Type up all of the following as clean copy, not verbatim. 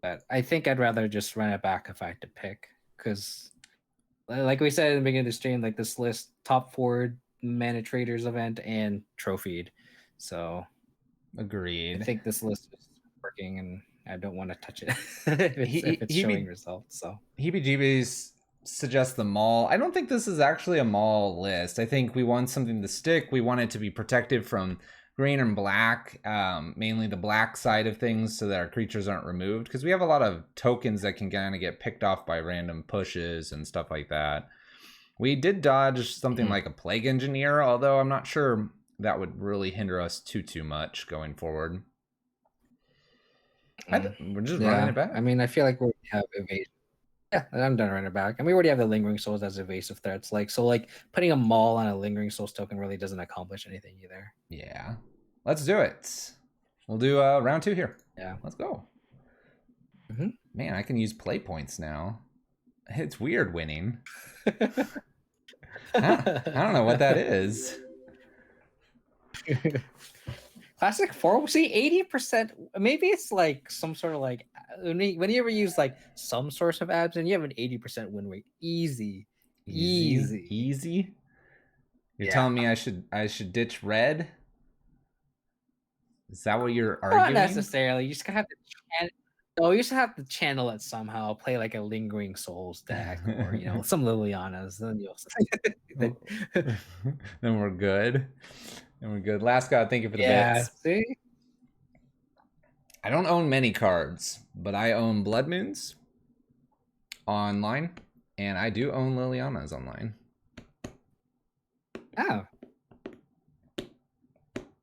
But I think I'd rather just run it back if I had to pick, because like we said in the beginning of the stream, like this list, top 4 mana traders event and trophied. So I Agreed. think this list is working, and I don't want to touch it if it's showing results. So Heebie-jeebies suggest the mall. I don't think this is actually a mall list. I think we want something to stick. We want it to be protected from green and black, mainly the black side of things, so that our creatures aren't removed. Because we have a lot of tokens that can kind of get picked off by random pushes and stuff like that. We did dodge something like a Plague Engineer, although I'm not sure that would really hinder us too much going forward. We're just running it back. I mean, I feel like we have evasion. Yeah, I'm done running it back. And we already have the Lingering Souls as evasive threats. Like putting a maul on a Lingering Souls token really doesn't accomplish anything either. Yeah. Let's do it. We'll do round 2 here. Yeah. Let's go. Man, I can use play points now. It's weird winning. I don't know what that is. Classic 4, see 80%. Maybe it's like some sort of like when you ever use like some source of abs and you have an 80% win rate. Easy. You're telling me I should ditch red? Is that what you're arguing? Not necessarily. You just have to you just have to channel it somehow. Play like a Lingering Souls deck, or some Lilianas. Then you'll. Then we're good. Last God, thank you for the bits. See? I don't own many cards, but I own Blood Moons online, and I do own Lilianas online. Oh.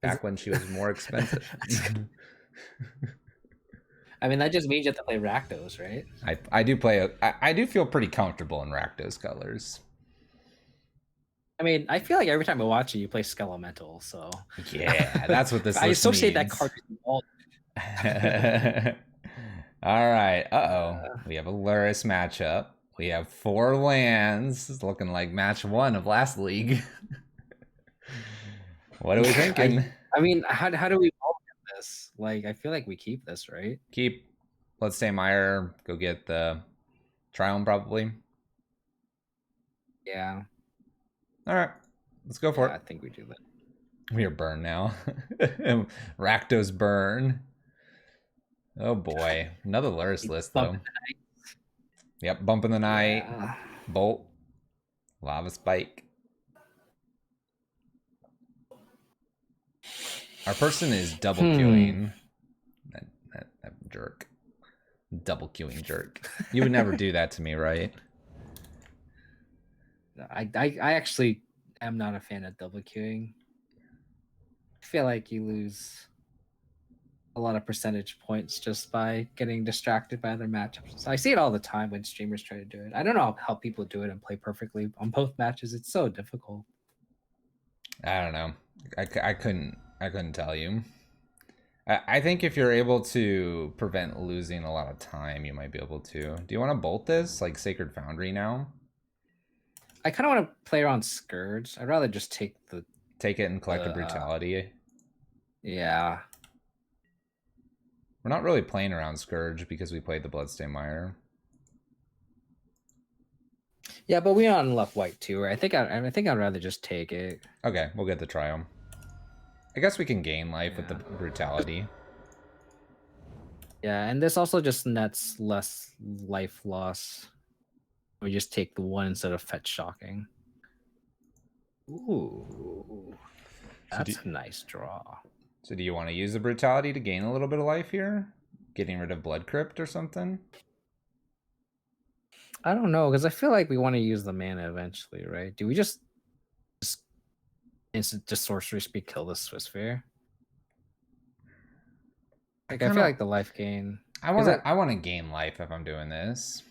Back when she was more expensive. I mean, that just means you have to play Rakdos, right? I do play. I do feel pretty comfortable in Rakdos colors. I mean, I feel like every time I watch you play Skelemental, so yeah, that's what this. I associate that card with all. All right. We have a Lurrus matchup. We have 4 lands. It's looking like match 1 of last league. What are we thinking? I mean, how do we get this? Like, I feel like we keep this, right? Keep. Let's say Meyer. Go get the Triumph, probably. Yeah. All right. Let's go for it. I think we do that. We are burned now. Rakdos burn. Oh boy. Another Lurrus list, though. Yep, Bump in the Night. Yeah. Bolt. Lava Spike. Our person is double queuing. That jerk. Double queuing jerk. You would never do that to me, right? I actually am not a fan of double queuing. I feel like you lose a lot of percentage points just by getting distracted by other matchups. So I see it all the time when streamers try to do it. I don't know how people do it and play perfectly on both matches. It's so difficult. I don't know. I couldn't tell you. I think if you're able to prevent losing a lot of time, you might be able to. Do you want to bolt this like Sacred Foundry now? I kind of want to play around Scourge. I'd rather just take it and collect a Brutality. Yeah. We're not really playing around Scourge because we played the Bloodstained Mire. Yeah, but we unlock white too. Right? I think I'd rather just take it. Okay, we'll get the Triumph. I guess we can gain life with the Brutality. Yeah, and this also just nets less life loss. We just take the 1 instead of Fetch Shocking. Ooh, that's a nice draw. So do you want to use the Brutality to gain a little bit of life here? Getting rid of Blood Crypt or something? I don't know, because I feel like we want to use the mana eventually, right? Do we just instant Sorcery Speed kill the Swiss Sphere? Like, I feel like the life gain. I want to gain life if I'm doing this.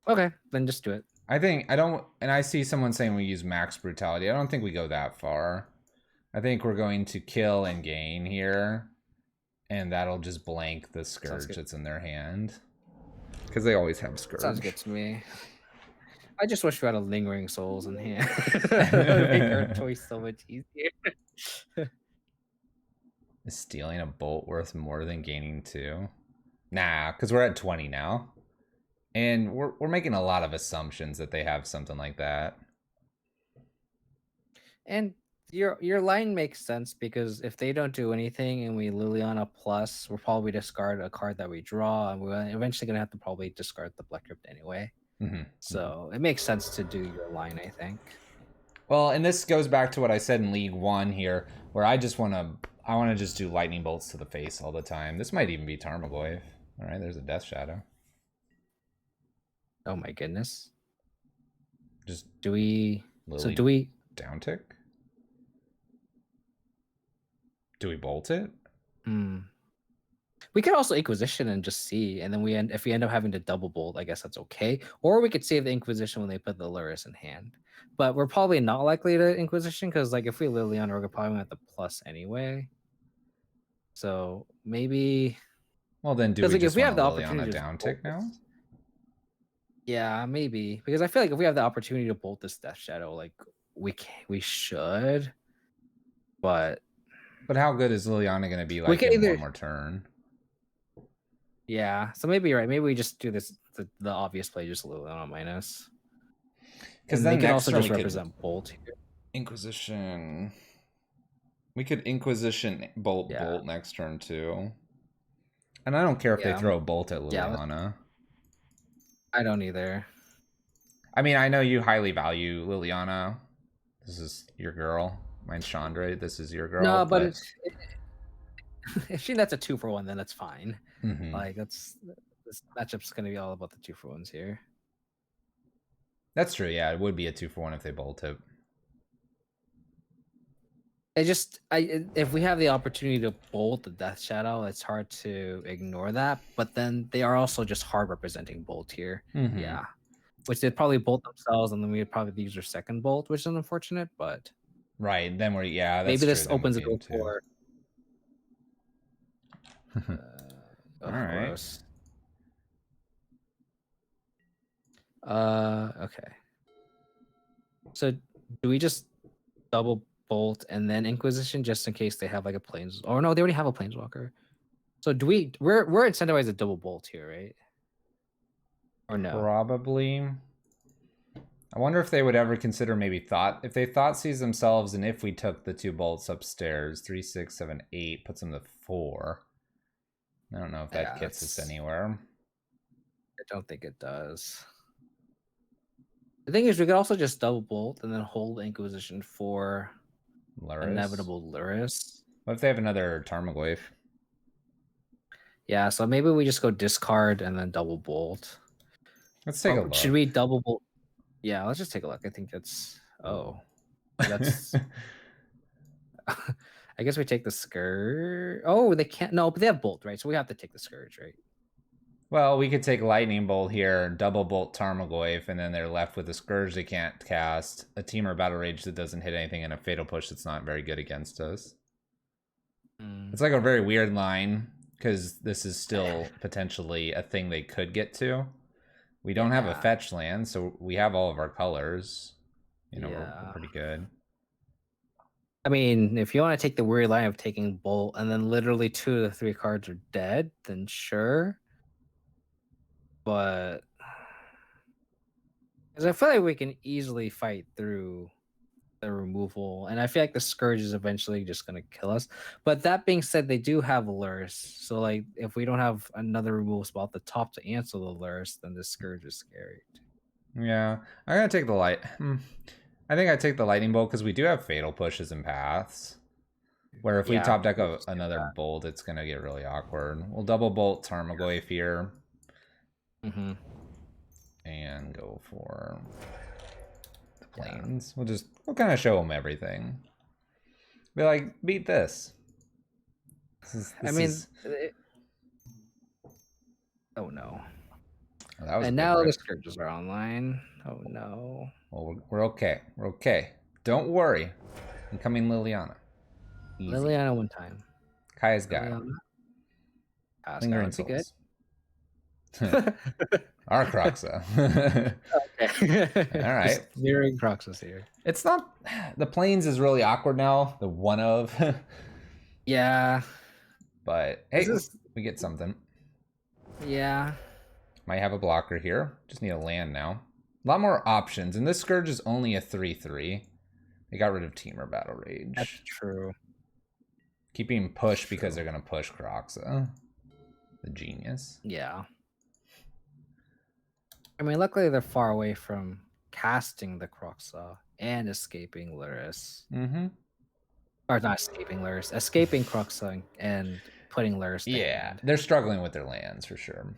Okay, then just do it. I see someone saying we use max Brutality. I don't think we go that far. I think we're going to kill and gain here, and that'll just blank the Scourge that's in their hand. Because they always have Scourge. Sounds good to me. I just wish we had a Lingering Souls in hand. Make our choice so much easier. Is stealing a bolt worth more than gaining 2? Nah, because we're at 20 now. And we're making a lot of assumptions that they have something like that. And your line makes sense because if they don't do anything and we Liliana plus, we'll probably discard a card that we draw, and we're eventually gonna have to probably discard the Black Crypt anyway. Mm-hmm. So it makes sense to do your line, I think. Well, and this goes back to what I said in League 1 here, where I want to just do lightning bolts to the face all the time. This might even be Tarmogoyf. All right, there's a Death Shadow. Oh my goodness. Just do we down tick? Do we bolt it? We could also Inquisition and just see, and then if we end up having to double bolt, I guess that's okay. Or we could save the Inquisition when they put the Luris in hand. But we're probably not likely to Inquisition because, like, if we Liliana, we're probably at the plus anyway. So maybe. Well, then do we just want to Liliana down tick now? Yeah, maybe, because I feel like if we have the opportunity to bolt this Death Shadow, like we should. But how good is Liliana going to be like in one more turn? Yeah, so maybe you're right. Maybe we just do this the obvious play, just Liliana minus. Because then they can also just represent bolt here. Inquisition. We could Inquisition bolt next turn too. And I don't care if they throw a bolt at Liliana. I don't either. I mean, I know you highly value Liliana. This is your girl. Mine's Chandra. This is your girl. No, but if she nets a 2-for-1, then that's fine. Mm-hmm. Like this matchup's gonna be all about the 2-for-1s here. That's true. Yeah, it would be a 2-for-1 if they bolt it. If we have the opportunity to bolt the Death Shadow, it's hard to ignore that. But then they are also just hard representing bolt here. Mm-hmm. Yeah, which they'd probably bolt themselves, and then we'd probably use their second bolt, which is unfortunate. But right, then we're that's maybe this true. opens a door for. All right. Gross. Okay. So do we just double bolt and then Inquisition just in case they have like a planes? Or no, they already have a planeswalker. So we're incentivized to double bolt here, right? Or no? Probably. I wonder if they would ever consider if they thought sees themselves, and if we took the 2 bolts upstairs, 3, 6, 7, 8, puts them to 4. I don't know if that gets us anywhere. I don't think it does. The thing is, we could also just double bolt and then hold Inquisition for Luris. Inevitable Luris. What if they have another Tarmogoyf? Yeah, so maybe we just go discard and then double bolt. Let's take a look. Should we double bolt? Yeah, let's just take a look. I think that's. That's. I guess we take the Scourge. Oh, they can't. No, but they have bolt, right? So we have to take the Scourge, right? Well, we could take Lightning Bolt here, double bolt Tarmogoyf, and then they're left with a Scourge they can't cast, a Temur Battle Rage that doesn't hit anything, and a Fatal Push that's not very good against us. It's like a very weird line, because this is still potentially a thing they could get to. We don't have a fetch land, so we have all of our colors. We're pretty good. I mean, if you want to take the weird line of taking bolt and then literally 2 of the 3 cards are dead, then sure. But because I feel like we can easily fight through the removal, and I feel like the Scourge is eventually just going to kill us. But that being said, they do have Luris, so like if we don't have another removal spell at the top to answer the Luris, then the Scourge is scary. Yeah, I'm gonna take the light. I think I take the Lightning Bolt because we do have Fatal Pushes and Paths. Where if we top deck another bolt, it's gonna get really awkward. We'll double bolt Tarmogoyf here. Mm-hmm. And go for the planes. We'll kind of show them everything. Be like, beat this. Oh no. And now the Scourges are online. Oh no. Well, we're okay. We're okay. Don't worry. Incoming Liliana. Easy. Liliana one time. Kaya's got it. Lingering Souls. Our Croxa. Okay. All right. Mirroring Croxus here. It's not. The planes is really awkward now. The one of. Yeah. But hey, we get something. Yeah. Might have a blocker here. Just need a land now. A lot more options. And this Scourge is only a 3/3. They got rid of Teamer Battle Rage. That's true. Keeping push because they're going to push Croxa. The genius. Yeah. I mean, luckily they're far away from casting the Croxa and escaping Luris. Mm-hmm. Or not escaping Luris. Escaping Croxa and putting Luris to hand. They're struggling with their lands for sure.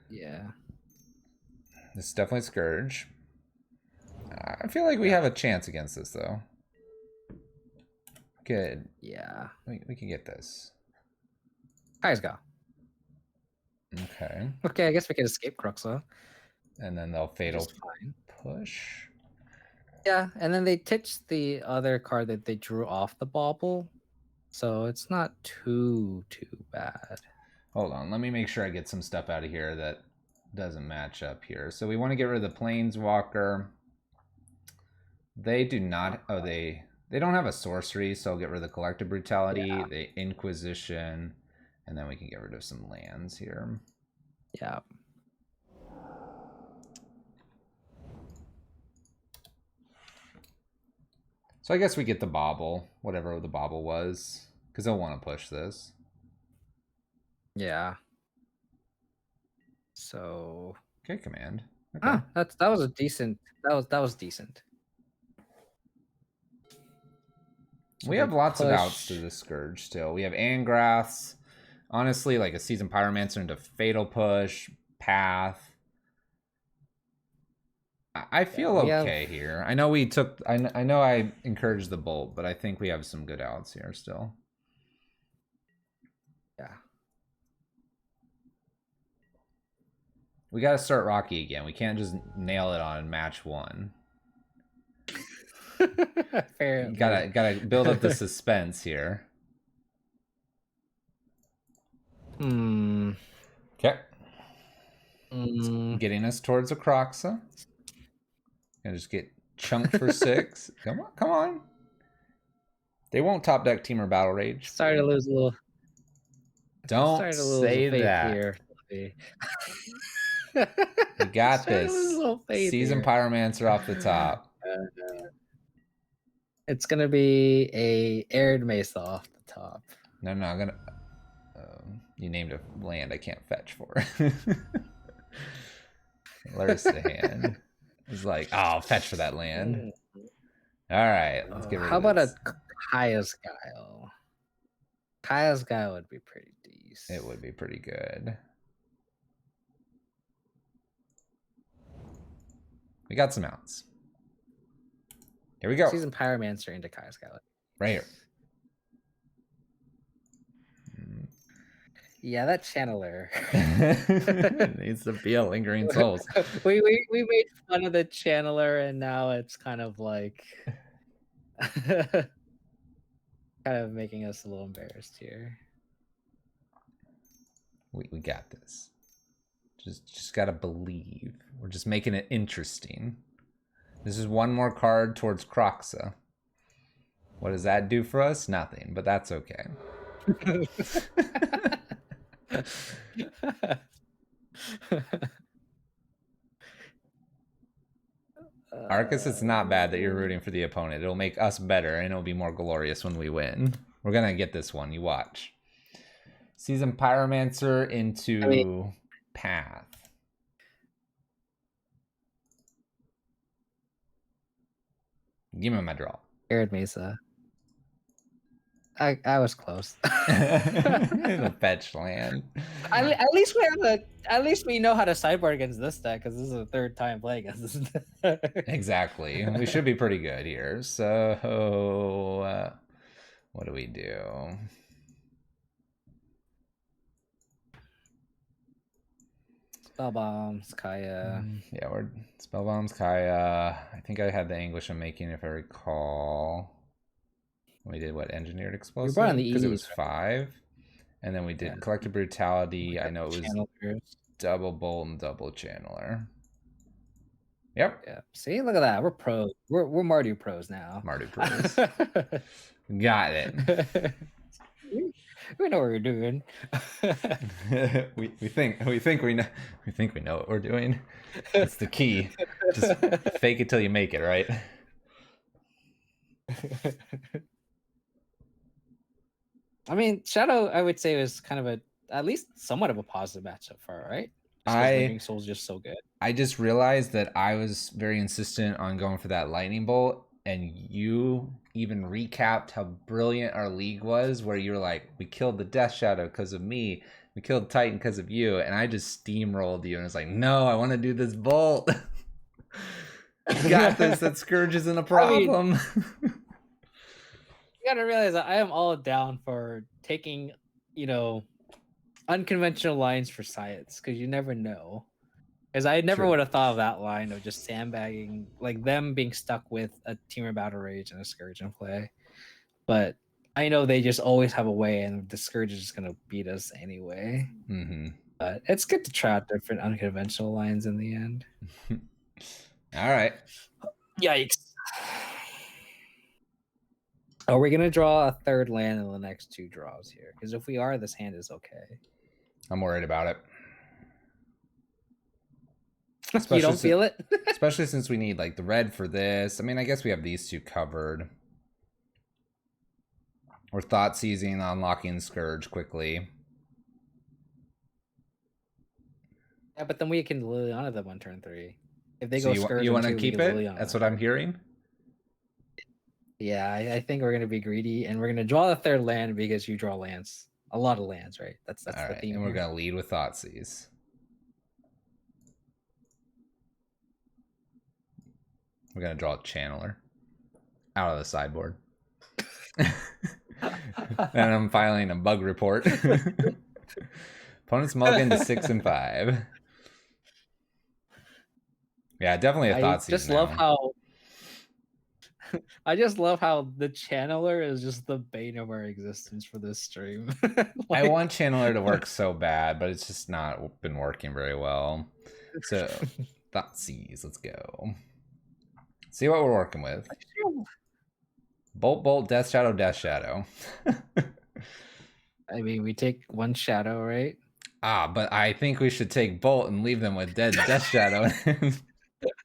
Yeah. This is definitely Scourge. I feel like we have a chance against this, though. Good. Yeah. We can get this. Guys go. Okay. Okay, I guess we can escape Croxa. And then they'll fatal push. Yeah, and then they titched the other card that they drew off the bauble. So it's not too bad. Hold on, let me make sure I get some stuff out of here that doesn't match up here. So we want to get rid of the Planeswalker. They do not... Oh, they don't have a sorcery, so I'll get rid of the Collective Brutality, the Inquisition, and then we can get rid of some lands here. Yeah. So I guess we get the bauble, whatever the bauble was, because they'll want to push this. Yeah. So... Okay, command. Okay. Ah, that was a decent... That was decent. So we have lots of outs to the Scourge still. We have Angraths. Honestly, like a Seasoned Pyromancer into Fatal Push, Path. I feel okay here. I know we took... I know I encouraged the Bolt, but I think we have some good outs here still. Yeah. We got to start Rocky again. We can't just nail it on match 1. Fair. Gotta build up the suspense here. Okay. Getting us towards a Croxa. Gonna just get chunked for 6. Come on. They won't top deck Teamer Battle Rage. Starting to lose a little. Don't say that. Here. We got this. Seasoned Pyromancer off the top. It's gonna be a Arid Mesa off the top. No, I'm gonna. You named a land I can't fetch for. Luris to hand. It's like, oh, I'll fetch for that land. All right, let's get rid How of about this. a Kaya's Guile? Kaya's Guile would be pretty decent. It would be pretty good. We got some outs. Here we go. Seasoned Pyromancer into Kaya's Guile. Right here. Yeah, that channeler needs to be a Lingering Souls. we made fun of the channeler, and now it's kind of like kind of making us a little embarrassed here. We got this. Just gotta believe. We're just making it interesting. This is one more card towards Croxa. What does that do for us? Nothing, but that's okay. Arcus, it's not bad that you're rooting for the opponent. It'll make us better, and it'll be more glorious when we win. We're gonna get this one. You watch. Seasoned Pyromancer into Path. Give me my draw. Arid Mesa. I was close. The fetch land. At least we know how to sideboard against this deck, because this is the 3rd time playing against this deck. Exactly. We should be pretty good here. So what do we do? Spell Bombs, Kaya. Yeah, we're Spell Bombs, Kaya. I think I had the Anguish of Making, if I recall. We did what? Engineered Explosive? Because it was 5. And then we did Collective Brutality. I know it was double Bolt and double Channeler. Yep. Yeah. See, look at that. We're pros. We're Mardu pros now. Mardu pros. Got it. We know what we're doing. we think we know what we're doing. That's the key. Just fake it till you make it, right? I mean, Shadow, I would say, was kind of at least somewhat of a positive matchup for her, right? Just because I Lingering Soul is just so good. I just realized that I was very insistent on going for that lightning bolt, and you even recapped how brilliant our league was, where you're like, we killed the Death Shadow because of me, we killed Titan because of you, and I just steamrolled you, and it's like, no, I want to do this bolt. You got this. That Scourge isn't a problem. I mean, you gotta realize that I am all down for taking, unconventional lines for science, because you never know. Because I never True. would have thought of that line of just sandbagging, like them being stuck with a Team of Battle Rage and a Scourge in play. But I know they just always have a way, and the Scourge is just gonna beat us anyway. Mm-hmm. But it's good to try out different unconventional lines in the end. All right. Yikes. Are we gonna draw a third land in the next 2 draws here? Because if we are, this hand is okay. I'm worried about it. You don't feel it? Especially since we need like the red for this. I mean, I guess we have these 2 covered. We're thought seizing, unlocking Scourge quickly. Yeah, but then we can Liliana them on turn 3. If they So go Scourge, you want to 2, keep it? That's what I'm hearing. Yeah, I think we're gonna be greedy, and we're gonna draw the third land because you draw lands, a lot of lands, right? That's All the right, theme. and we're here. gonna lead with Thoughtseize. We're gonna draw a Channeler out of the sideboard. And I'm filing a bug report. Opponent's mulligan to 6 and 5. Yeah, definitely a Thoughtseize. Just love how I just love how the channeler is just the bane of our existence for this stream. I want Channeler to work so bad, but it's just not been working very well. So Thoughtseize, let's go. See what we're working with. Bolt, Bolt, Death Shadow, Death Shadow. I mean, we take 1 shadow, right? But I think we should take Bolt and leave them with Death Shadow.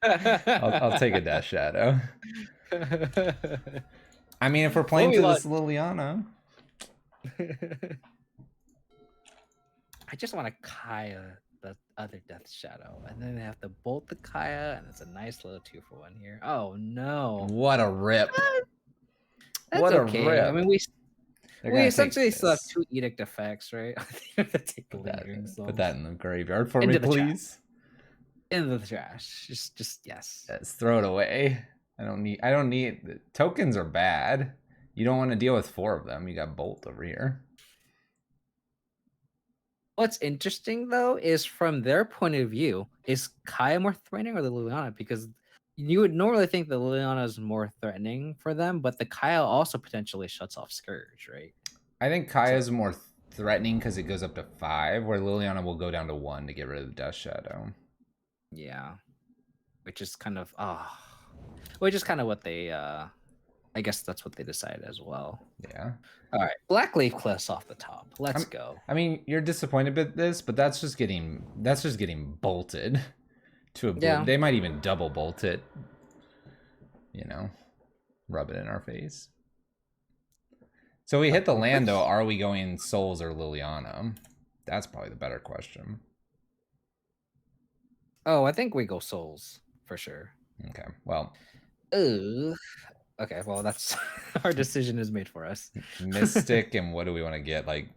I'll take a Death Shadow. I mean, if we're playing to this Liliana. I just want to Kaya the other Death Shadow, and then they have to bolt the Kaya, and it's a nice little 2-for-1 here. Oh no! What a rip! That's what okay. a rip! I mean, we essentially still have 2 edict effects, right? Take put that in the graveyard for Into me, please. Into the trash. Just yes. Let's throw it away. I don't need tokens are bad. You don't want to deal with 4 of them. You got Bolt over here. What's interesting though is from their point of view, is Kaya more threatening or the Liliana? Because you would normally think the Liliana is more threatening for them, but the Kaya also potentially shuts off Scourge, right? I think Kaya is more threatening because it goes up to 5, where Liliana will go down to 1 to get rid of the Death Shadow. Yeah, which is kind of which is kind of what they I guess that's what they decided as well. Yeah. All right, Blackleaf Cliffs off the top. Let's go. I mean, you're disappointed with this, but that's just getting bolted to a blue. Yeah. They might even double bolt it. You know, rub it in our face. So we hit the land though. Are we going Souls or Liliana? That's probably the better question. Oh, I think we go Souls for sure. Okay. Well. Ooh. Okay, well, that's our decision is made for us. Mystic, and what do we want to get? Like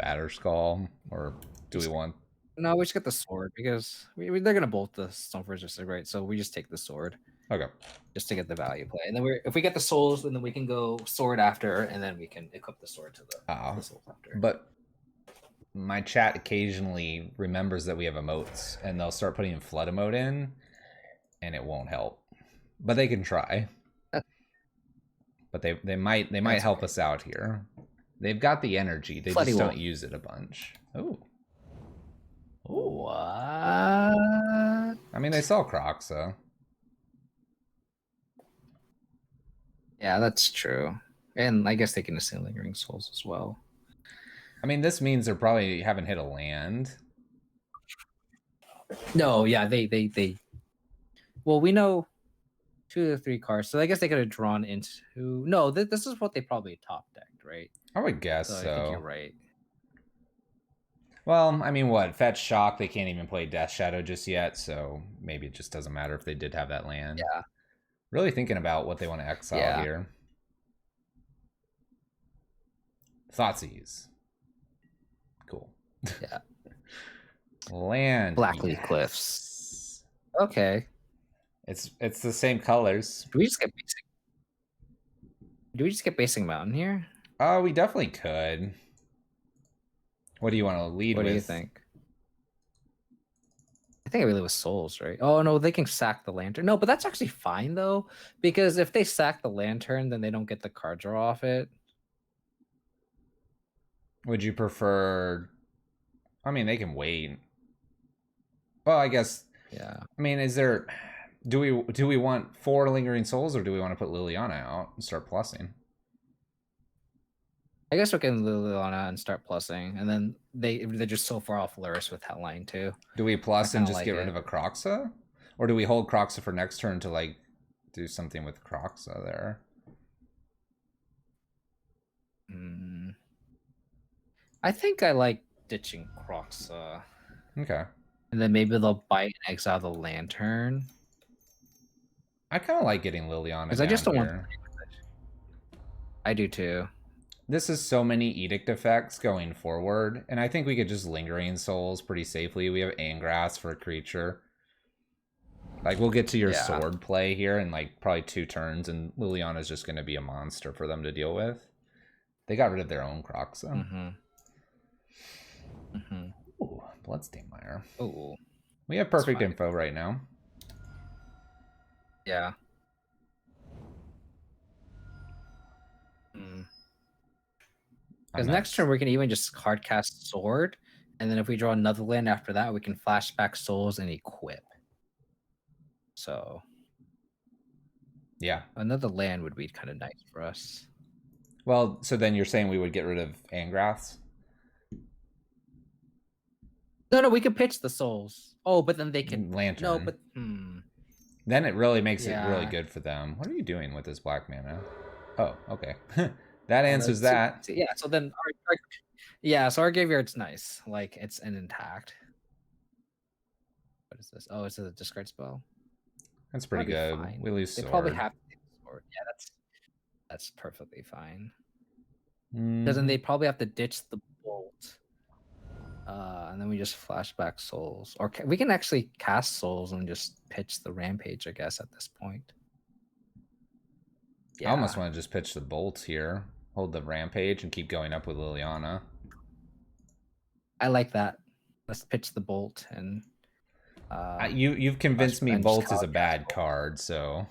Batterskull, or do we want? No, we just get the sword because they're gonna bolt the Stoneforge Resistor, right? So we just take the sword. Okay. Just to get the value play, and then if we get the souls, then we can go sword after, and then we can equip the sword to the souls after. But my chat occasionally remembers that we have emotes, and they'll start putting flood emote in, and it won't help. But they can try. But they might help us out here. They've got the energy. They just don't use it a bunch. Oh. What? I mean, they sell Crocs, so. Yeah, that's true. And I guess they can assume Lingering Souls as well. I mean, this means they probably haven't hit a land. No, yeah, they. Well, we know 2 to 3 cards, so I guess they could have drawn into. No, this is what they probably top decked, right? I would guess So so. I think you're right. Well, I mean, what? Fetch Shock, they can't even play Death Shadow just yet, so maybe it just doesn't matter if they did have that land. Yeah. Really thinking about what they want to exile here. Thoughtseize. Cool. Yeah. Land. Blackleaf Cliffs. Okay. It's the same colors. Do we just get basic? Do we just get basic mountain here? Oh, we definitely could. What do you want to lead with? What do you think? I think I really with souls, right? Oh no, they can sack the lantern. No, but that's actually fine though, because if they sack the lantern, then they don't get the card draw off it. Would you prefer? I mean, they can wait. Well, I guess. Yeah. I mean, is there? Do we want 4 lingering souls, or do we want to put Liliana out and start plussing? I guess we can Liliana and start plussing, and then they're just so far off Luris with that line too. Do we plus and just get rid of a Croxa, or do we hold Croxa for next turn to like do something with Croxa there? I think I like ditching Croxa. Okay. And then maybe they'll bite and exile the lantern. I kind of like getting Liliana because I just don't here. I do too. This is so many edict effects going forward, and I think we could just lingering souls pretty safely. We have Angrass for a creature. Like, we'll get to your sword play here in like probably 2 turns, and Liliana's just going to be a monster for them to deal with. They got rid of their own Croxa. Ooh, Bloodstained Mire. Ooh. We have perfect info right now. Yeah. Because next turn we can even just hard cast Sword, and then if we draw another land after that, we can flashback souls and equip. So yeah, another land would be kind of nice for us. Well, so then you're saying we would get rid of Angrass? No, we could pitch the souls. Oh, but then they can lantern. No, but then it really makes it really good for them. What are you doing with this black mana? Oh, okay. That answers that. Yeah, so then so our graveyard's nice. Like it's an intact. What is this? Oh, it's a discard spell. That's pretty good. Fine. We lose sword. They probably have to take sword. Yeah, that's perfectly fine. Because then they probably have to ditch the bolt. And then we just flashback souls. Or we can actually cast souls and just pitch the rampage, I guess, at this point. Yeah. I almost want to just pitch the bolt here. Hold the rampage and keep going up with Liliana. I like that. Let's pitch the bolt and you've convinced me bolt is a bad card, so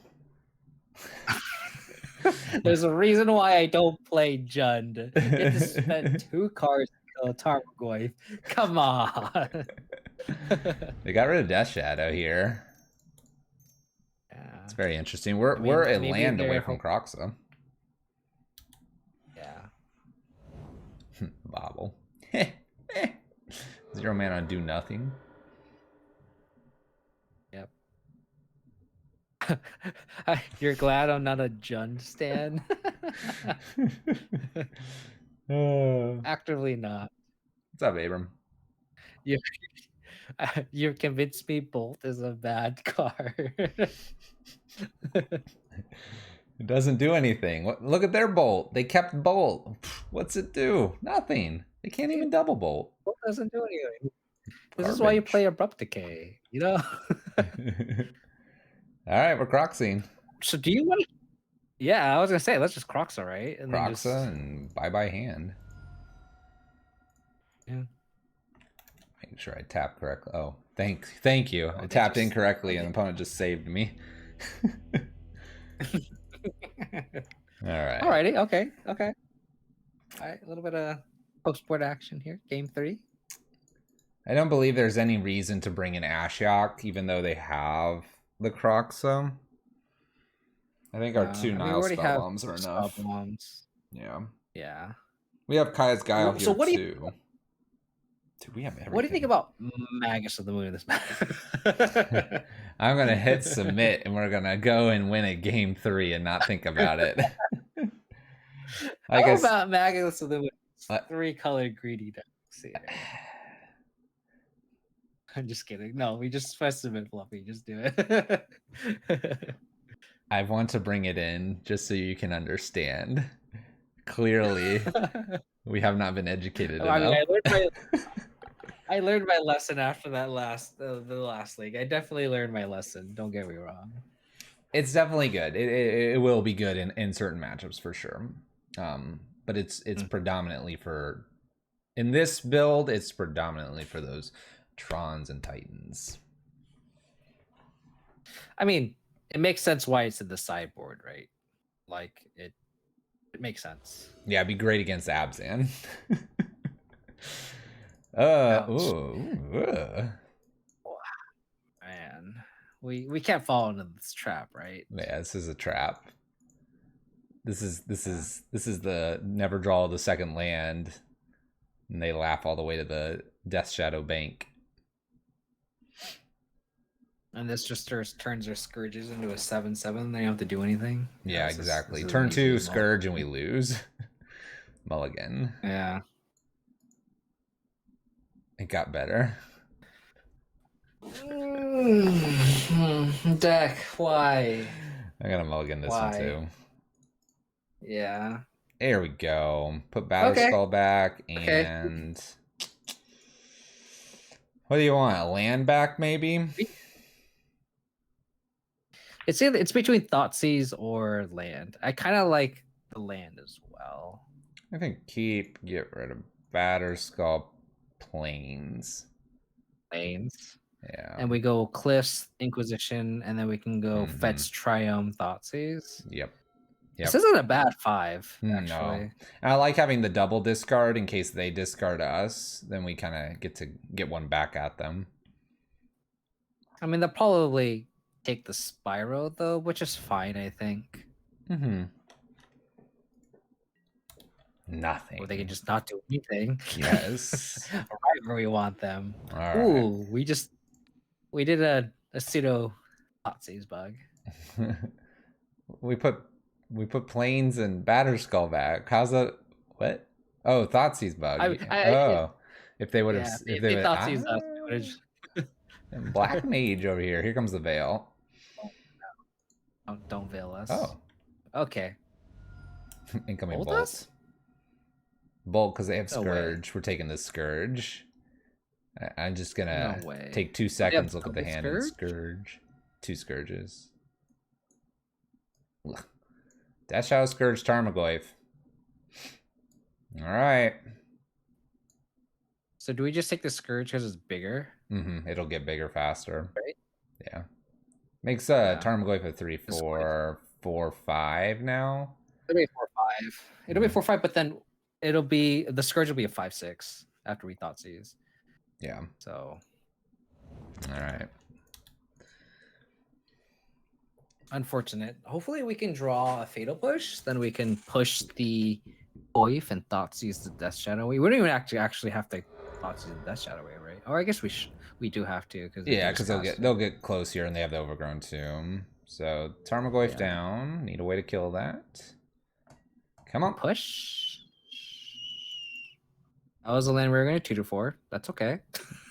there's a reason why I don't play Jund. You have to spend 2 cards to kill Tarmogoyf. Come on. They got rid of Death Shadow here. Yeah. It's very interesting. We're a land away from Croxa. Yeah. Bobble. 0 mana do nothing. Yep. You're glad I'm not a Jund stan? Actively not. What's up, Abram? You convinced me Bolt is a bad card. It doesn't do anything. Look at their Bolt. They kept Bolt. What's it do? Nothing. They can't even double Bolt. Bolt doesn't do anything. This is why you play Abrupt Decay, you know? All right, we're Croxing. So do you want to... Yeah, I was going to say, let's just Croxa, right? And Croxa and bye-bye hand. Yeah. Making sure I tap correctly. Oh, thank you. I tapped incorrectly and the opponent just saved me. All right. Alrighty, okay. All right, a little bit of post-board action here. Game 3. I don't believe there's any reason to bring in Ashiok, even though they have the Croxa. I think our 2 Nile Spell Bombs are enough. Bombs. Yeah. Yeah. We have Kaya's Guile So here what do you too. Dude, we have everything. what do you think about Magus of the Moon in this match? I'm gonna hit submit and we're gonna go and win a game 3 and not think about it. How about Magus of the Moon? 3-colored greedy decks here. I'm just kidding. No, we just press submit, Fluffy. Just do it. I want to bring it in just so you can understand. Clearly, we have not been educated enough. I learned my lesson after that the last league. I definitely learned my lesson. Don't get me wrong. It's definitely good. It will be good in certain matchups for sure. But it's predominantly for, in this build, it's predominantly for those Trons and Titans. I mean, it makes sense why it's in the sideboard, right? Like it makes sense. Yeah, it'd be great against Abzan. Man, we can't fall into this trap, right? Yeah, this is a trap. This is the never draw the second land, and they laugh all the way to the Death Shadow Bank. And this just turns their Scourges into a 7/7. They don't have to do anything. Yeah, exactly. Turn 2 Scourge and we lose. Mulligan. Yeah. It got better. Deck, why? I gotta mulligan this one too. Yeah. There we go. Put Batterskull back and what do you want? A land back maybe? It's between Thoughtseize or land. I kind of like the land as well. I think get rid of Batterskull Plains. Yeah. And we go Cliffs, Inquisition, and then we can go Fetch, Triumph, Thoughtseize. Yep. This isn't a bad 5, actually. No. I like having the double discard in case they discard us. Then we kind of get to get one back at them. I mean, they'll probably take the Spyro, though, which is fine, I think. Nothing. Or they can just not do anything. Yes. Right where we want them. All Ooh, right. we did a pseudo Thoughtseize bug. we put Plains and Batterskull back. How's that? What? Oh, Thoughtseize bug. If they would have, if they would Thoughtseize us. Black Mage over here. Here comes the Veil. Don't veil us. Oh, okay. Incoming Bolt. Bolt because they have Scourge. We're taking the Scourge. I'm just gonna take 2 seconds. Look at the hand and Scourge. 2 Scourges. Death Shadow Scourge Tarmogoyf. All right. So do we just take the Scourge because it's bigger? It'll get bigger faster. Right? Yeah. Makes Tarmogoyf a 3/4, 4/5 now. It'll be 4/5. It'll be 4/5, but then the Scourge will be a 5/6 after we Thoughtseize. Yeah. So. All right. Unfortunate. Hopefully we can draw a Fatal Push. Then we can push the Oif and Thoughtseize the Death Shadow. We wouldn't even actually have to Thoughtseize the Death Shadow way, right? Or I guess we do have to because they'll get close here and they have the Overgrown Tomb. So Tarmogoyf down. Need a way to kill that. Come on. Push. That was the land we were going to 2-4. That's okay.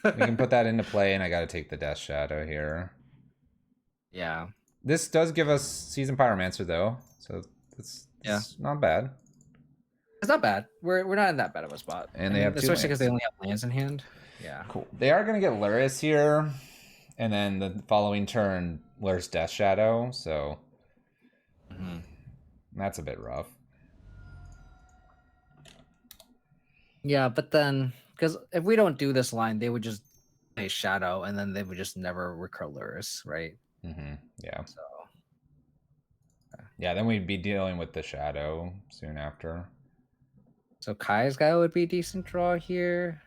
We can put that into play, and I got to take the Death Shadow here. Yeah. This does give us Seasoned Pyromancer, though, so it's not bad. It's not bad. We're not in that bad of a spot. And they have especially because they only have lands in hand. Yeah. Cool. They are going to get Luris here, and then the following turn, Luris Death Shadow, so that's a bit rough. Yeah, but then, because if we don't do this line, they would just play Shadow, and then they would just never recur Luris, right? Yeah. So. Yeah, then we'd be dealing with the Shadow soon after. So Kai's guy would be a decent draw here.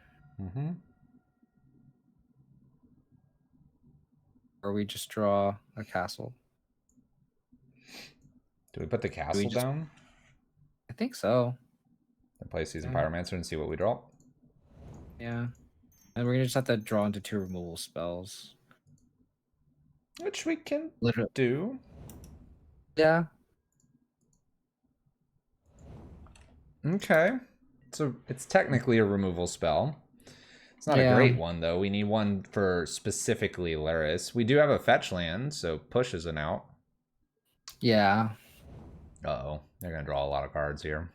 Or we just draw a castle. Do we put the castle down? I think so. Play Season Yeah. Pyromancer and see what we draw. Yeah. And we're gonna just have to draw into 2 removal spells. Which we can Literally. do. Yeah. Okay. So it's technically a removal spell. It's not a Yeah. great one, though. We need one for specifically Laris. We do have a fetch land, so push isn't out. Yeah. Uh-oh. They're going to draw a lot of cards here.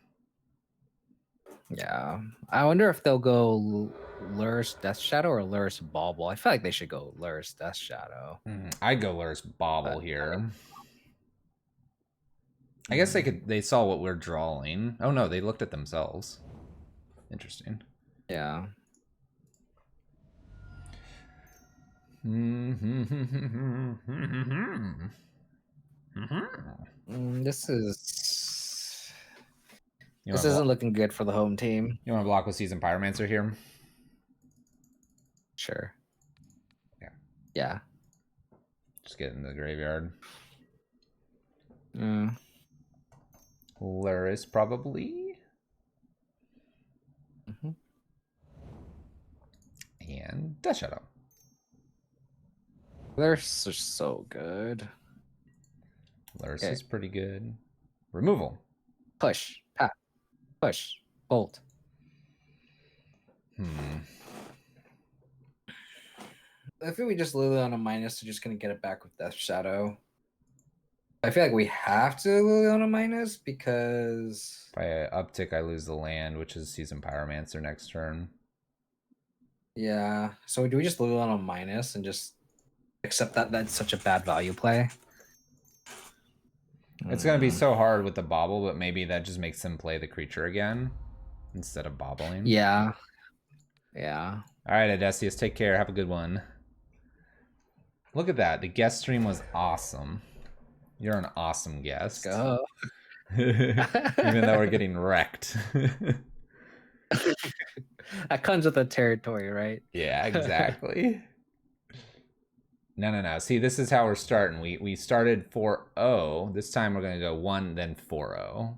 Yeah. I wonder if they'll go Luris Death Shadow or Luris Bauble. I feel like they should go Luris Death Shadow. I'd go Laris Bauble But, here. I guess they saw what we're drawing. Oh no, they looked at themselves. Interesting. Yeah. This isn't looking good for the home team. You want to block with Season Pyromancer here? Sure. Yeah. Yeah. Just get in the graveyard. Mm. Luris probably. And Death Shadow. They're so good. Luris is pretty good. Removal. Push. Pat. Push. Bolt. I think we just Lily on a minus, so just gonna get it back with Death Shadow. I feel like we have to Lily on a minus because if I uptick, I lose the land, which is Season Pyromancer next turn. Yeah. So do we just Lily on a minus and just accept that that's such a bad value play? It's gonna be so hard with the bobble, but maybe that just makes them play the creature again instead of bobbling. Yeah. Yeah. All right, Odysseus, take care. Have a good one. Look at that. The guest stream was awesome. You're an awesome guest. Let's go. Even though we're getting wrecked. That comes with the territory, right? Yeah, exactly. No. See, this is how we're starting. We started 4-0. This time we're going to go 1, then 4-0.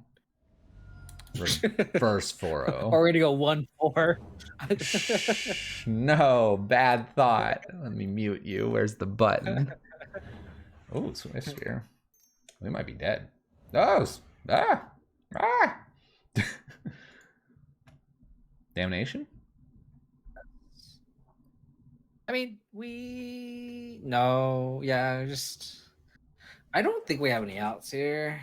Reverse 4-0. Or we're going to go 1-4. No, bad thought. Let me mute you. Where's the button? Oh, Swift Sphere. We might be dead. Oh! Damnation? I mean, no, yeah, I don't think we have any outs here.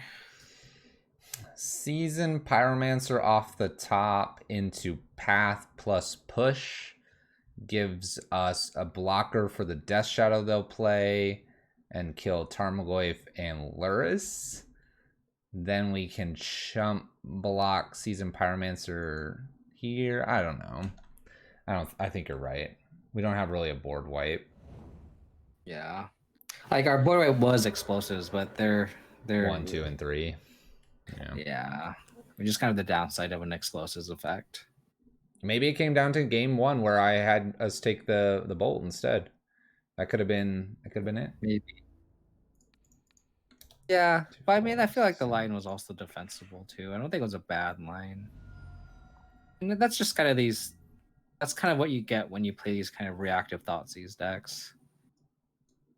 Season Pyromancer off the top into Path plus Push gives us a blocker for the Death Shadow they'll play and kill Tarmogoyf and Luris. Then we can chump block Season Pyromancer here. I don't know. I think you're right. We don't have really a board wipe. Yeah. Like our board wipe was explosives, but they're 1, 2, and 3. Yeah. Just kind of the downside of an explosives effect. Maybe it came down to game 1 where I had us take the bolt instead. That could have been it. Maybe. Yeah, but I mean, I feel like the line was also defensible too. I don't think it was a bad line. And that's just kind of that's kind of what you get when you play these kind of reactive Thoughtseize decks.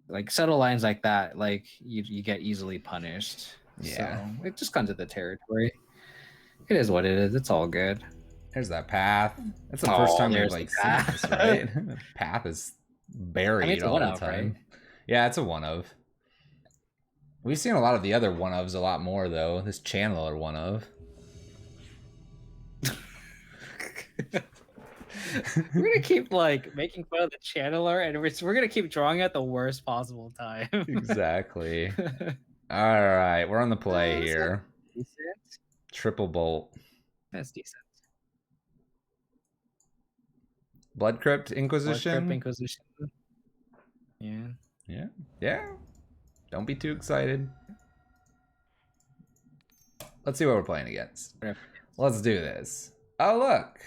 Like subtle lines like that, like you get easily punished. Yeah. So it just comes with the territory. It is what it is. It's all good. There's that path. That's the first time we've like seen this, right? Path is buried all the time. Right? Yeah, it's a one of. We've seen a lot of the other one ofs a lot more though. This channeler one of. We're gonna keep like making fun of the channeler, and we're gonna keep drawing at the worst possible time. Exactly. All right, we're on the play here. Decent. Triple bolt. That's decent. Blood Crypt Inquisition. Blood Crypt Inquisition. Yeah. Don't be too excited. Let's see what we're playing against. Let's do this. Oh, look.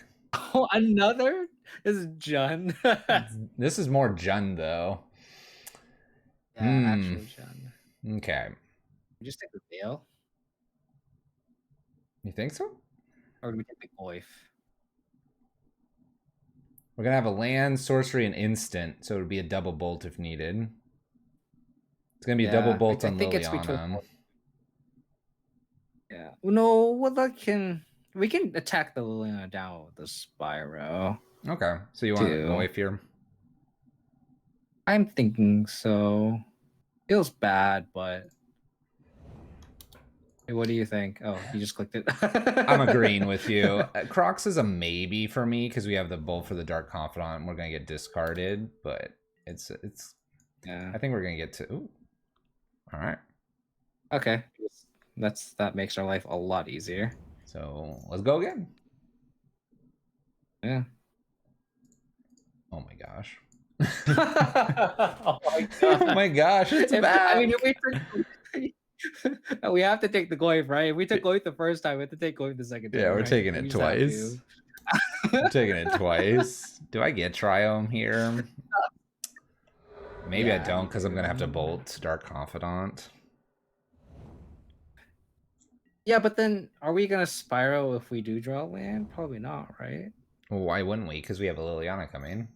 Oh, another? This is Jun. This is more Jun, though. Yeah, actually Jun. Okay. Just take the veil. You think so? Or do we take the Goyf? We're gonna have a land, sorcery, and instant, so it would be a double bolt if needed. It's gonna be a double Yeah, bolt I on think it's between. Liliana. Yeah. No, well, we can attack the Liliana down with the Spyro. Okay, so you want too. Goyf here? I'm thinking so. Feels bad, but hey, what do you think? Oh, you just clicked it. I'm agreeing with you. Crocs is a maybe for me because we have the Bolt for the Dark Confidant and we're gonna get discarded, but it's Yeah. I think we're gonna get to. Ooh. All right. Okay. That makes our life a lot easier. So let's go again. Yeah. Oh my gosh. Oh my god. Oh my gosh, it's bad. I mean, we have to take the Goyf, right? If we took Goyf the first time, we have to take Goyf the second time. Yeah, we're right? taking it twice. We're taking it twice. Do I get Triome here? Maybe Yeah, I don't because I'm gonna have to Bolt Dark Confidant. Yeah, but then are we gonna Spyro if we do draw land? Probably not, right? Well, why wouldn't we? Because we have a Liliana coming.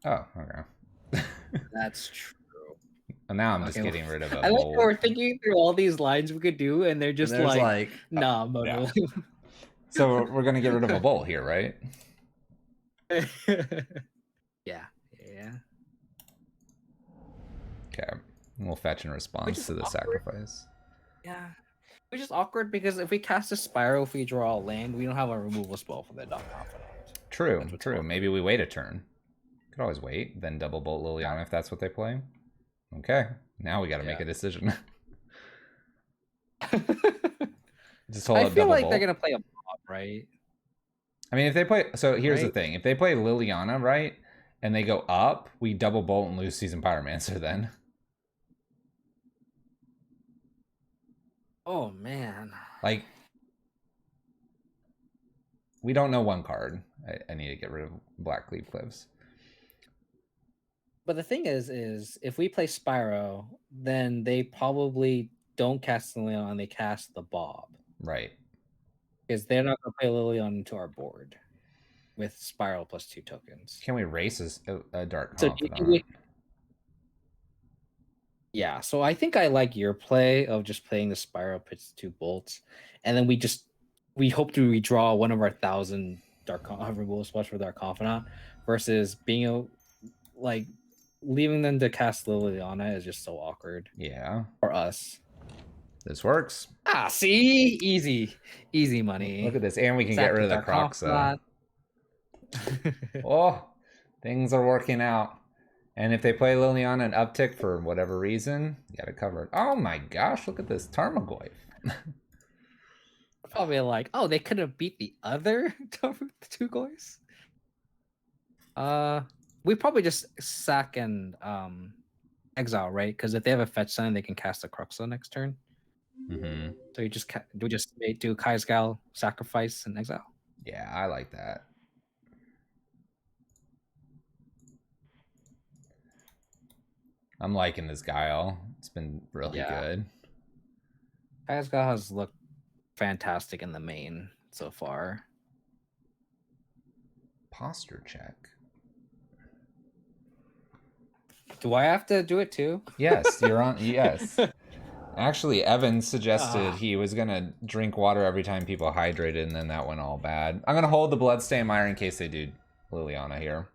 Oh, okay. That's true. And now I'm just getting rid of a I like Bolt. how we're thinking through all these lines we could do, and they're just like, nah, Moto. Yeah. So we're gonna get rid of a Bolt here, right? Yeah. Yeah. Okay. We'll fetch in response to the sacrifice. Yeah. Which is awkward because if we cast a Spyro, if we draw a land, we don't have a removal spell for the Dark Confidant. True, true. Maybe we wait a turn. Could always wait, then double Bolt Liliana if that's what they play. Okay. Now we gotta make a decision. Just hold I up feel double like Bolt. they're gonna play a Bob, right? I mean, if they play, so here's the thing: if they play Liliana, right, and they go up, we double Bolt and lose Season Pyromancer. Then. Oh man. Like, we don't know one card. I need to get rid of Black Cleave Cliffs. But the thing is if we play Spyro, then they probably don't cast the Liliana, they cast the Bob. Right. Because they're not going to play Liliana into our board with Spiral plus 2 tokens. Can we race a Dark Confidant? So yeah, so I think I like your play of just playing the Spiral puts 2 bolts, and then we hope to redraw one of our 1,000 removal spells for Dark Confidant versus being like leaving them to cast Liliana is just so awkward. Yeah. For us. This works. Ah, see? Easy money. Look at this. And we can get rid of the Croxa. Oh, things are working out. And if they play Liliana and uptick for whatever reason, you got to cover it. Oh my gosh, look at this Tarmogoyf. Probably like, oh, they could have beat the other 2 Goys. We probably just sack and exile, right? Because if they have a fetch sign, they can cast a Croxa next turn. Mm-hmm. So you just do Kai's Gal, sacrifice, and exile. Yeah, I like that. I'm liking this Guile. It's been really good. Kai's Gal has looked fantastic in the main so far. Posture check. Do I have to do it too? Yes, you're on. Yes. Actually, Evan suggested he was going to drink water every time people hydrated, and then that went all bad. I'm going to hold the Bloodstain Mire in case they do Liliana here.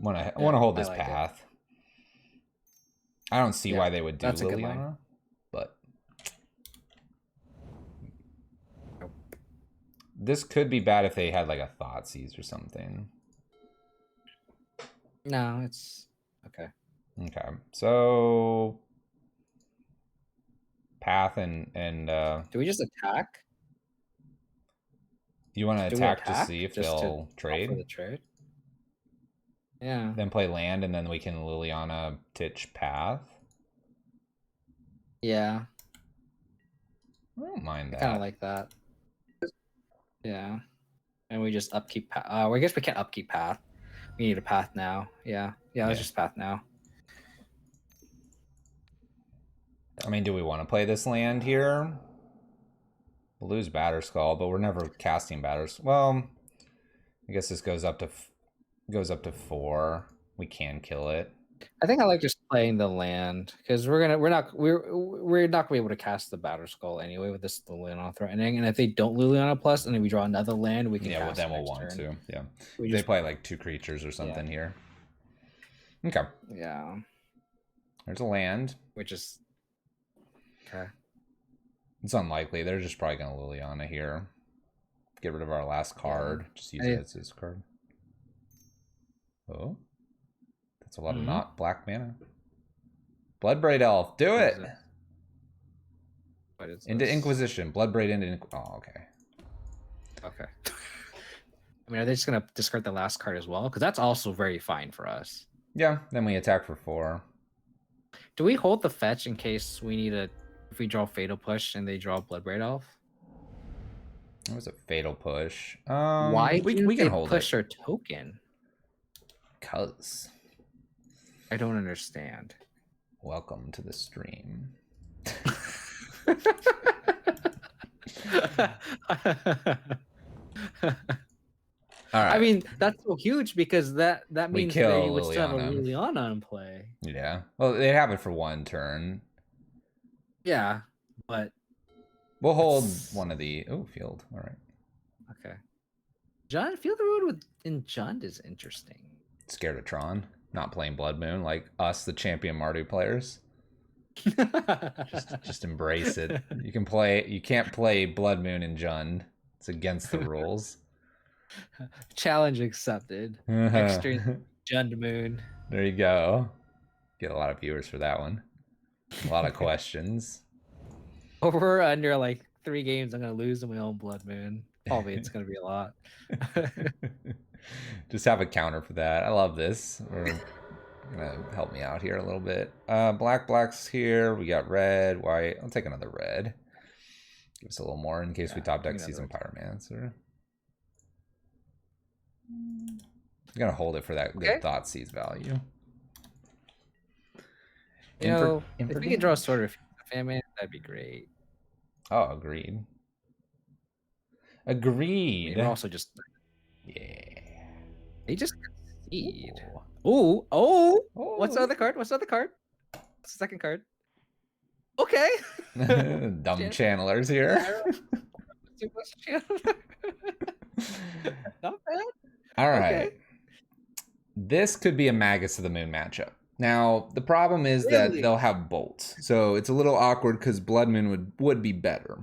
I want to hold this path. I don't see why they would do Liliana, but this could be bad if they had like a Thoughtseize or something. No, it's okay. Okay, so path and do we just attack? You want to attack to see if they'll trade? For the trade. Yeah. Then play land, and then we can Liliana Titch path. Yeah. I don't mind that. I kind of like that. Yeah. And we just upkeep path. I guess we can't upkeep path. We need a path now. Yeah. Yeah, let's just path now. I mean, do we want to play this land here? We'll lose Batterskull, but we're never casting Batters. Well, I guess this goes up to 4. We can kill it. I think I like just playing the land because we're not gonna be able to cast the Batterskull anyway with this Liliana threatening. And if they don't Liliana plus, and then we draw another land, we can. Yeah, well, cast then it we'll next want turn. to. Yeah, We they just- play like 2 creatures or something here. Okay. Yeah. There's a land. Which is okay. It's unlikely. They're just probably gonna Liliana here. Get rid of our last card. Just use it as his card. Oh. That's a lot of not black mana. Bloodbraid Elf. Do it! What is Into this? Inquisition. Bloodbraid into Oh, okay. Okay. I mean, are they just gonna discard the last card as well? Because that's also very fine for us. Yeah, then we attack for 4. Do we hold the fetch in case we need if we draw Fatal Push and they draw Bloodbraid Elf? That was a Fatal Push. Why we can hold push it. our token? Cause. I don't understand. Welcome to the stream. All right. I mean, that's so huge because that means kill they would still have a Liliana. Liliana in play. Yeah. Well, they have it for 1 turn. Yeah, but We'll hold one of the field. All right. okay. John, Field the Road in Jund is interesting. Scared of Tron, not playing Blood Moon like us, the champion Mardu players. Just embrace it. You can't play Blood Moon in Jund. It's against the rules. Challenge accepted. Extra Jund Moon. There you go. Get a lot of viewers for that one. A lot of questions. Over under like 3 games, I'm gonna lose in my own Blood Moon. Probably it's gonna be a lot. Just have a counter for that. I love this. We're gonna help me out here a little bit. Black's here. We got red, white. I'll take another red. Give us a little more in case we top deck Season Pyromancer. I'm gonna hold it for that good Thoughtseize value. If we could draw Sword of Famine, that'd be great. Oh, agreed. Agreed. We're also just they just concede. Oh! What's the other card? What's the second card? Okay. Dumb channelers here. Not bad. All right. Okay. This could be a Magus of the Moon matchup. Now, the problem is that they'll have bolts. So it's a little awkward because Blood Moon would be better.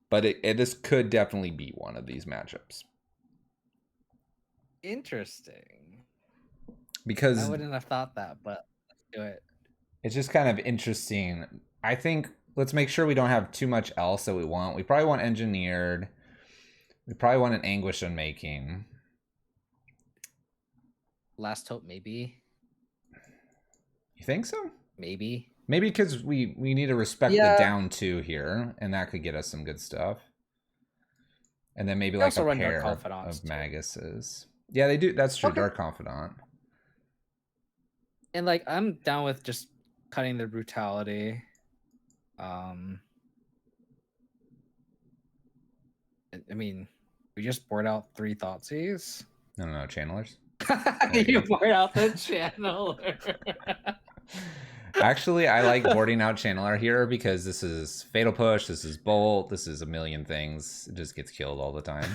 But this could definitely be one of these matchups. Interesting. Because I wouldn't have thought that, but let's do it. It's just kind of interesting. I think let's make sure we don't have too much else that we want. We probably want Engineered. We probably want an Anguish Unmaking. Last Hope, maybe. You think so? Maybe. Maybe because we need to respect the down 2 here, and that could get us some good stuff. And then maybe like a pair of Maguses. Yeah, they do. That's true. Okay. Dark Confidant. And like, I'm down with just cutting the brutality. I mean, we just board out 3 Thoughtseize. No, channelers. You board out the channeler. Actually, I like boarding out Channeler here because this is Fatal Push, this is Bolt, this is a million things. It just gets killed all the time.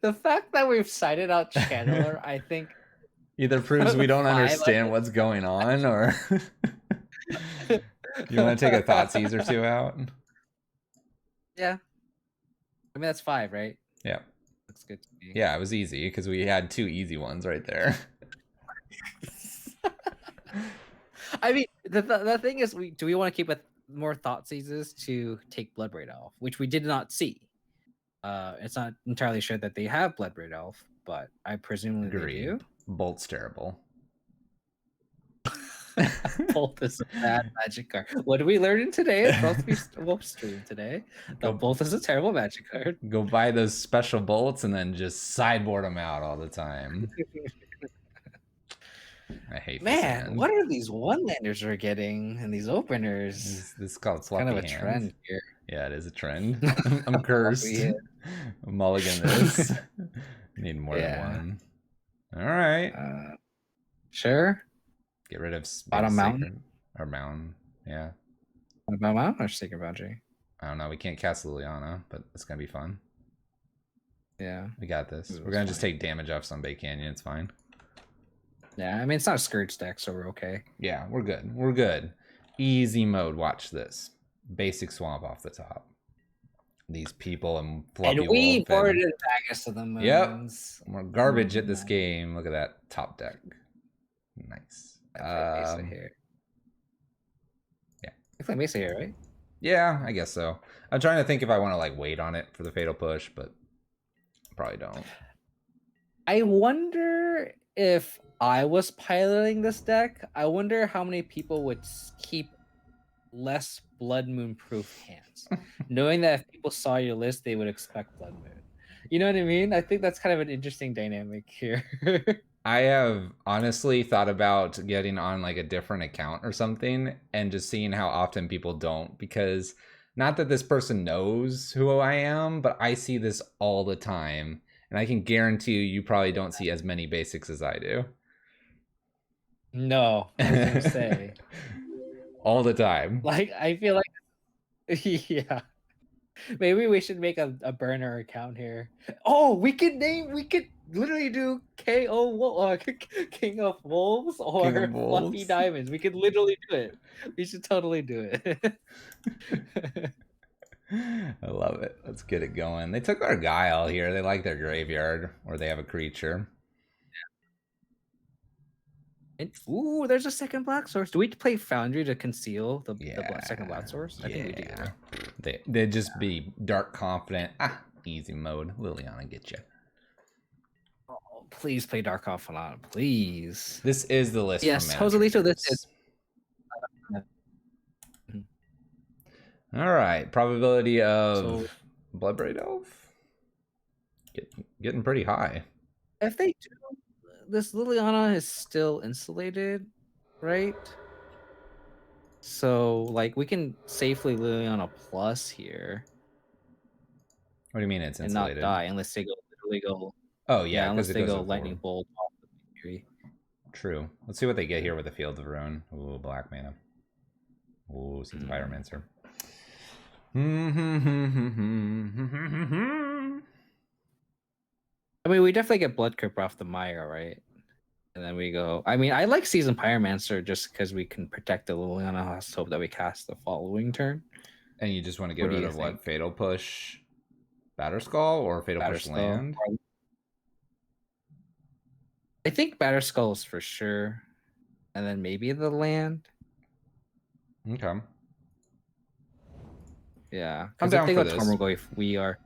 The fact that we've cited out Channeler, I think... either proves we don't understand what's going on, or... You want to take a Thoughtseize or 2 out? Yeah. I mean, that's 5, right? Yeah. Looks good to me. Yeah, it was easy because we had 2 easy ones right there. I mean, the thing is, do we want to keep with more Thoughtseizes to take Bloodbraid Elf, which we did not see. It's not entirely sure that they have Bloodbraid Elf, but I presume they do. Bolt's terrible. Bolt is a bad magic card. What did we learn today? It's Wolf stream today. Bolt is a terrible magic card. Go buy those special bolts and then just sideboard them out all the time. I hate this Man, hand. what are these one-landers we're getting and these openers? This is called It's kind of fluffy a hands. trend here. Yeah, it is a trend. I'm cursed. Yeah. Mulligan this. Need more than Yeah. one. All right. Sure. Get rid of Bottom Sacred Mountain. or Mountain. Yeah. Bottom Mountain or Sacred Boundary? I don't know. We can't cast Liliana, but it's gonna be fun. Yeah. We got this. Ooh, We're gonna just take damage off Sunbay Canyon. It's fine. Yeah, I mean it's not a Scourge deck, so we're okay. Yeah, we're good. We're good. Easy mode. Watch this. Basic swamp off the top. These people and Fluffy And we Wolf. boarded Magus of the Moons. Yep. We're garbage at this game. Look at that top deck. Nice. I play Mesa here. Yeah. You play Mesa here, right? Yeah, I guess so. I'm trying to think if I want to like wait on it for the Fatal Push, but probably don't. I wonder if I was piloting this deck, I wonder how many people would keep less Blood Moon proof hands, knowing that if people saw your list, they would expect Blood Moon. You know what I mean? I think that's kind of an interesting dynamic here. I have honestly thought about getting on like a different account or something and just seeing how often people don't, because not that this person knows who I am, but I see this all the time. And I can guarantee you probably don't see as many basics as I do. No, I was gonna say. All the time. Like, I feel like, yeah. Maybe we should make a burner account here. Oh, we could literally do King of Wolves or Fluffy Diamonds. We could literally do it. We should totally do it. I love it. Let's get it going. They took our Guile here. They like their graveyard where they have a creature. And, ooh, there's a second black source. Do we play Foundry to conceal the second black source? I think we do. They'd just be dark confident. Easy mode. Liliana, get you. Oh, please play Dark Confidant, please. This is the list. Yes, Joselito, this is. All right, probability of Bloodbraid Elf getting pretty high. If they do, this Liliana is still insulated, right? So, like, we can safely Liliana plus here. What do you mean it's insulated? And not die unless they literally go. Oh yeah, unless they go lightning bolt off the tree. True. Let's see what they get here with the Field of Ruin. Ooh, black mana. Ooh, Seeds of Pyromancer. I mean, we definitely get Blood Crypt off the Maya, right? And then we go. I mean, I like Season Pyromancer just because we can protect the Liliana. Let's hope that we cast the following turn. And you just want to get rid of what? Fatal Push Batterskull or Fatal Push land? I think Batterskull is for sure. And then maybe the land. Okay. Yeah. I'm down for this. Tarmogoyf,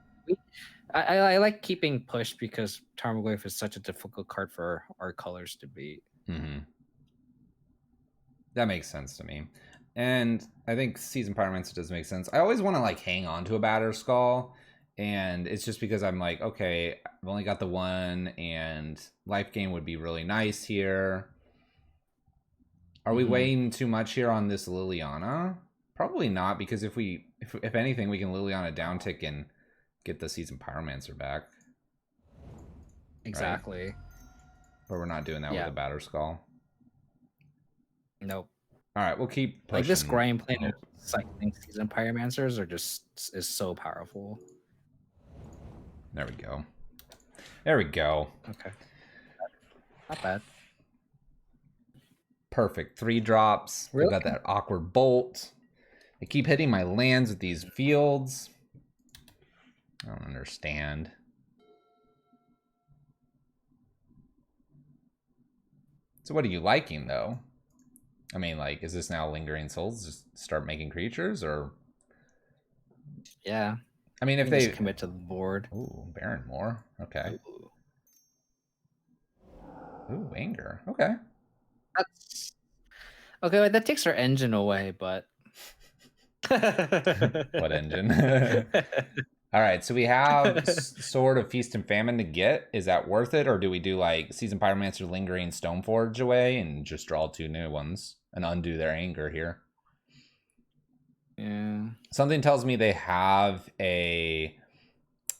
I like keeping Push because Tarmogoyf is such a difficult card for our colors to beat. That makes sense to me. And I think Season Pyromancer does make sense. I always want to like hang on to a Batterskull, and it's just because I'm like, okay, I've only got the one, and life gain would be really nice here. Are we weighing too much here on this Liliana? Probably not, because if anything, we can Liliana downtick and get the Season Pyromancer back. Exactly. Right? But we're not doing that with a Batterskull. Nope. All right, we'll keep pushing. Like this grind plan of cycling Season Pyromancers is so powerful. There we go. There we go. Okay. Not bad. Perfect. 3 drops. Really? We got that awkward bolt. I keep hitting my lands with these fields. I don't understand. So what are you liking, though? I mean, like, is this now Lingering Souls? Just start making creatures, or? Yeah. I mean, if they just commit to the board. Ooh, Barrenmore. Okay. Ooh, Anger. Okay. That's okay. That takes our engine away, but what engine? All right, so we have Sword of Feast and Famine to get. Is that worth it, or do we do like Seasoned Pyromancer, Lingering Stoneforge away, and just draw 2 new ones and undo their anger here? Yeah. Something tells me they have a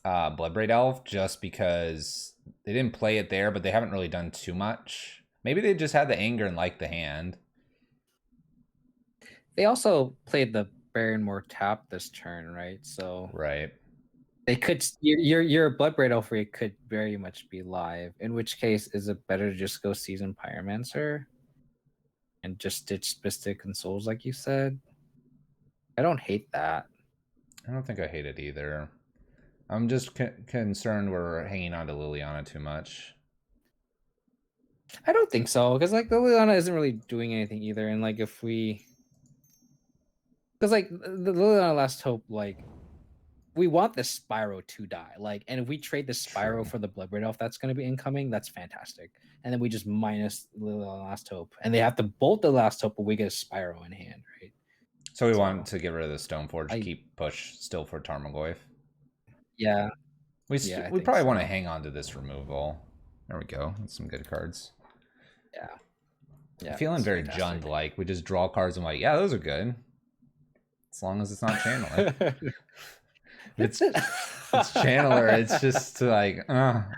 Bloodbraid Elf just because they didn't play it there, but they haven't really done too much. Maybe they just had the anger and liked the hand. They also played the Baronmore tap this turn, right? So Right. they could your Bloodbraid Elfry could very much be live. In which case, is it better to just go Seasoned Pyromancer and just ditch Mystic and Souls like you said? I don't hate that. I don't think I hate it either. I'm just concerned we're hanging on to Liliana too much. I don't think so, because like Liliana isn't really doing anything either, and like if we, because like the Liliana Last Hope, like we want the Spyro to die, like, and if we trade the Spyro True. for the Bloodbraid Elf that's going to be incoming, that's fantastic. And then we just minus Liliana Last Hope, and they have to bolt the Last Hope, but we get a Spyro in hand, right? So we want to get rid of the Stoneforge, I- keep push still for Tarmogoyf. Yeah, We I we think probably so. want to hang on to this removal. There we go. That's some good cards. Yeah. Feeling very fantastic. Jund-like. We just draw cards and like, yeah, those are good. As long as it's not Channeler. it's Channeler. It's just like,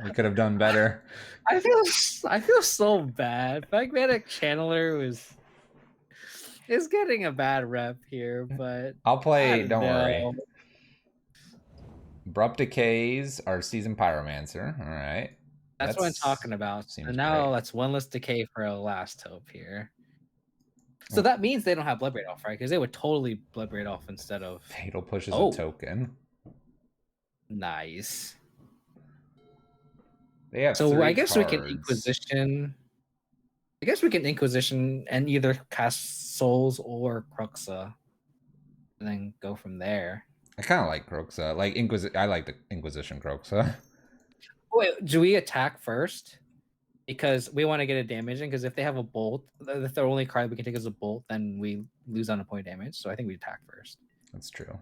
we could have done better. I feel so bad. Pragmatic Channeler is getting a bad rep here, but I'll play. Don't know. worry. Abrupt Decays are Seasoned Pyromancer. All right. That's what I'm talking about. And now that's one less decay for a Last Hope here. So that means they don't have Bloodbraid Elf, right? Because they would totally Bloodbraid Elf instead of Fatal pushes a token. Nice. They have so I guess cards. we can Inquisition. I guess we can Inquisition and either cast Souls or Cruxa, and then go from there. I kind of like Cruxa. Like I like the Inquisition Cruxa. Wait, do we attack first? Because we want to get a damage in. Because if they have a bolt, if the only card we can take is a bolt, then we lose on a point damage. So I think we attack first. That's true.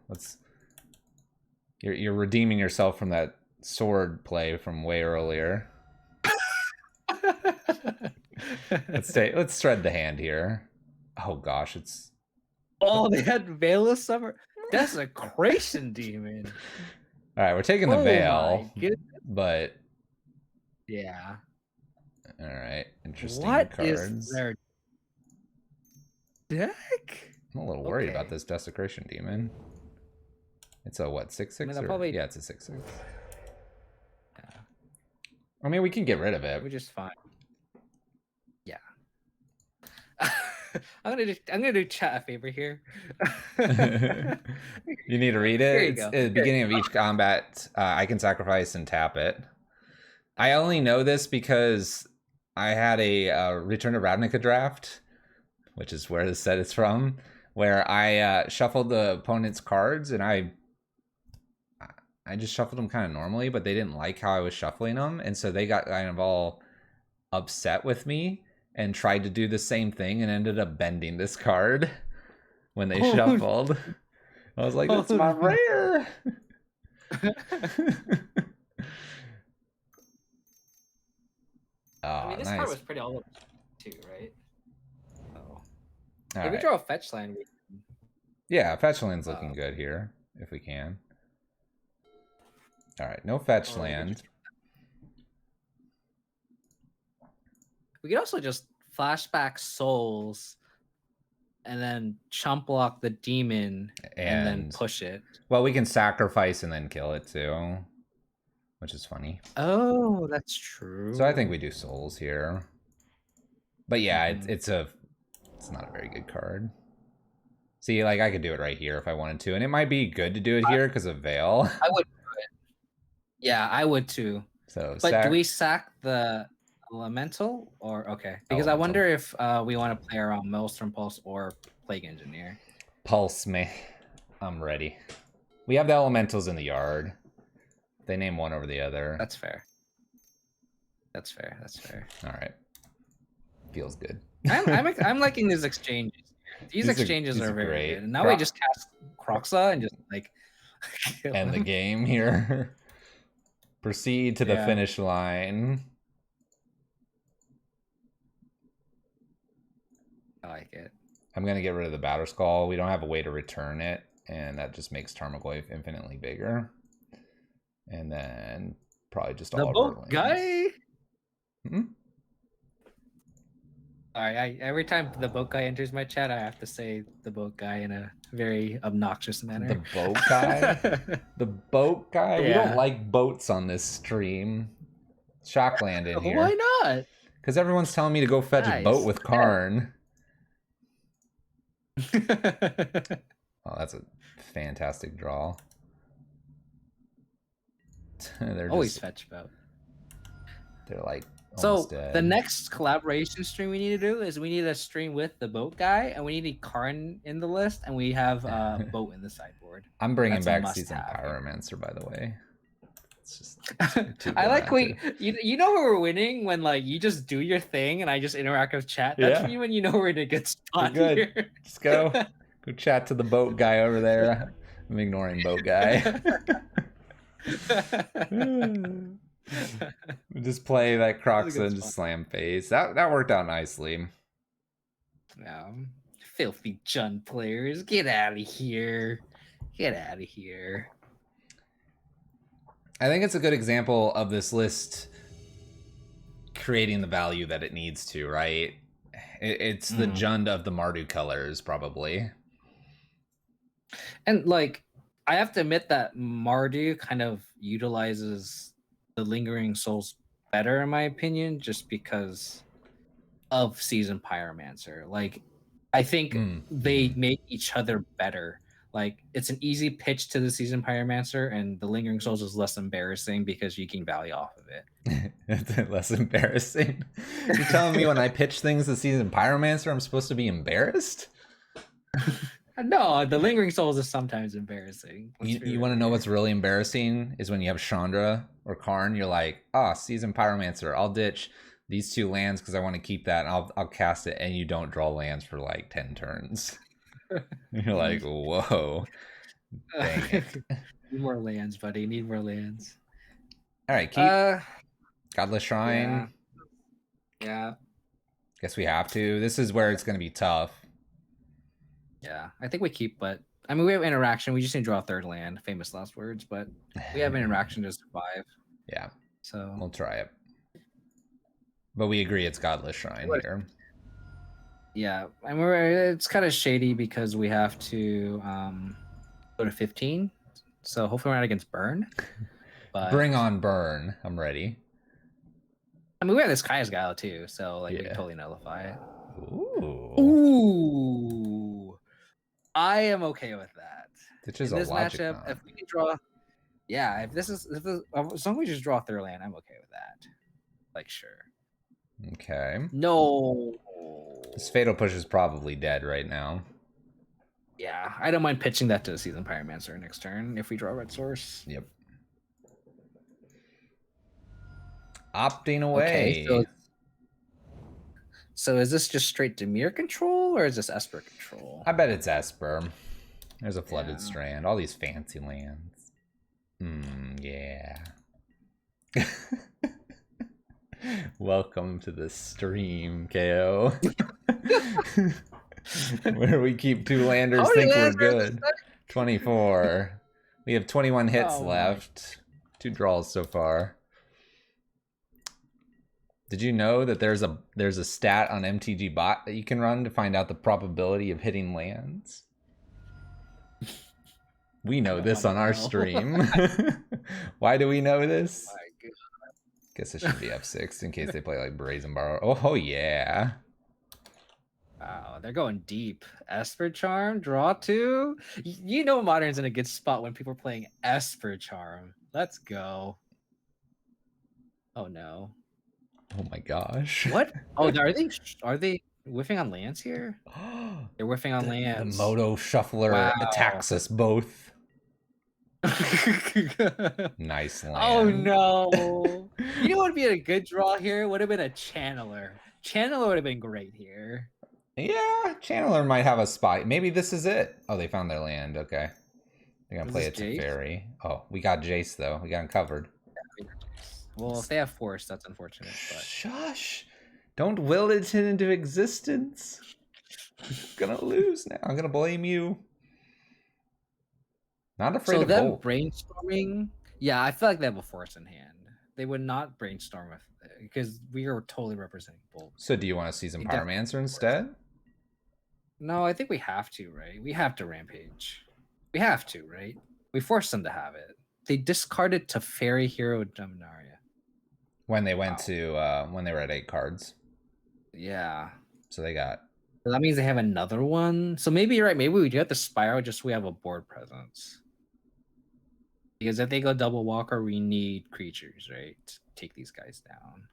You're redeeming yourself from that sword play from way earlier. Let's thread the hand here. Oh gosh, it's. Oh, they had Veil of Summer. Desecration Demon. All right, we're taking the Veil, but yeah. All right, interesting what cards. Is their deck? I'm a little worried about this Desecration Demon. It's a what, 6/6? Yeah, it's a 6/6. Yeah. I mean, we can get rid of it. We're just fine. Yeah. I'm gonna do chat a favor here. You need to read it. Here you it's go. At the beginning of each combat, I can sacrifice and tap it. I only know this because I had a Return to Ravnica draft, which is where the set is from, where I shuffled the opponent's cards, and I just shuffled them kind of normally, but they didn't like how I was shuffling them, and so they got kind of all upset with me and tried to do the same thing and ended up bending this card when they shuffled. I was like, that's my rare. I mean, this nice. card was pretty all too, right? Oh. If we draw a fetch land. Yeah, fetch land's looking good here, if we can. All right, no fetch land. We could also just flashback Souls and then chump block the demon and then push it. Well, we can sacrifice and then kill it too, which is funny. Oh, that's true. So I think we do Souls here. But yeah, it's not a very good card. See, like I could do it right here if I wanted to, and it might be good to do it here because of Veil. I would do it. Yeah, I would too. So, but do we sack the Elemental or okay? Because I wonder if we want to play around Maelstrom Pulse or Plague Engineer. Pulse me. I'm ready. We have the Elementals in the yard. They name one over the other. That's fair. That's fair. That's fair. All right. Feels good. I'm liking these exchanges. These exchanges are very great. good. And now we just cast Croxa and just like Kill end the him. game here. Proceed to the Yeah. finish line. I like it. I'm going to get rid of the Battle Skull. We don't have a way to return it, and that just makes Tarmogoyf infinitely bigger. And then probably just The all of our boat lands. guy. Hmm? Alright, every time the boat guy enters my chat, I have to say the boat guy in a very obnoxious manner. The boat guy? The boat guy? Yeah. We don't like boats on this stream. Shockland in here. Why not? Because everyone's telling me to go fetch a boat with Karn. Oh, that's a fantastic draw. They're Always just, fetch boat. They're like So dead. the next collaboration stream we need to do is we need a stream with the boat guy, and we need Karn in the list, and we have boat in the sideboard. I'm bringing That's back Season Pyromancer, by the way. It's just I like you know we're winning when like you just do your thing and I just interact with chat. That's me when you know we're in a good spot. Good. Here. Just go chat to the boat guy over there. I'm ignoring boat guy. Just play that Croxa and just slam face. That worked out nicely. Filthy Jund players, get out of here. Get out of here. I think it's a good example of this list creating the value that it needs to, right? It's the Jund of the Mardu colors, probably. And like, I have to admit that Mardu kind of utilizes the Lingering Souls better, in my opinion, just because of Season Pyromancer. Like, I think they make each other better. Like, it's an easy pitch to the Season Pyromancer, and the Lingering Souls is less embarrassing because you can value off of it. It's less embarrassing. You're telling me when I pitch things to Season Pyromancer, I'm supposed to be embarrassed? No, the Lingering Souls is sometimes embarrassing. You want to know what's really embarrassing is when you have Chandra or Karn, you're like, Season Pyromancer, I'll ditch these 2 lands because I want to keep that, and I'll cast it, and you don't draw lands for like 10 turns. You're like, whoa. Dang it. Need more lands, buddy. Need more lands. All right, keep. Godless Shrine. Yeah. Guess we have to. This is where it's going to be tough. Yeah, I think we keep, but I mean, we have interaction. We just need to draw a 3rd land. Famous last words, but we have interaction to survive. Yeah. So we'll try it. But we agree it's Godless Shrine here. Yeah, and it's kind of shady because we have to go to 15. So hopefully we're not against Burn. But bring on Burn. I'm ready. I mean, we have this Kaya's Gala too, so like we can totally nullify it. Ooh. I am okay with that. Which is in this logic matchup, knot. if we can draw, if as long as we just draw a 3rd land, I'm okay with that. Like, sure. Okay. No. This Fatal Push is probably dead right now. Yeah, I don't mind pitching that to the Season Pyromancer next turn if we draw Red Source. Yep. Opting away. Okay, so is this just straight Dimir control or is this Esper control? I bet it's Esper. There's a Flooded Strand. All these fancy lands. Yeah. Welcome to the stream, KO. Where we keep 2 landers, think we're good. 24. We have 21 hits left. 2 draws so far. Did you know that there's a stat on MTG Bot that you can run to find out the probability of hitting lands? We know this on our stream. Why do we know this? My God. Guess it should be F6 in case they play like Brazen Borrow. Oh yeah. Wow, they're going deep. Esper Charm, draw 2. You know Modern's in a good spot when people are playing Esper Charm. Let's go. Oh no. Oh my gosh. What? Oh, are they whiffing on lands here? They're whiffing on lands. The Moto Shuffler attacks us both. Nice land. Oh no. You know what would be a good draw here? Would have been a Channeler. Channeler would have been great here. Yeah, Channeler might have a spot. Maybe this is it. Oh, they found their land. Okay. They're gonna Is play this it to Jace? fairy. Oh, we got Jace though. We got him covered. Well, if they have force, that's unfortunate. But Shush! Don't will it into existence. I'm gonna lose now. I'm gonna blame you. Not afraid so of them bolt. brainstorming, yeah, I feel like they have a force in hand. They would not brainstorm with because we are totally representing Bolt. So do you want to season They definitely Pyromancer have force. instead? No, I think we have to, right? We have to rampage. We have to, right? We forced them to have it. They discarded to Fairy Hero Dominaria. When they went Wow. to when they were at 8 cards. Yeah. So they got So that means they have another one. So maybe you're right. Maybe we do have the Spiral just so we have a board presence. Because if they go double walker, we need creatures, right? To take these guys down.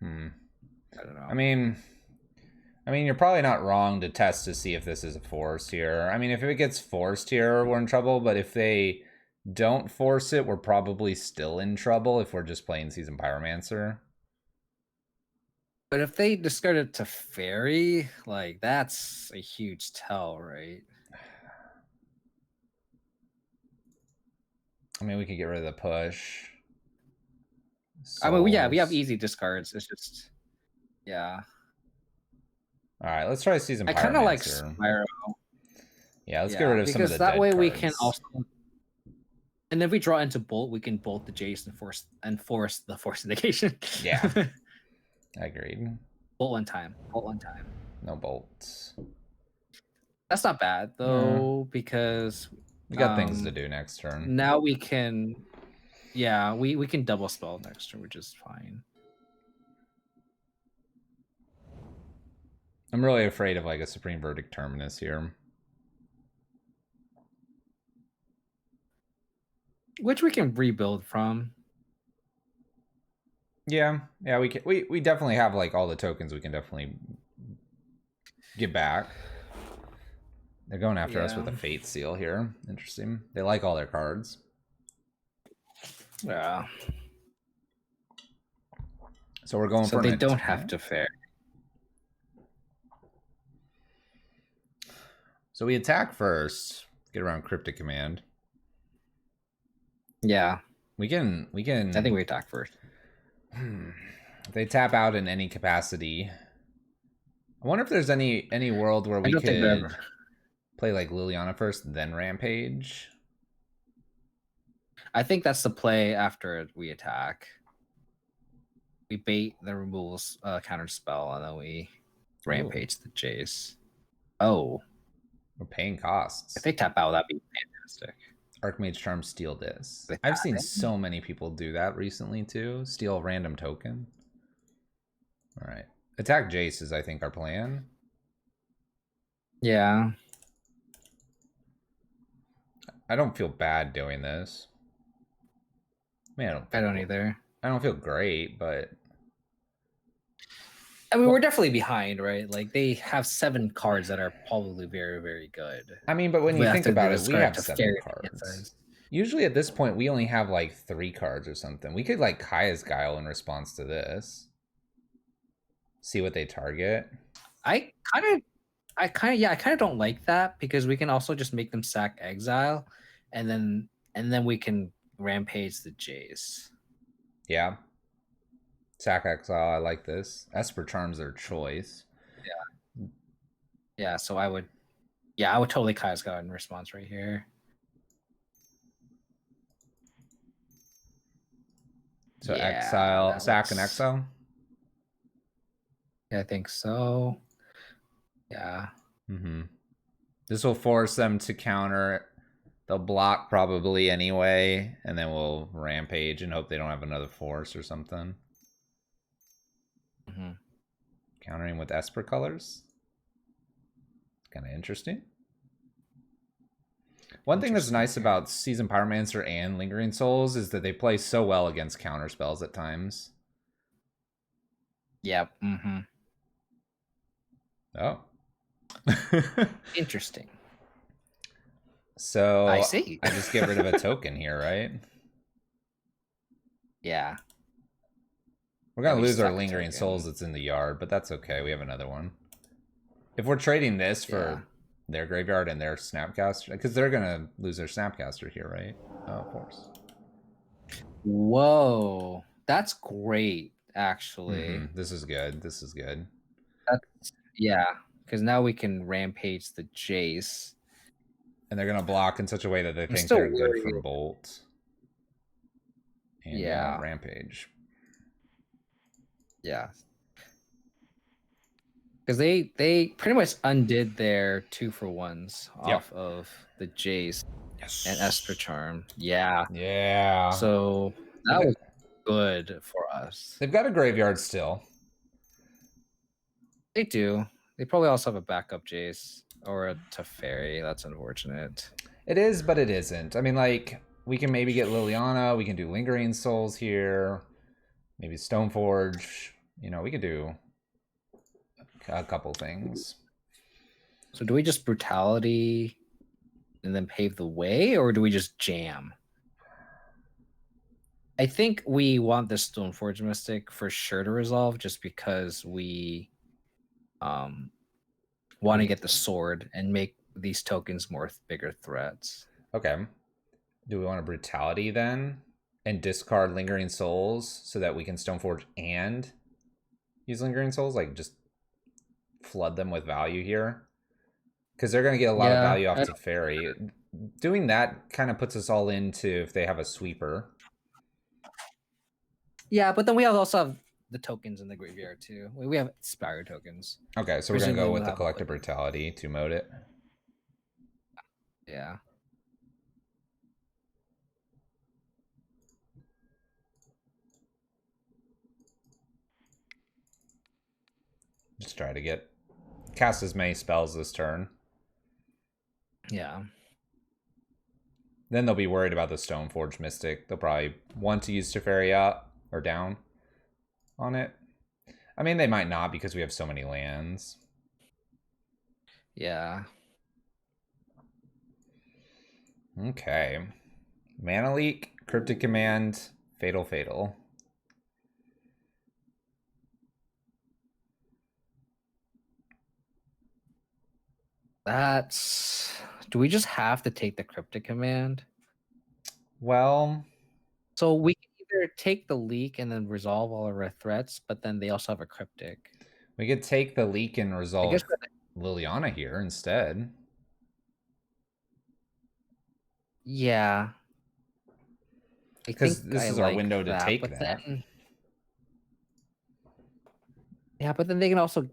I don't know. I mean, you're probably not wrong to test to see if this is a force here. I mean, if it gets forced here, we're in trouble. But if they don't force it, we're probably still in trouble if we're just playing Season Pyromancer. But if they discard it to Fairy, like, that's a huge tell, right? I mean, we could get rid of the push. I mean, yeah, we have Souls. easy discards. It's just, yeah. All right, let's try Season I Pyromancer. kind of like Spyro. Yeah, let's get rid of some of the that dead way cards. we can also, and if we draw into Bolt, we can bolt the Jace and force the force negation. Yeah, agreed. Bolt one time. Bolt one time. No bolts. That's not bad though, because we got things to do next turn. Now we can, yeah, we can double spell next turn, which is fine. I'm really afraid of like a Supreme Verdict Terminus here. Which we can rebuild from. Yeah, we can. We definitely have like all the tokens we can definitely get back. They're going after us with a Fate Seal here. Interesting. They like all their cards. Yeah. So we're going for they don't have to fair. So we attack first. Get around Cryptic Command. Yeah. We can. I think we attack first. If they tap out in any capacity. I wonder if there's any world where we could play like Liliana first, then Rampage. I think that's the play after we attack. We bait the removals counter spell, and then we Rampage the Jace. Oh. We're paying costs. If they tap out, that'd be fantastic. Archmage Charm, steal this. I've seen so many people do that recently too. Steal a random token. All right. Attack Jace is, I think, our plan. Yeah. I don't feel bad doing this. I mean, I don't either. I don't feel great, but I mean, we're definitely behind, right? Like, they have 7 cards that are probably very, very good. I mean, but when you think about it, we have 7 cards. Usually at this point, we only have like 3 cards or something. We could like Kaya's Guile in response to this. See what they target. I kind of don't like that because we can also just make them sack Exile, and then we can Rampage the Jace. Yeah. Sack Exile, I like this. Esper Charm's their choice. Yeah. Yeah, so I would totally Kaya's Guile in response right here. So exile, sack and exile? Yeah, I think so. Yeah. This will force them to counter. They'll block probably anyway, and then we'll Rampage and hope they don't have another force or something. Countering with Esper colors. Kind of interesting. One thing that's nice about Season Pyromancer and Lingering Souls is that they play so well against counter spells at times. Yep. Oh. Interesting. So I see. I just get rid of a token here, right? Yeah. We're going to lose our Lingering Souls that's in the yard, but that's okay. We have another one. If we're trading this for their graveyard and their Snapcaster? Because they're gonna lose their Snapcaster here, right? Oh, of course. Whoa, that's great, actually. This is good. This is good. That's yeah, because now we can rampage the Jace. And they're gonna block in such a way that they I'm think still they're good worried. from Bolt. And Yeah. Rampage. Yeah. Because they pretty much undid their 2-for-1s off of the Jace and Esper Charm. Yeah. Yeah. So that was good for us. They've got a graveyard still. They do. They probably also have a backup Jace or a Teferi. That's unfortunate. It is, but it isn't. I mean, like, we can maybe get Liliana. We can do Lingering Souls here. Maybe Stoneforge. You know, we could do a couple things. So do we just Brutality and then pave the way, or do we just jam? I think we want this Stoneforge Mystic for sure to resolve, just because we want to get the sword and make these tokens more bigger threats. Okay. Do we want a Brutality then? And discard Lingering Souls so that we can Stoneforge and use Lingering Souls? Like, just flood them with value here? Because they're going to get a lot of value off Teferi. Doing that kind of puts us all into if they have a sweeper. Yeah, but then we also have the tokens in the graveyard too. We have Spire tokens. Okay, so we're going to go with the Collective Brutality to mode it. Yeah. Just try to cast as many spells this turn. Yeah. Then they'll be worried about the Stoneforge Mystic. They'll probably want to use Teferi up or down on it. I mean, they might not because we have so many lands. Yeah. Okay. Mana Leak, Cryptic Command, Fatal. Do we just have to take the Cryptic Command? Well, so we can either take the leak and then resolve all of our threats, but then they also have a Cryptic. We could take the leak and resolve Liliana here instead. Yeah. Because this is our window to take that. Yeah, but then they can also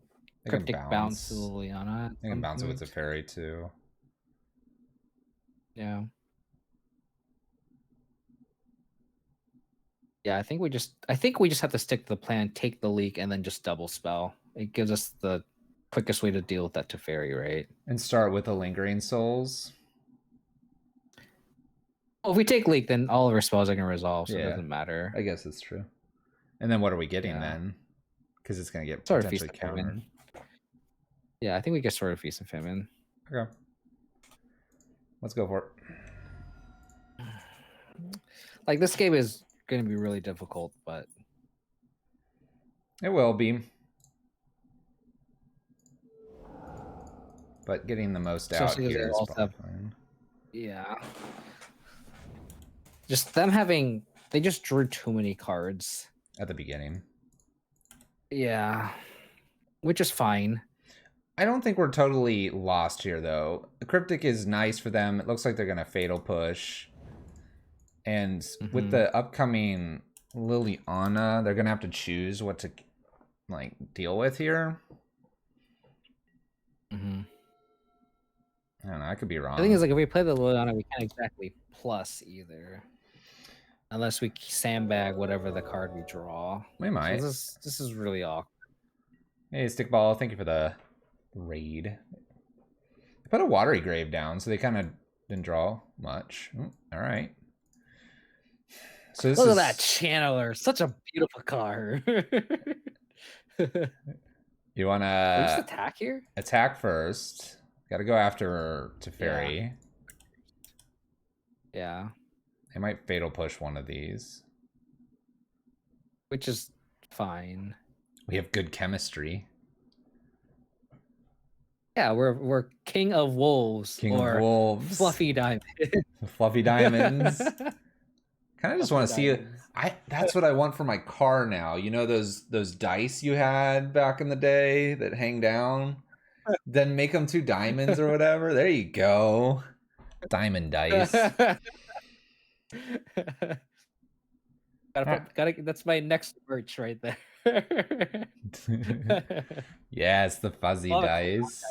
Cryptic bounce Liliana. They can bounce it with Teferi too. Yeah. Yeah, I think we just have to stick to the plan, take the leak, and then just double spell. It gives us the quickest way to deal with that Teferi, right? And start with the Lingering Souls. Well, if we take leak, then all of our spells are gonna resolve, so it doesn't matter. I guess it's true. And then what are we getting then? Because it's gonna get Sword potentially countered. Yeah, I think we get Sword of Feast and Famine. Okay. Let's go for it. Like, this game is going to be really difficult, but it will be. But getting the most out here is probably fine. Yeah. Just them having... They just drew too many cards. At the beginning. Yeah. Which is fine. I don't think we're totally lost here, though. The Cryptic is nice for them. It looks like they're going to Fatal Push. And with the upcoming Liliana, they're going to have to choose what to, like, deal with here. I don't know. I could be wrong. The thing is, like, if we play the Liliana, we can't exactly plus either. Unless we sandbag whatever the card we draw. We might. So this is really awkward. Hey, Stickball, thank you for the raid. I put a Watery Grave down, so they kind of didn't draw much. All right. So Look at that Channeler. Such a beautiful card. You want to just attack here? Attack first. Got to go after Teferi. Yeah. They might Fatal Push one of these. Which is fine. We have good chemistry. Yeah, we're King of Wolves King of or Wolves. Fluffy Diamond. Fluffy Diamonds. Kind of just Fluffy want to see it. Diamonds. That's what I want for my car now. You know those dice you had back in the day that hang down? Then make them 2 diamonds or whatever. There you go. Diamond dice. That's my next merch right there. Yes, the fuzzy A lot of cool dice.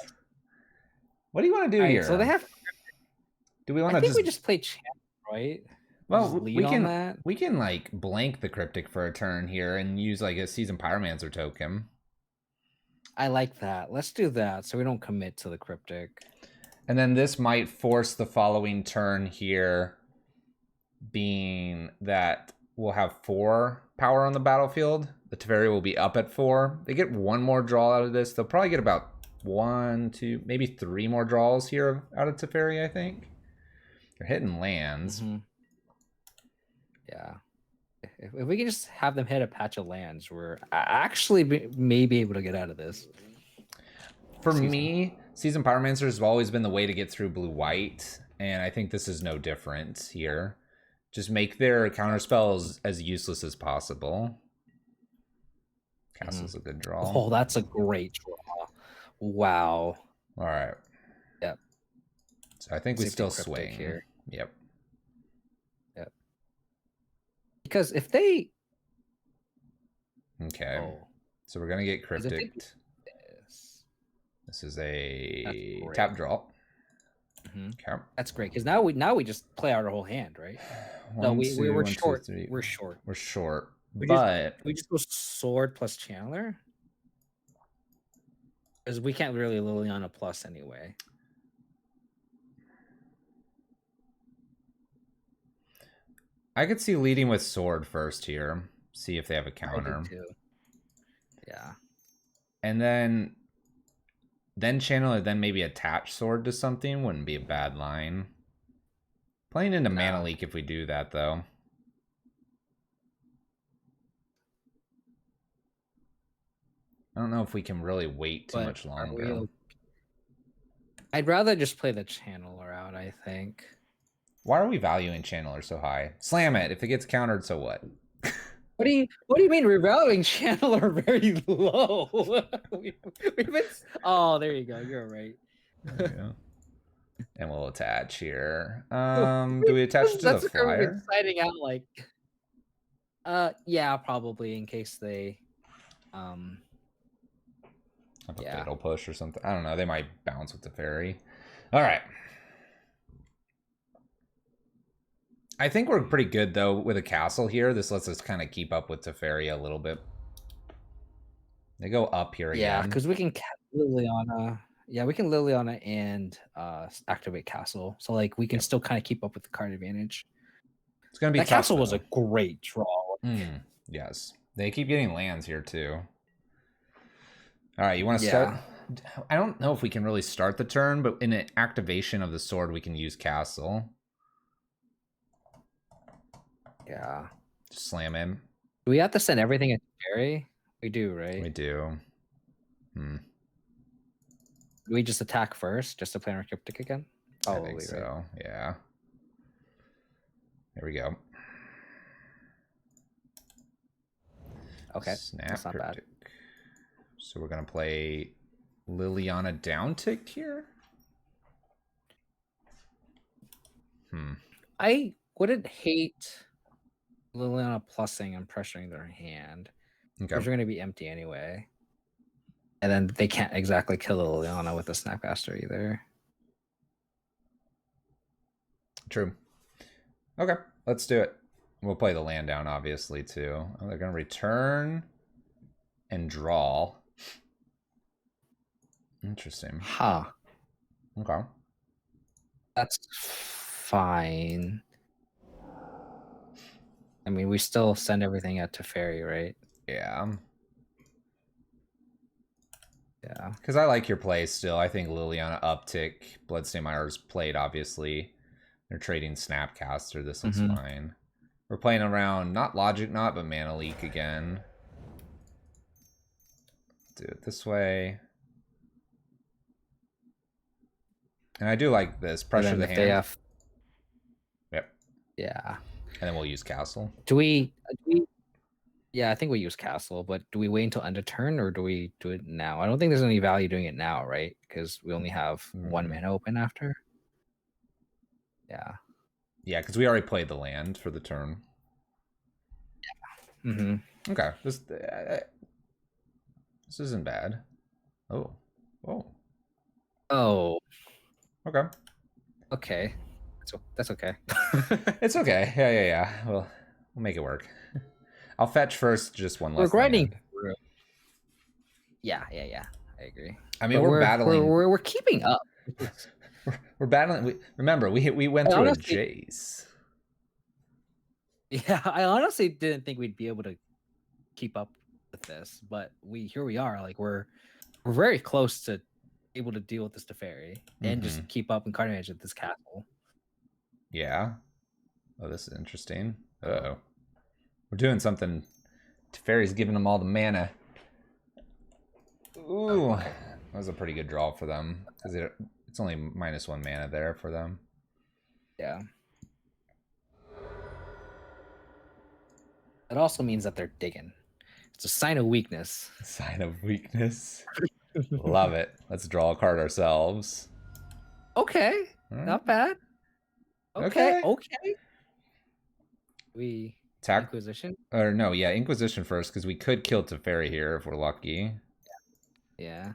What do you want to do All right, so they here? have. Do we want I to think just we just play channel, right? We just well, lead on that. we can like blank the cryptic for a turn here and use like a seasoned pyromancer token. I like that. Let's do that so we don't commit to the cryptic. And then this might force the following turn here, being that we'll have 4 power on the battlefield. The Teferi will be up at 4. They get 1 more draw out of this. They'll probably get about 1, 2, maybe 3 more draws here out of Teferi, I think. They're hitting lands. Mm-hmm. Yeah. If we can just have them hit a patch of lands, we're actually may be able to get out of this. For me, Seasoned Pyromancer has always been the way to get through blue-white, and I think this is no different here. Just make their counterspells as useless as possible. Castle's a good draw. Oh, that's a great draw. Wow. All right. Yep. So I think we still swing here. Yep. Yep. Because if they... Okay. Oh. So we're going to get Cryptic. This is a tap draw. Mm-hmm. Okay. That's great because now we just play out our whole hand, right? No, we're short. We're short. We're short. We just go sword plus channeler because we can't really Liliana plus anyway. I could see leading with sword first here. See if they have a counter. I do too. Yeah. And then channeler, then maybe attach sword to something wouldn't be a bad line. Playing into Mana Leak if we do that, though. I don't know if we can really wait too much longer. I'd rather just play the channeler out, I think. Why are we valuing channeler so high? Slam it. If it gets countered, so what? What do you mean we're valuing channeler very low? Oh, there you go. You're right. Yeah. And we'll attach here. Do we attach it to the flyer? Exciting out like. Yeah, probably in case they. Have a fatal push or something. I don't know. They might bounce with the fairy. All right. I think we're pretty good, though, with a castle here. This lets us kind of keep up with Teferi a little bit. They go up here again. Yeah, because we can Liliana. Yeah, we can Liliana and activate castle. So, like, we can still kind of keep up with the card advantage. It's going to be that tough, castle though. Was a great draw. Yes. They keep getting lands here, too. All right, you want to start? I don't know if we can really start the turn, but in an activation of the sword, we can use castle. Yeah. Just slam in. Do we have to send everything at Teferi? We do, right? We do. Do we just attack first, just to play our cryptic again? Probably, I think so, right? Yeah. There we go. Okay, Snap that's not cryptic. Bad. So we're going to play Liliana downtick here? I wouldn't hate Liliana plussing and pressuring their hand. Okay. They're going to be empty anyway. And then they can't exactly kill Liliana with a Snapcaster either. True. Okay, let's do it. We'll play the land down, obviously, too. Oh, they're going to return and draw. Interesting. Huh. Okay. That's fine. I mean, we still send everything at Teferi, right? Yeah. Yeah. Because I like your play still. I think Liliana uptick. Bloodstained Mire's played, obviously. They're trading Snapcaster. This looks fine. We're playing around, not Logic Knot, but Mana Leak again. Do it this way. And I do like this. And Pressure then the if they hand. have, Yep. yeah. And then we'll use castle. Do we? Yeah, I think we use castle, but do we wait until end of turn or do we do it now? I don't think there's any value doing it now, right? Because we only have one mana open after. Yeah. Yeah, because we already played the land for the turn. Yeah. Mm-hmm. Okay. This isn't bad. Oh. Oh. Oh. Okay. Okay. That's okay. It's okay. Yeah. We'll make it work. I'll fetch first, just one less We're grinding land. through. Yeah. I agree. I mean, But we're battling. We're keeping up. We're battling. Remember, we went through a Jace. Yeah, I honestly didn't think we'd be able to keep up with this, but here we are. Like we're very close to able to deal with this Teferi and just keep up and card manage at this castle. Yeah. Oh, this is interesting. Uh-oh. We're doing something. Teferi's giving them all the mana. Ooh. Okay. That was a pretty good draw for them. Because it's only -1 mana there for them. Yeah. It also means that they're digging. It's a sign of weakness. Sign of weakness. Love it. Let's draw a card ourselves. Okay. Not bad. Okay. We attack Inquisition? Or no, yeah, Inquisition first, because we could kill Teferi here if we're lucky. Yeah.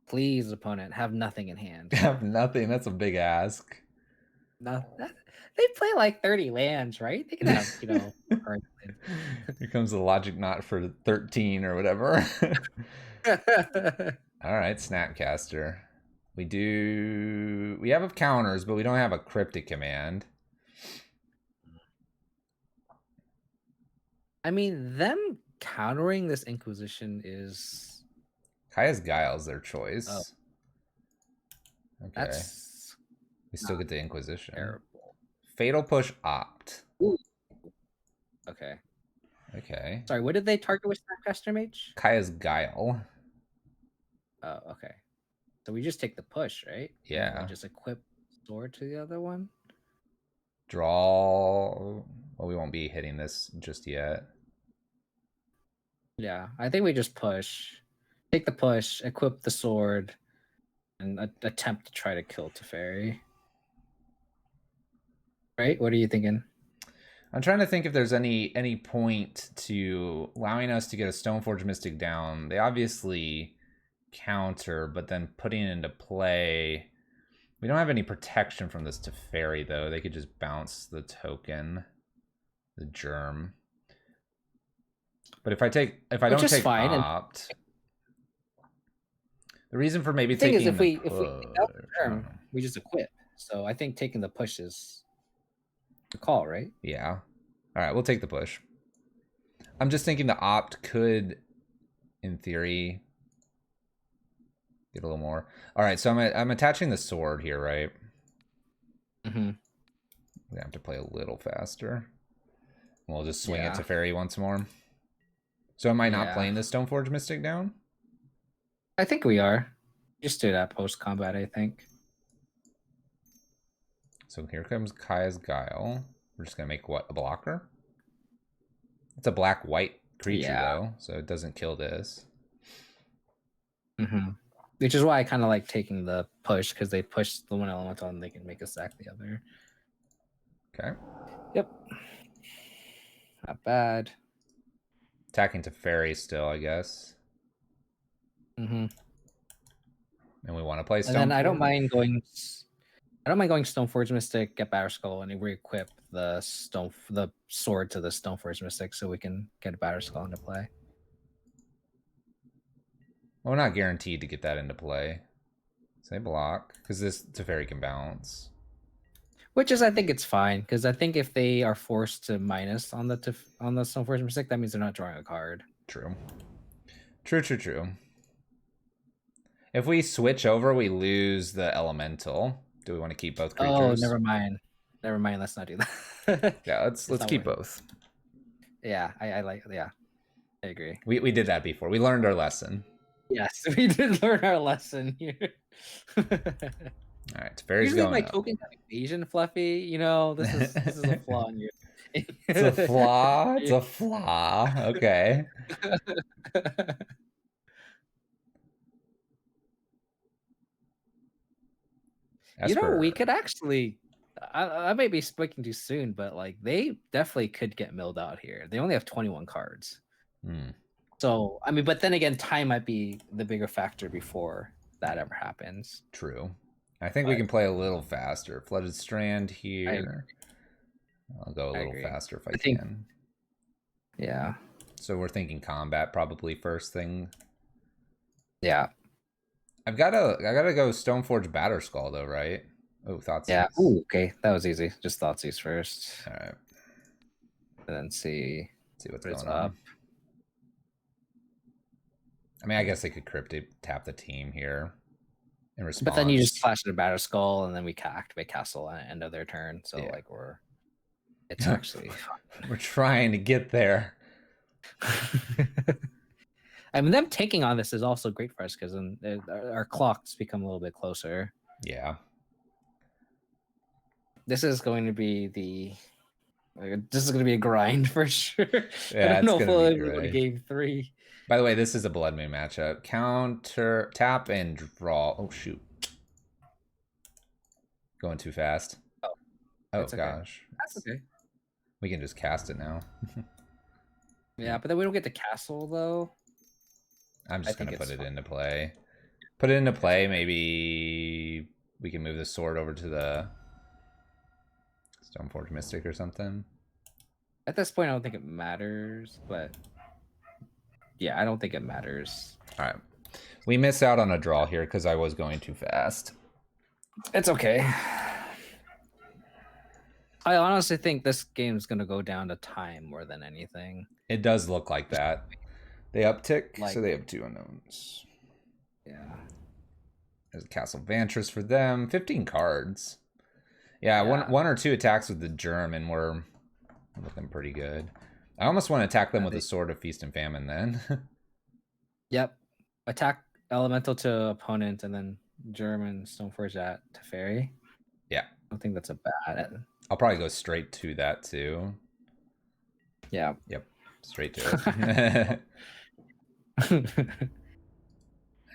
Please, opponent, have nothing in hand. Have nothing? That's a big ask. No, they play like 30 lands, right? They can have, Here comes the logic knot for 13 or whatever. All right, Snapcaster. We have counters, but we don't have a cryptic command. I mean, them countering this Inquisition is... Kaya's Guile's their choice. Oh. Okay. We still get the Inquisition. Terrible. Fatal Push Opt. Ooh. Okay. Sorry, what did they target with Snapcaster Mage? Kaya's Guile. Oh, okay. So we just take the push, right? Yeah. And we just equip sword to the other one? Draw... Well, we won't be hitting this just yet. Yeah, I think we just push. Take the push, equip the sword, and attempt to try to kill Teferi. Right? What are you thinking? I'm trying to think if there's any point to allowing us to get a Stoneforge Mystic down. They obviously counter, but then putting it into play... We don't have any protection from this Teferi, though. They could just bounce the token, the germ. But if I don't take Opt... The reason for maybe taking the push... if we take out the germ, we just equip. So I think taking the push is the call, right? Yeah. All right, we'll take the push. I'm just thinking the Opt could, in theory, get a little more. All right, so I'm attaching the sword here, right? Mm-hmm. We have to play a little faster. We'll just swing it to Teferi once more. So am I not playing the Stoneforge Mystic down? I think we are. Just do that post-combat, I think. So here comes Kaya's Guile. We're just going to make, what, a blocker? It's a black-white creature, though, so it doesn't kill this. Mm-hmm. Which is why I kind of like taking the push, because they push the one elemental and they can make us sack the other. Okay. Yep. Not bad. Attacking Teferi still, I guess. Mm-hmm. And we want to play Stoneforge. And then I don't mind going Stoneforge Mystic, get Batterskull, and re-equip the sword to the Stoneforge Mystic so we can get Batterskull into play. Well, we're not guaranteed to get that into play. Say block, because this Teferi can bounce. Which is, I think it's fine, because I think if they are forced to minus on the Stoneforge Mystic, that means they're not drawing a card. True. If we switch over, we lose the elemental. Do we want to keep both creatures? Oh, never mind. Let's not do that. Yeah, let's keep both. Yeah, I agree. We did that before. We learned our lesson. Yes, we did learn our lesson here. All right, Teferi's Usually going my up. tokens have evasion, Fluffy. You know, this is a flaw in your. It's a flaw. It's a flaw. Okay. You know, we Esper. could actually. I may be speaking too soon, but like they definitely could get milled out here. They only have 21 cards. Hmm. So I mean, but then again, time might be the bigger factor before that ever happens. True. I think we can play a little faster. Flooded Strand here. I'll go a little faster if I think, can. Yeah. So we're thinking combat probably first thing. Yeah. I gotta go Stoneforge Batterskull though, right? Oh, Thoughtseize. Yeah. Ooh, okay. That was easy. Just Thoughtseize first. All right. And then see what's going going up. on. I mean, I guess they could cryptic tap the team here in response. But then you just flash the Batterskull, and then we activate Castle at the end of their turn. So Yeah. like it's actually we're trying to get there. I mean, them taking on this is also great for us because then our clocks become a little bit closer. Yeah. This is going to be a grind for sure. Yeah, I don't know if we'll be go to game 3. By the way, this is a Blood Moon matchup. Counter, tap, and draw. Oh, shoot. Going too fast. Oh okay. gosh. That's okay. We can just cast it now. Yeah, but then we don't get the castle, though. I'm just going to put it into play. Put it into play. Maybe we can move the sword over to the Stoneforge Mystic or something. At this point, I don't think it matters, but yeah, I don't think it matters. All right. We miss out on a draw here because I was going too fast. It's okay. I honestly think this game's going to go down to time more than anything. It does look like that. They uptick, so they have 2 unknowns. Yeah. There's a Castle Vantress for them. 15 cards. Yeah, one or two attacks with the Germ, and we're looking pretty good. I almost want to attack them with a Sword of Feast and Famine then. Yep. Attack Elemental to opponent, and then German Stoneforge at Teferi. Yeah. I don't think that's a bad. I'll probably go straight to that too. Yeah. Yep. Straight to it.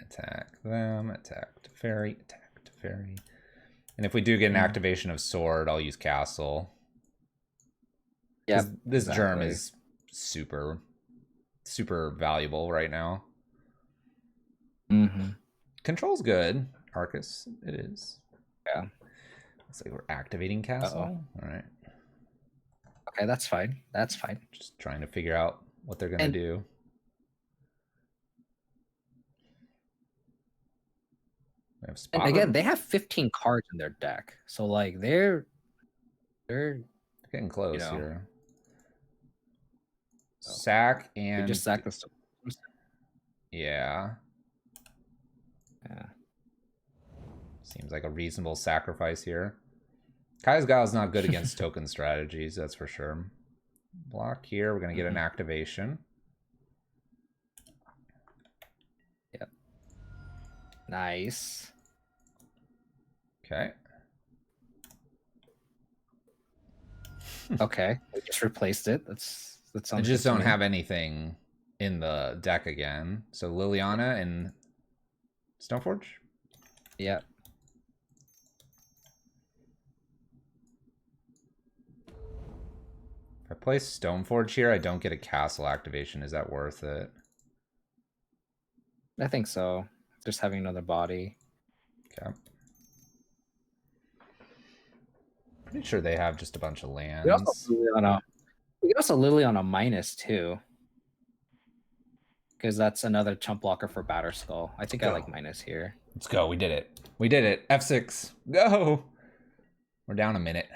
Attack them. Attack Teferi. Attack Teferi. And if we do get an activation of Sword, I'll use Castle. Yeah. This Germ is super valuable right now. Mm-hmm. Control's good. Arcus, it is. Yeah. Looks like we're activating Castle. All right. Okay, that's fine. That's fine. Just trying to figure out what they're going to do. And again, they have 15 cards in their deck. So, like, they're getting close here. Sack and... just sack this. Yeah. Yeah. Seems like a reasonable sacrifice here. Kai's Guile is not good against token strategies, that's for sure. Block here. We're going to get an activation. Yep. Nice. Okay. Okay. We just replaced it. That's I just don't have anything in the deck again. So Liliana and Stoneforge? Yep. If I play Stoneforge here, I don't get a castle activation. Is that worth it? I think so. Just having another body. Okay. Pretty sure they have just a bunch of lands. We can also Lily on a minus too. Because that's another chump blocker for Batterskull. I think I like minus here. Let's go. We did it. We did it. F6. Go. We're down a minute.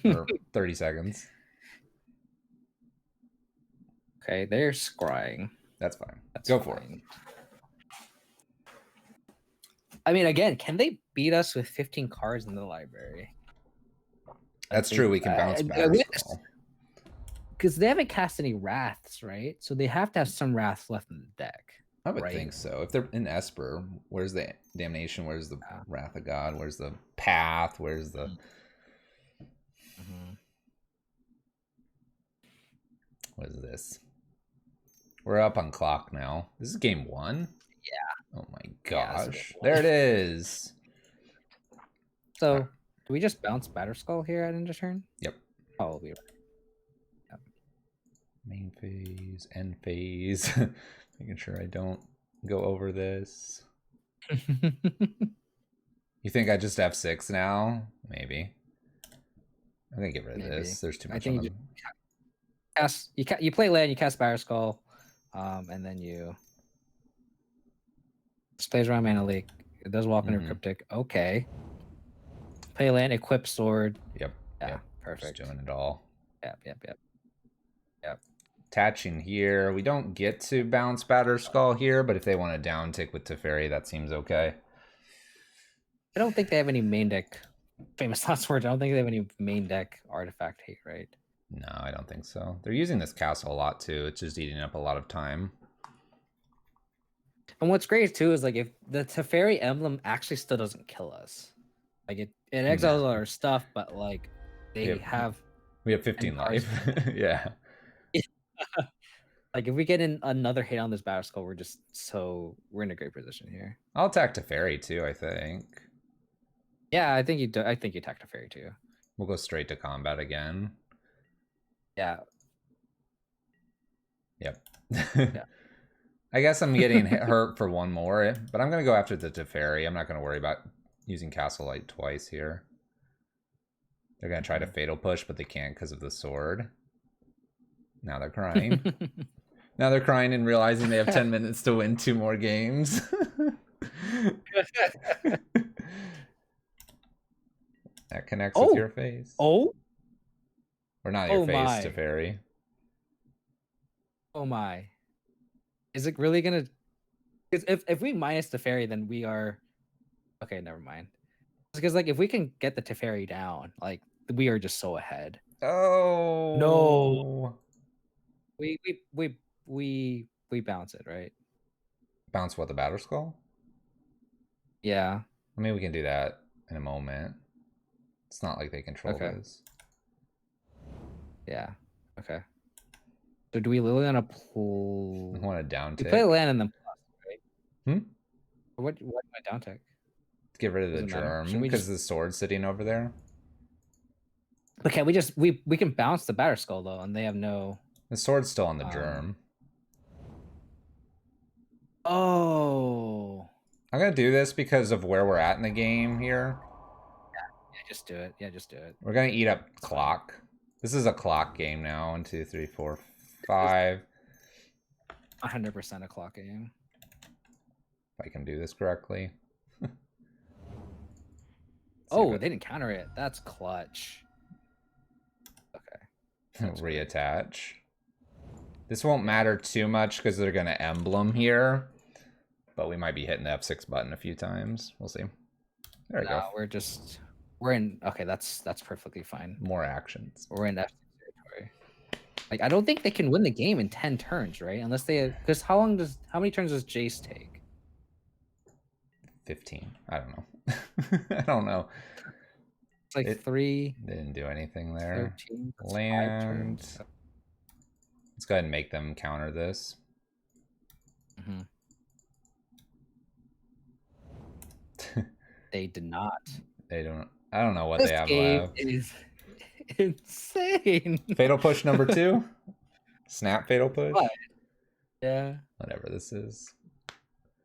Or 30 seconds. Okay, they're scrying. That's fine. Go for it. I mean, again, can they beat us with 15 cards in the library? That's true. We can bounce back. Because they haven't cast any Wraths, right? So they have to have some Wraths left in the deck. I would right? think so. If they're in Esper, where's the Damnation? Where's the Yeah. Wrath of God? Where's the Path? Where's the... Mhm. What is this? We're up on clock now. This is game 1? Yeah. Oh my Yeah, this is gosh. game There one. it is. So, do we just bounce Batterskull here at end of turn? Yep. Probably. Yep. Main phase, end phase. Making sure I don't go over this. You think I just F6 now? Maybe. I'm gonna get rid of this. There's too much on them. You play land, you cast Batterskull, and then you plays around Mana Leak. It does walk into Cryptic. Okay. Play land, equip sword. Yep. Yeah, yep. perfect. Just doing it all. Yep. Attaching here. We don't get to bounce Batterskull here, but if they want a down tick with Teferi, that seems okay. I don't think they have any main deck. Famous last words. I don't think they have any main deck artifact hate, right? No, I don't think so. They're using this castle a lot too. It's just eating up a lot of time. And what's great too is like if the Teferi emblem actually still doesn't kill us, like it exiles our stuff, but like we have 15 life. Yeah. Like if we get in another hit on this Batterskull, we're in a great position here. I'll attack Teferi too, I think. Yeah, I think you do. I think you attack Teferi too. We'll go straight to combat again. Yeah. Yep. Yeah. I guess I'm getting hurt for one more, but I'm going to go after the Teferi. I'm not going to worry about using Castle Light twice here. They're going to try to Fatal Push, but they can't because of the sword. Now they're crying. Now they're crying and realizing they have 10 minutes to win 2 more games. That connects with your face. Oh? Or not your face, Teferi. Oh my. Is it really gonna... Because if we minus Teferi, then we are... Okay, never mind. Because like if we can get the Teferi down, like we are just so ahead. Oh no! We bounce it, right? Bounce what, the Batterskull? Yeah. I mean, we can do that in a moment. It's not like they control this. Yeah. Okay. So do we literally want to pull? I want a down tick. We play land and then plus, right? What my down tick? Get rid of the germ because the sword's sitting over there. Okay, we can bounce the Batterskull though, and they have no. The sword's still on the germ. Oh. I'm gonna do this because of where we're at in the game here. Yeah, just do it. Yeah, just do it. We're gonna eat up clock. This is a clock game now. 1, 2, 3, 4, 5. 100% a clock game. If I can do this correctly. Oh, they didn't counter it. That's clutch. Okay. Reattach. This won't matter too much because they're gonna emblem here. But we might be hitting the F6 button a few times. We'll see. There we go. We're in. Okay, that's perfectly fine. More actions. We're in F6 territory. Like I don't think they can win the game in 10 turns, right? Unless they, because how many turns does Jace take? 15. I don't know. I don't know. It's like 3. They didn't do anything there. 13. Land. Let's go ahead and make them counter this. They did not. They don't. I don't know what they have left. Is insane. Fatal push number 2. Snap fatal push. What? Yeah. Whatever this is.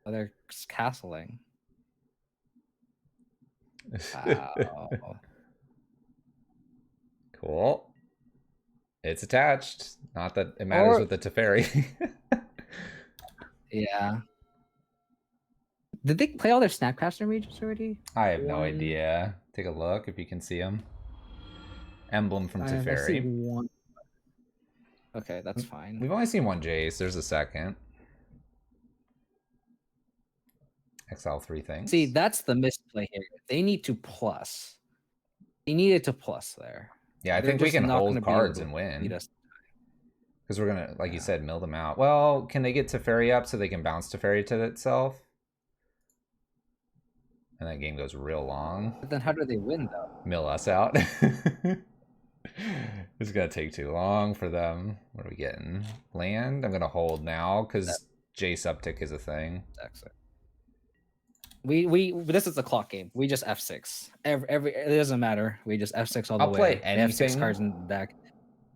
Oh, they're castling. Wow. Cool. It's attached. Not that it matters with the Teferi. Yeah. Did they play all their Snapcaster mages already? I have no idea. Take a look if you can see them. Emblem from Teferi. I see one. Okay, that's fine. We've only seen one Jace. There's a second. Exile 3 things. See, that's the misplay here. They need to plus. They needed to plus there. Yeah, I think we can hold cards and win. Because we're gonna, like you said, mill them out. Well, can they get Teferi up so they can bounce Teferi to itself? And that game goes real long. But then how do they win though? Mill us out. It's gonna take too long for them. What are we getting? Land? I'm gonna hold now because Jace uptick is a thing. Excellent. We this is a clock game. We just F6. Every it doesn't matter. We just F6 all the way. I'll play They have 6 anything. cards in the deck.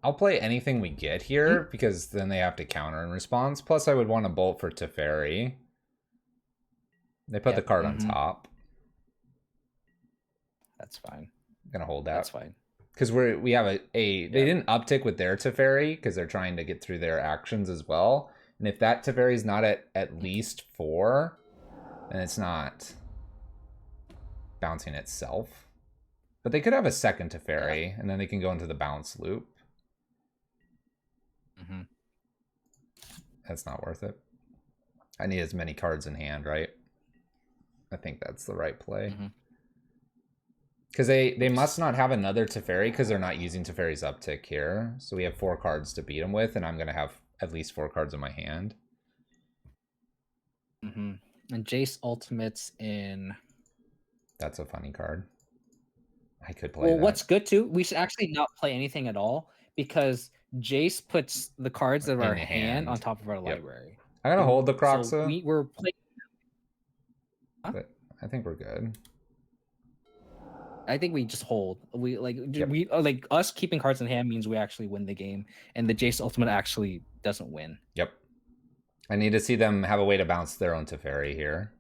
I'll play anything we get here because then they have to counter in response. Plus, I would want to bolt for Teferi. They put the card on top. That's fine. I'm gonna hold that. That's fine. Because we have they didn't uptick with their Teferi because they're trying to get through their actions as well. And if that Teferi is not at least 4, then it's not bouncing itself. But they could have a second Teferi, and then they can go into the bounce loop. That's not worth it. I need as many cards in hand, right? I think that's the right play. Because they must not have another Teferi because they're not using Teferi's uptick here. So we have 4 cards to beat them with, and I'm going to have at least 4 cards in my hand. And Jace ultimates in... That's a funny card. I could play that. What's good too, we should actually not play anything at all because Jace puts the cards of our hand on top of our library. I'm going to hold the Croxa. So we're playing... But I think we're good. I think we just hold. We like us keeping cards in hand means we actually win the game, and the Jace ultimate actually doesn't win. Yep. I need to see them have a way to bounce their own Teferi here.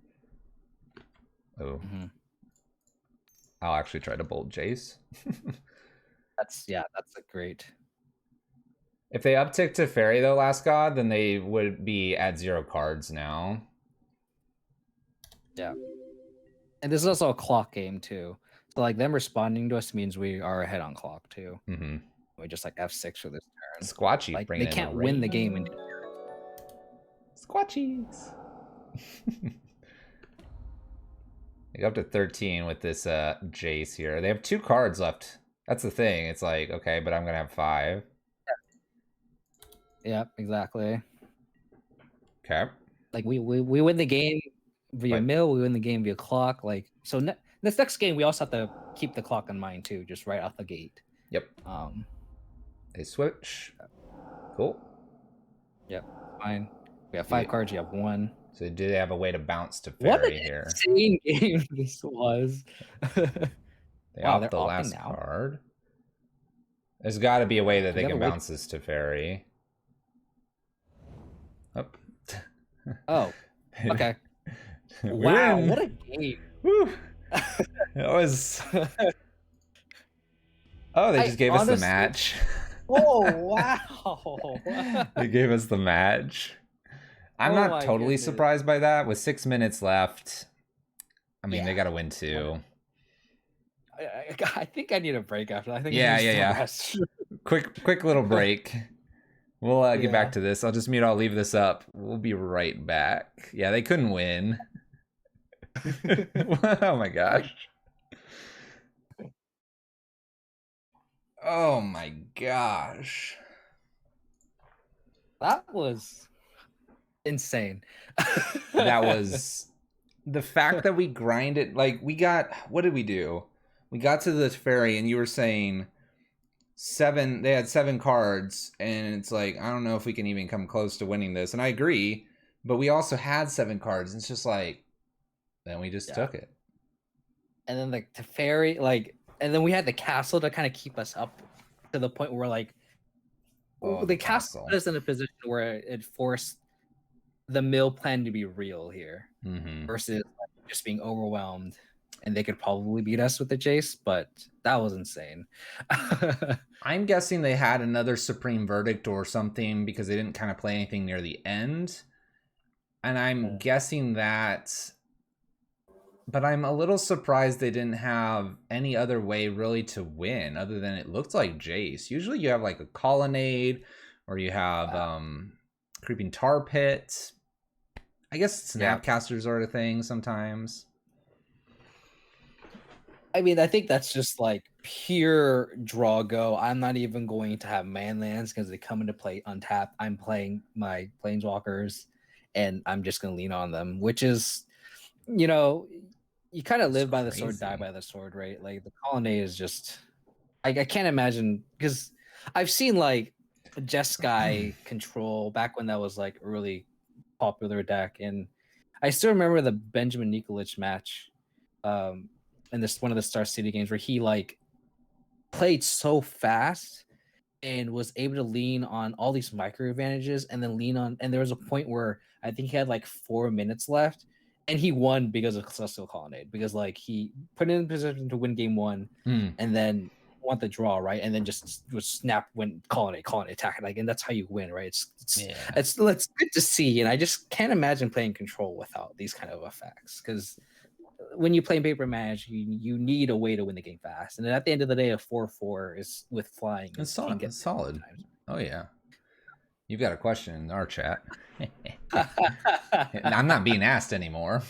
Oh. I'll actually try to bolt Jace. That's a great. If they uptick Teferi though, Last God, then they would be at 0 cards now. Yeah. And this is also a clock game too. So like them responding to us means we are ahead on clock too. We just like F6 for this turn. Squatchy, like they can't win the game in Squatchies. They go up to 13 with this Jace here. They have 2 cards left. That's the thing. It's like, okay, but I'm gonna have 5. Yeah, exactly. Okay. Like we win the game via mill, we win the game via clock. Like so this next game we also have to keep the clock in mind too, just right off the gate. Yep. They switch. Cool. Yep. Fine. We have 5 cards, you have 1. So do they have a way to bounce to What Fairy an here? insane game this was. They opt the last card. There's got to be a way that they can bounce this to Fairy. Up. Oh. Okay. Wow, what a game. Woo. That was... Oh, they just gave us the match. Oh, wow. They gave us the match. I'm not totally surprised by that. With 6 minutes left, I mean, they got to win 2. I think I need a break after. I think yeah. Quick little break. We'll get back to this. I'll just mute. I'll leave this up. We'll be right back. Yeah, they couldn't win. Oh my gosh. Oh my gosh. That was insane. That was the fact that we grinded. Like, we got, what did we do? We got to the Fairy and you were saying 7, they had 7 cards, and it's like, I don't know if we can even come close to winning this. And I agree, but we also had 7 cards. And it's just like, then we just took it. And then the Teferi, like, and then we had the castle to kind of keep us up to the point where, like, the castle put us in a position where it forced the mill plan to be real here versus like, just being overwhelmed. And they could probably beat us with the Jace, but that was insane. I'm guessing they had another Supreme Verdict or something because they didn't kind of play anything near the end. And I'm guessing that... But I'm a little surprised they didn't have any other way really to win other than it looked like Jace. Usually you have like a Colonnade or you have Creeping Tar Pit. I guess Snapcaster sort of thing sometimes. I mean, I think that's just like pure draw go. I'm not even going to have man lands because they come into play untapped. I'm playing my planeswalkers, and I'm just going to lean on them, which is, you know, you kind of It's live by the sword, die crazy. by the sword, right? Like the colonnade is just, I can't imagine because I've seen like Jeskai control back when that was like a really popular deck, and I still remember the Benjamin Nikolic match, in this one of the Star City games where he like played so fast and was able to lean on all these micro advantages and then lean on, and there was a point where I think he had like 4 minutes left and he won because of Celestial Colonnade, because like he put it in position to win game one Mm. and then want the draw, right? And then just was snap, win, colonnade attack it, like, and that's how you win, right? Yeah. It's good to see, and I just can't imagine playing control without these kind of effects, because when you play paper match, you need a way to win the game fast. And then at the end of the day, a 4/4 is with flying It's is can solid. get It's solid. times. Oh yeah. You've got a question in our chat. I'm not being asked anymore.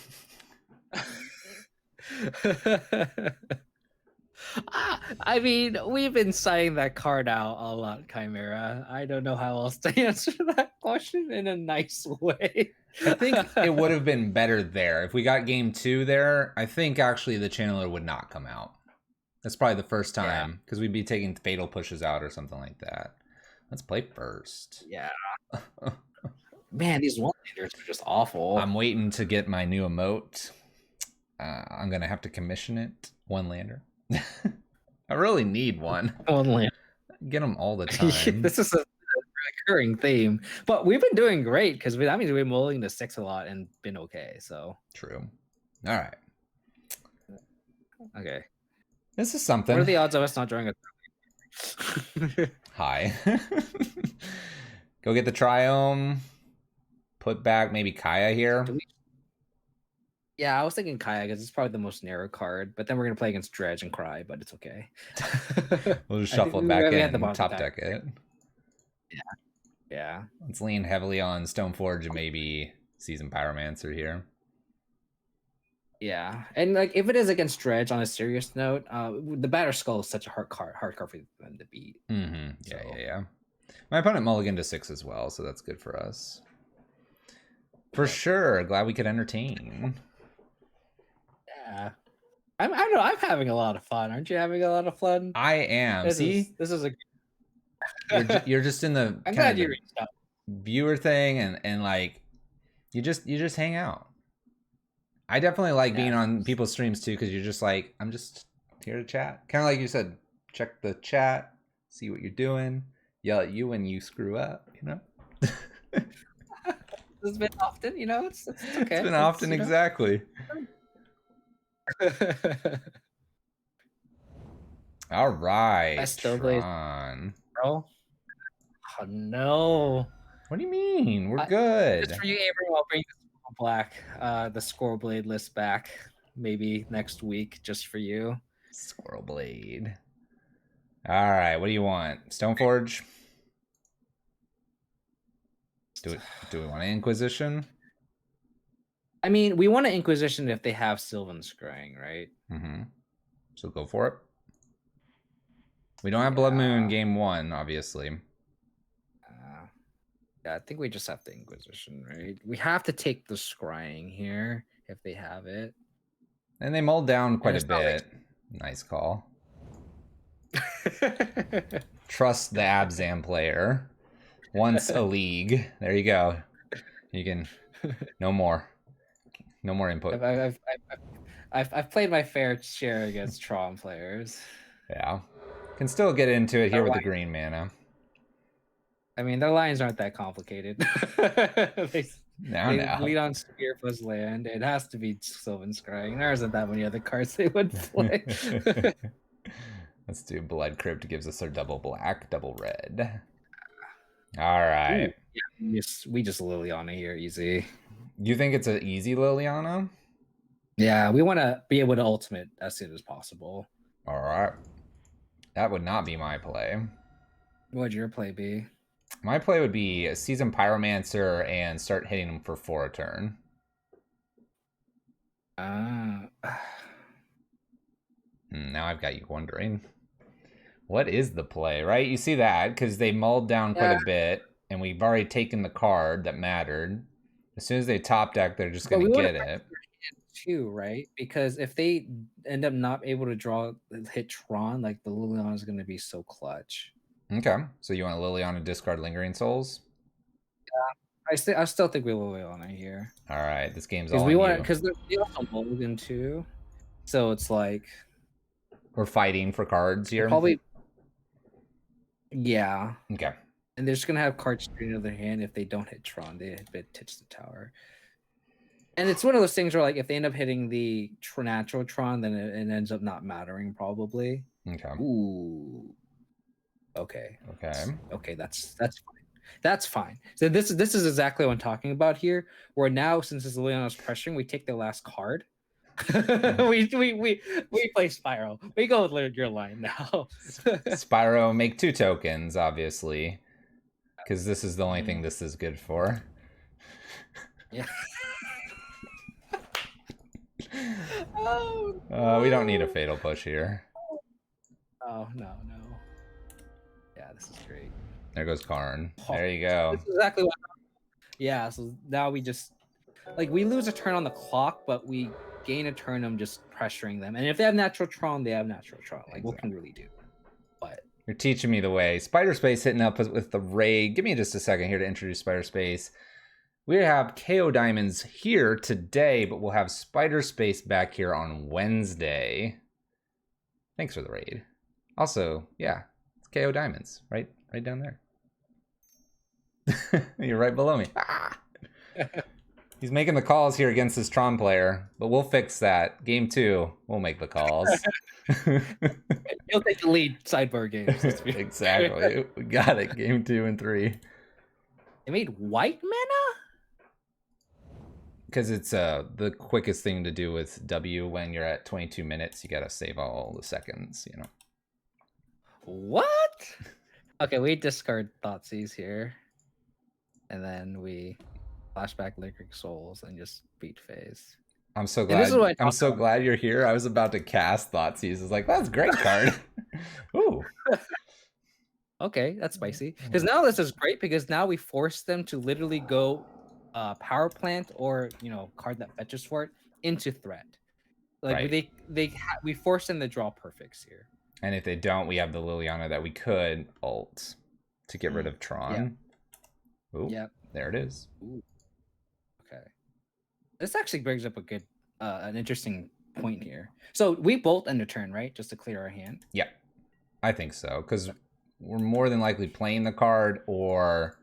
I mean, we've been saying that card out a lot, Chimera. I don't know how else to answer that question in a nice way. I think it would have been better there. If we got game 2 there, I think actually the channeler would not come out. That's probably the first time, because we'd be taking fatal pushes out or something like that. Let's play first. Yeah. Man, these one-landers are just awful. I'm waiting to get my new emote. I'm going to have to commission it. One-lander. I really need one. One-lander. Get them all the time. This is a recurring theme, but we've been doing great because that means we've been rolling to 6 a lot and been okay. So true. All right. Okay. This is something. What are the odds of us not drawing a high? Go get the Triome. Put back maybe Kaya here. Yeah, I was thinking Kaya because it's probably the most narrow card, but then we're gonna play against Dredge and cry, but it's okay. We'll just shuffle it back in and top deck it. Yeah. Let's lean heavily on Stoneforge and maybe Season Pyromancer here. Yeah, and like if it is against Dredge, on a serious note, the Batter Skull is such a hard card for them to beat. Mm-hmm. Yeah. My opponent mulliganed to 6 as well, so that's good for us. For sure. Glad we could entertain. Yeah. I don't know. I'm having a lot of fun. Aren't you having a lot of fun? I am. This is a. you're just in the I'm glad you reached out. Viewer thing, and like you just hang out. I definitely like being on people's streams too, because you're just like, I'm just here to chat. Kind of like you said, check the chat, see what you're doing, yell at you when you screw up, you know? It's been often, you know, it's okay. It's been often, exactly. All right. Stoneblade. Oh no. What do you mean? We're good. Just for you, Avery, I'll bring Black, the Stoneblade list back maybe next week just for you. Stoneblade. All right, what do you want? Stoneforge? Do we want an Inquisition? I mean, we want an Inquisition if they have Sylvan Scrying, right? Mm-hmm. So go for it. We don't have Blood Moon game 1, obviously. Yeah, I think we just have the Inquisition, right? We have to take the Scrying here if they have it. And they mulled down quite a bit. Nice call. Trust the Abzan player. Once a league. There you go. You can... No more. No more input. I've played my fair share against Tron players. Yeah. Can still get into it here with the green mana. I mean, their lines aren't that complicated. they lead on Spear plus land. It has to be Sylvan Scrying. There isn't that many other cards they would play. Let's do Blood Crypt. Gives us our double black, double red. All right. Ooh, yeah, we just Liliana here, easy. You think it's an easy Liliana? Yeah, we want to be able to ultimate as soon as possible. All right. That would not be my play. What would your play be? My play would be a Season Pyromancer and start hitting them for 4 a turn. Now I've got you wondering. What is the play, right? You see that, because they mulled down quite a bit, and we've already taken the card that mattered. As soon as they top deck, they're just going to get it. Too, right? Because if they end up not able to hit Tron, like the Liliana is going to be so clutch. Okay, so you want Liliana discard Lingering Souls? Yeah, I still think we Liliana here. All right, this game's because all we on want you. because they also Mulligan too, so it's like we're fighting for cards here. Probably, yeah. Okay. And they're just gonna have cards straight into their hand if they don't hit Tron. They hit Titch the Tower. And it's one of those things where, like, if they end up hitting the natural Tron, then it ends up not mattering, probably. Okay. Ooh. Okay. Okay. Okay, that's fine. That's fine. So this is exactly what I'm talking about here. Where now, since it's Leon's pressuring, we take the last card. we play Spyro. We go with your line now. Spyro, make 2 tokens, obviously, because this is the only thing this is good for. Yeah. We don't need a fatal push here. Oh no. Yeah, this is great. There goes Karn. There you go. This is exactly what. Yeah. So now we just we lose a turn on the clock, but we gain a turn them just pressuring them. And if they have natural Tron, they have natural Tron. Like, what can we really do? But you're teaching me the way. Spider Space hitting up with the raid. Give me just a second here to introduce Spider Space. We have KoDiamonds here today, but we'll have Spider Space back here on Wednesday. Thanks for the raid. Also, yeah, it's KoDiamonds, right down there. You're right below me. Ah! He's making the calls here against this Tron player, but we'll fix that. Game 2, we'll make the calls. He'll take the lead sidebar games. Exactly. We got it. Game 2 and 3. They made white mana? Because it's the quickest thing to do with W when you're at 22 minutes. You got to save all the seconds, you know. What? Okay, we discard Thoughtseize here. And then we flashback Lingering Souls and just beat phase. I'm so glad. I'm so glad you're here. I was about to cast Thoughtseize. It's like, that's a great card. Ooh. Okay, that's spicy. Because now this is great because now we force them to literally go power plant or card that fetches for it into threat. Like right. We force them to draw perfects here. And if they don't, we have the Liliana that we could ult to get rid of Tron. Yeah. Ooh, yep. There it is. Ooh. Okay. This actually brings up a good, an interesting point here. So we bolt end a turn, right? Just to clear our hand. Yeah, I think so. Because we're more than likely playing the card or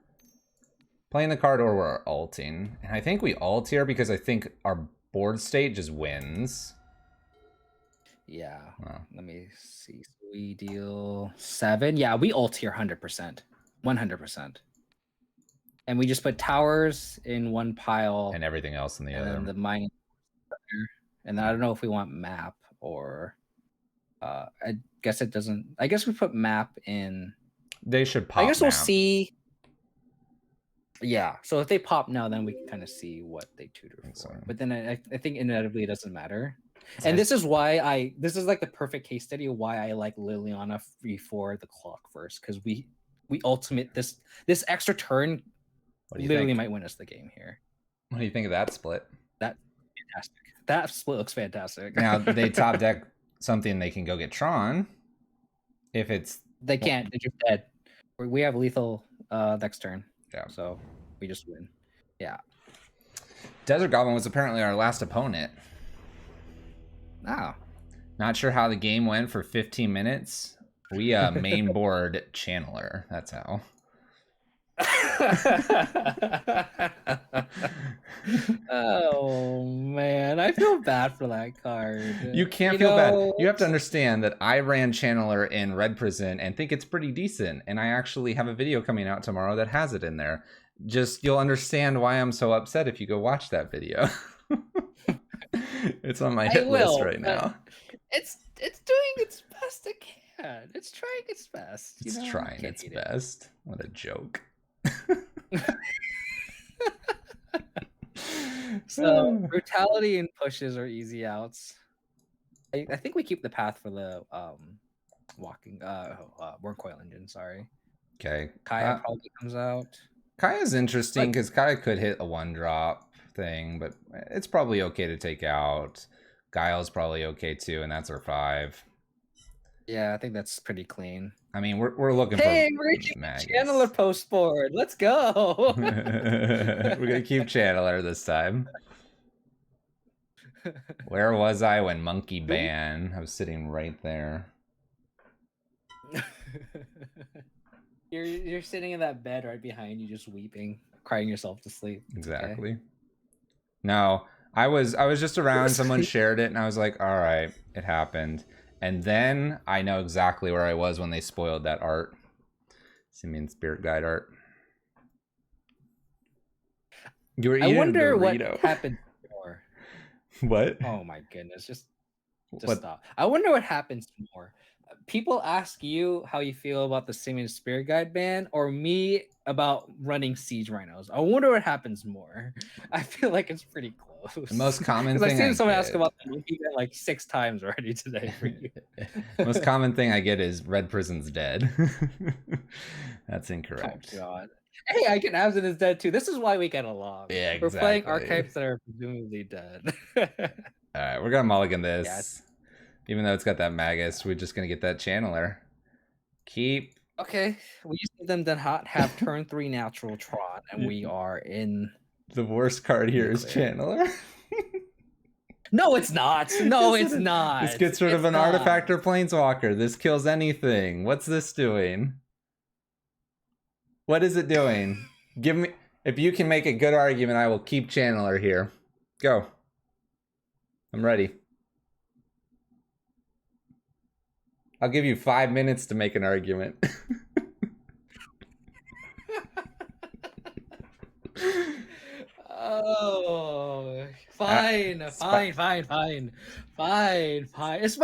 we're ulting. And I think we ult here because I think our board state just wins. Yeah. Oh. Let me see. So we deal 7. Yeah, we ult here 100%. 100%. And we just put towers in one pile. And everything else in the other. And the mining. And I don't know if we want map or... I guess it doesn't... I guess we put map in... They should pop I guess map. We'll see... Yeah, so if they pop now, then we can kind of see what they tutor for. So. But then I think inevitably it doesn't matter. And this is why this is like the perfect case study of why I like Liliana before the clock first, because we ultimate this extra turn literally might win us the game here. What do you think of that split? That's fantastic. That split looks fantastic. Now they top deck something they can go get Tron. If it's they can't, they're just dead. We have lethal next turn. Yeah. So we just win. Yeah. Desert Goblin was apparently our last opponent. Oh. Not sure how the game went for 15 minutes. We main board Channeler. That's how. Oh man, I feel bad for that card. You can't feel bad. You have to understand that I ran Channeler in Red Prison and think it's pretty decent, and I actually have a video coming out tomorrow that has it in there. Just you'll understand why I'm so upset if you go watch that video. It's on my hit list right now. It's doing its best it can. It's trying its best. It's trying its best. What a joke. So brutality and pushes are easy outs. I think we keep the path for the walking Wormcoil engine. Sorry, Okay. Kaya probably comes out. Kaya's interesting But- because Kaya could hit a 1-drop thing, but it's probably okay to take out. Guile's probably okay too, and that's our 5. Yeah, I think that's pretty clean. I mean, we're looking Hey, for we're gonna keep Magus. Channeler post board. Let's go. We're gonna keep Channeler this time. Where was I when Monkey Ban? I was sitting right there. You're sitting in that bed right behind you, just weeping, crying yourself to sleep. Exactly. Okay. No, I was just around. Someone shared it, and I was like, "All right, it happened." And then I know exactly where I was when they spoiled that art. Simian Spirit Guide art. You were eating I wonder a what burrito. happened more. What? Oh my goodness! Just What? stop. I wonder what happens more. People ask you how you feel about the Simian Spirit Guide ban, or me about running Siege Rhinos. I wonder what happens more. I feel like it's pretty close. The most common Because thing I've seen someone ask get. about the monkey ban like 6 times already today for you. Most common thing I get is Red Prison's dead. That's Oh incorrect. god. Hey, I can Absent is dead too. This is why we get along. Yeah, exactly. We're playing archetypes that are presumably dead. Alright, we're gonna mulligan this. Yes. Even though it's got that Magus, we're just gonna get that Channeler. Keep. Okay, we just need them to have turn 3 natural Tron, and we are in. The worst card here is Channeler. No, it's not. No, it's not. This gets rid of an artifact or planeswalker. This kills anything. What's this doing? What is it doing? Give me. If you can make a good argument, I will keep Channeler here. Go. I'm ready. I'll give you 5 minutes to make an argument. Oh, fine. It's my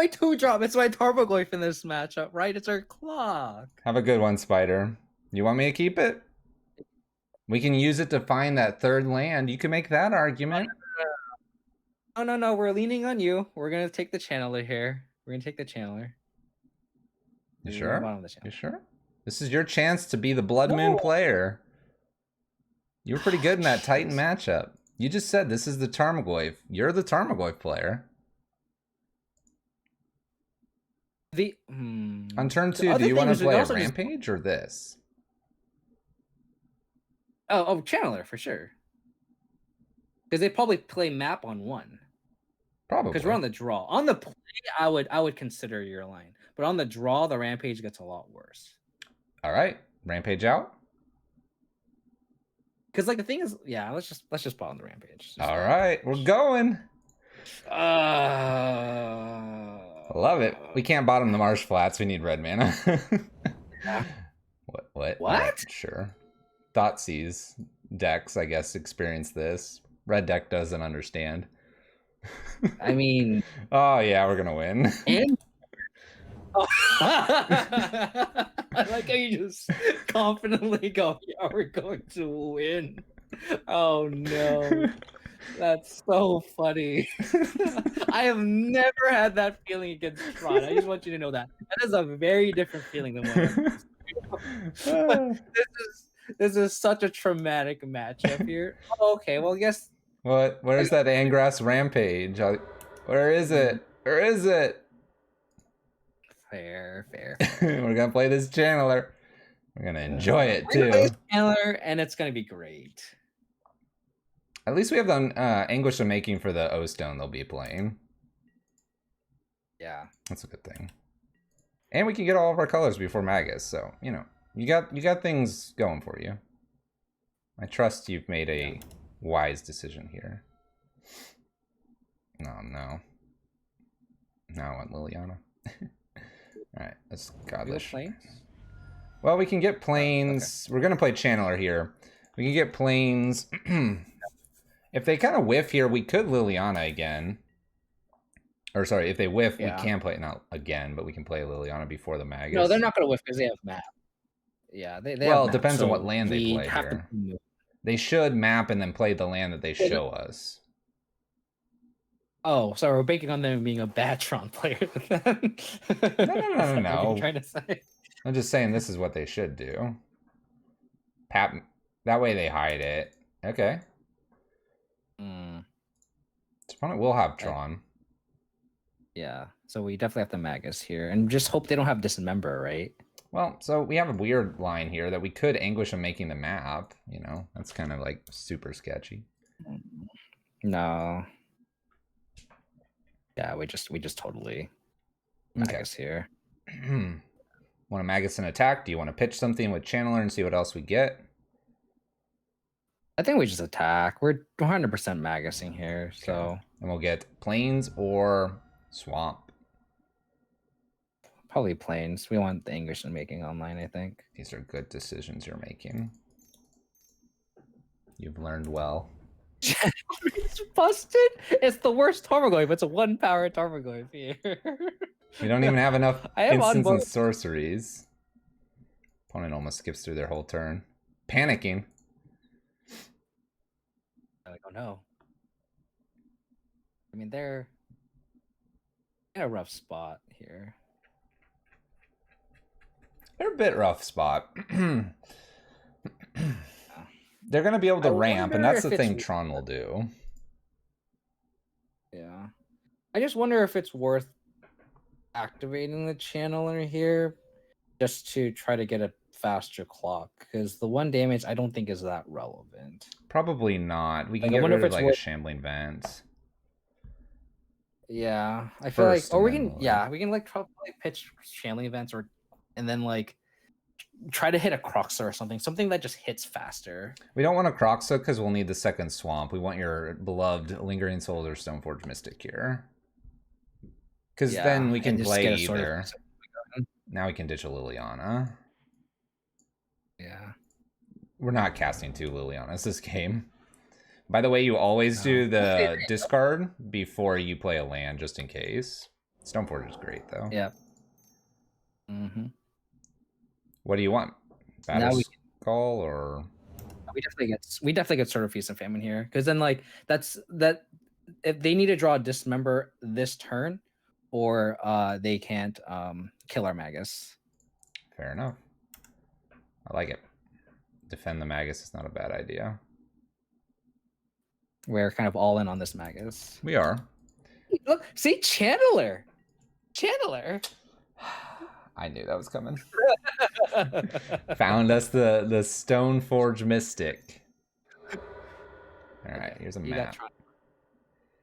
2-drop. It's my Tarmogoyf in this matchup, right? It's our clock. Have a good one, Spider. You want me to keep it? We can use it to find that 3rd land. You can make that argument. No. We're leaning on you. We're gonna take the Channeler here. We're gonna take the Channeler. You sure? You sure? This is your chance to be the Blood Moon player. You were pretty good in that Titan matchup. You just said this is the Tarmogoyf. You're the Tarmogoyf player. On turn 2, do you want to play a Rampage or this? Oh, Channeler for sure. Because they probably play map on 1. Probably. Because we're on the draw. On the play, I would consider your line. But on the draw, the Rampage gets a lot worse. All right, Rampage out. Because like the thing is, yeah, let's just put on the Rampage. All right, we're going. Love it. We can't bottom the Marsh Flats. We need red mana. What? Sure. Thoughtseize decks, I guess, experience this. Red deck doesn't understand. I mean, oh yeah, we're gonna win. And I like how you just confidently go, "Yeah, we're going to win." Oh no, that's so funny. I have never had that feeling against Tron. I just want you to know that is a very different feeling than what this is such a traumatic matchup here. Oh, okay, well, I guess. What? Where's that Angrass Rampage? Where is it? Where is it? Fair. We're gonna play this Channeler. We're gonna enjoy it too. Channeler, and it's gonna be great. At least we have the Anguish of Making for the O-Stone they'll be playing. Yeah, that's a good thing. And we can get all of our colors before Magus, so you know you got things going for you. I trust you've made a wise decision here. No. Now I want Liliana. Alright, let's Godlish. Well, we can get Plains. Okay. We're going to play Channeler here. We can get Plains. If they kind of whiff here, we could Liliana again. Or sorry, if they whiff, we can play it not again, but we can play Liliana before the Magus. No, they're not going to whiff because they have map. Yeah, they well, have it depends so on what land they play here. They should map and then play the land that they show us. Oh, so we're banking on them being a bad Tron player then. No. What you're trying to say? I'm just saying this is what they should do. That way they hide it. Okay. Opponent will have Tron. Yeah, so we definitely have the Magus here, and just hope they don't have Dismember, right? Well, so we have a weird line here that we could Anguish on making the map. You know, that's kind of like super sketchy. No. Yeah, we just totally Magus here. Want to Magus and attack? Do you want to pitch something with Channeler and see what else we get? I think we just attack. We're 100% Magusing here, Okay. so... And we'll get Plains or Swamp. Probably Plains. We want the English and making online, I think. These are good decisions you're making. You've learned well. It's busted? It's the worst Tormaglyph. It's a 1-power Tormaglyph here. We don't even have enough instants and both. sorceries. Opponent almost skips through their whole turn. Panicking. Like, oh no. I mean, they're in a rough spot here. They're a bit rough spot. They're going to be able to ramp, and that's the thing Tron will do. Yeah. I just wonder if it's worth activating the channeler here just to try to get a faster clock, because the 1 damage I don't think is that relevant. Probably not. We can get rid of like a Shambling Vent. Yeah, I feel like, or we can like probably pitch Shambling Vents and then like try to hit a Croxa or something that just hits faster. We don't want a Croxa because we'll need the second Swamp. We want your beloved Lingering Souls or Stoneforge Mystic here. Because then we can play either. Now we can ditch a Liliana. Yeah. We're not casting 2 Lilianas this game. By the way, you always do the discard before you play a land, just in case. Stoneforge is great, though. Yeah. What do you want? Battle Skull or... We definitely get Sword of Feast and Famine here, because then like that if they need to draw a Dismember this turn, or they can't kill our Magus. Fair enough. I like it. Defend the Magus is not a bad idea. We're kind of all in on this Magus. We are. Look, see, Channeler. I knew that was coming. Found us the Stoneforge Mystic. All right, here's a map.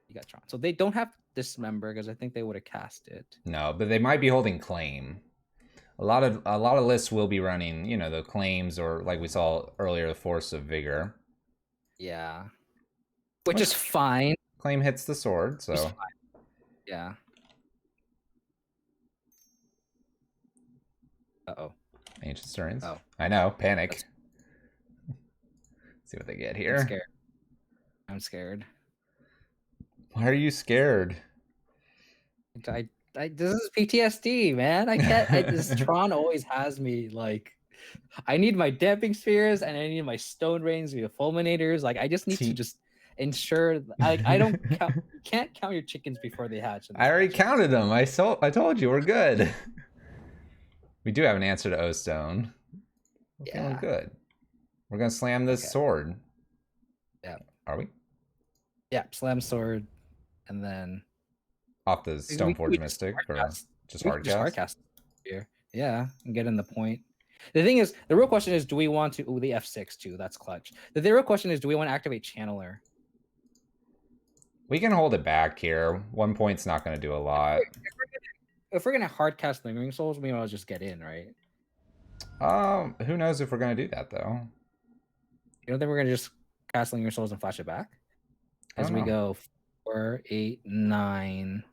You got Tron. So they don't have Dismember because I think they would have cast it. No, but they might be holding Claim. A lot of lists will be running, you know, the claims, or like we saw earlier, the Force of Vigor. Yeah. Which is fine. Claim hits the sword, so yeah. Uh-oh. Ancient Stirrings. Oh. I know, panic. See what they get here. I'm scared. Why are you scared? This is PTSD, man. I can't. This Tron always has me like. I need my damping spheres and I need my stone rains via fulminators. Like I just need to just ensure. I don't count. You can't count your chickens before they hatch. I already counted them. I told you we're good. We do have an answer to O Stone. We're feeling good. We're gonna slam this sword. Yeah. Are we? Yeah. Slam sword, and then. Off the Stoneforge Mystic, or just hardcast here? Yeah, and get in the point. The thing is, the real question is, do we want to? The F6 too. That's clutch. The real question is, do we want to activate Channeler? We can hold it back here. 1 point's not going to do a lot. If we're gonna hardcast Lingering Souls, we might as well just get in, right? Who knows if we're going to do that though? You don't think we're gonna just cast Lingering Souls and flash it back as we go 4, 8, 9.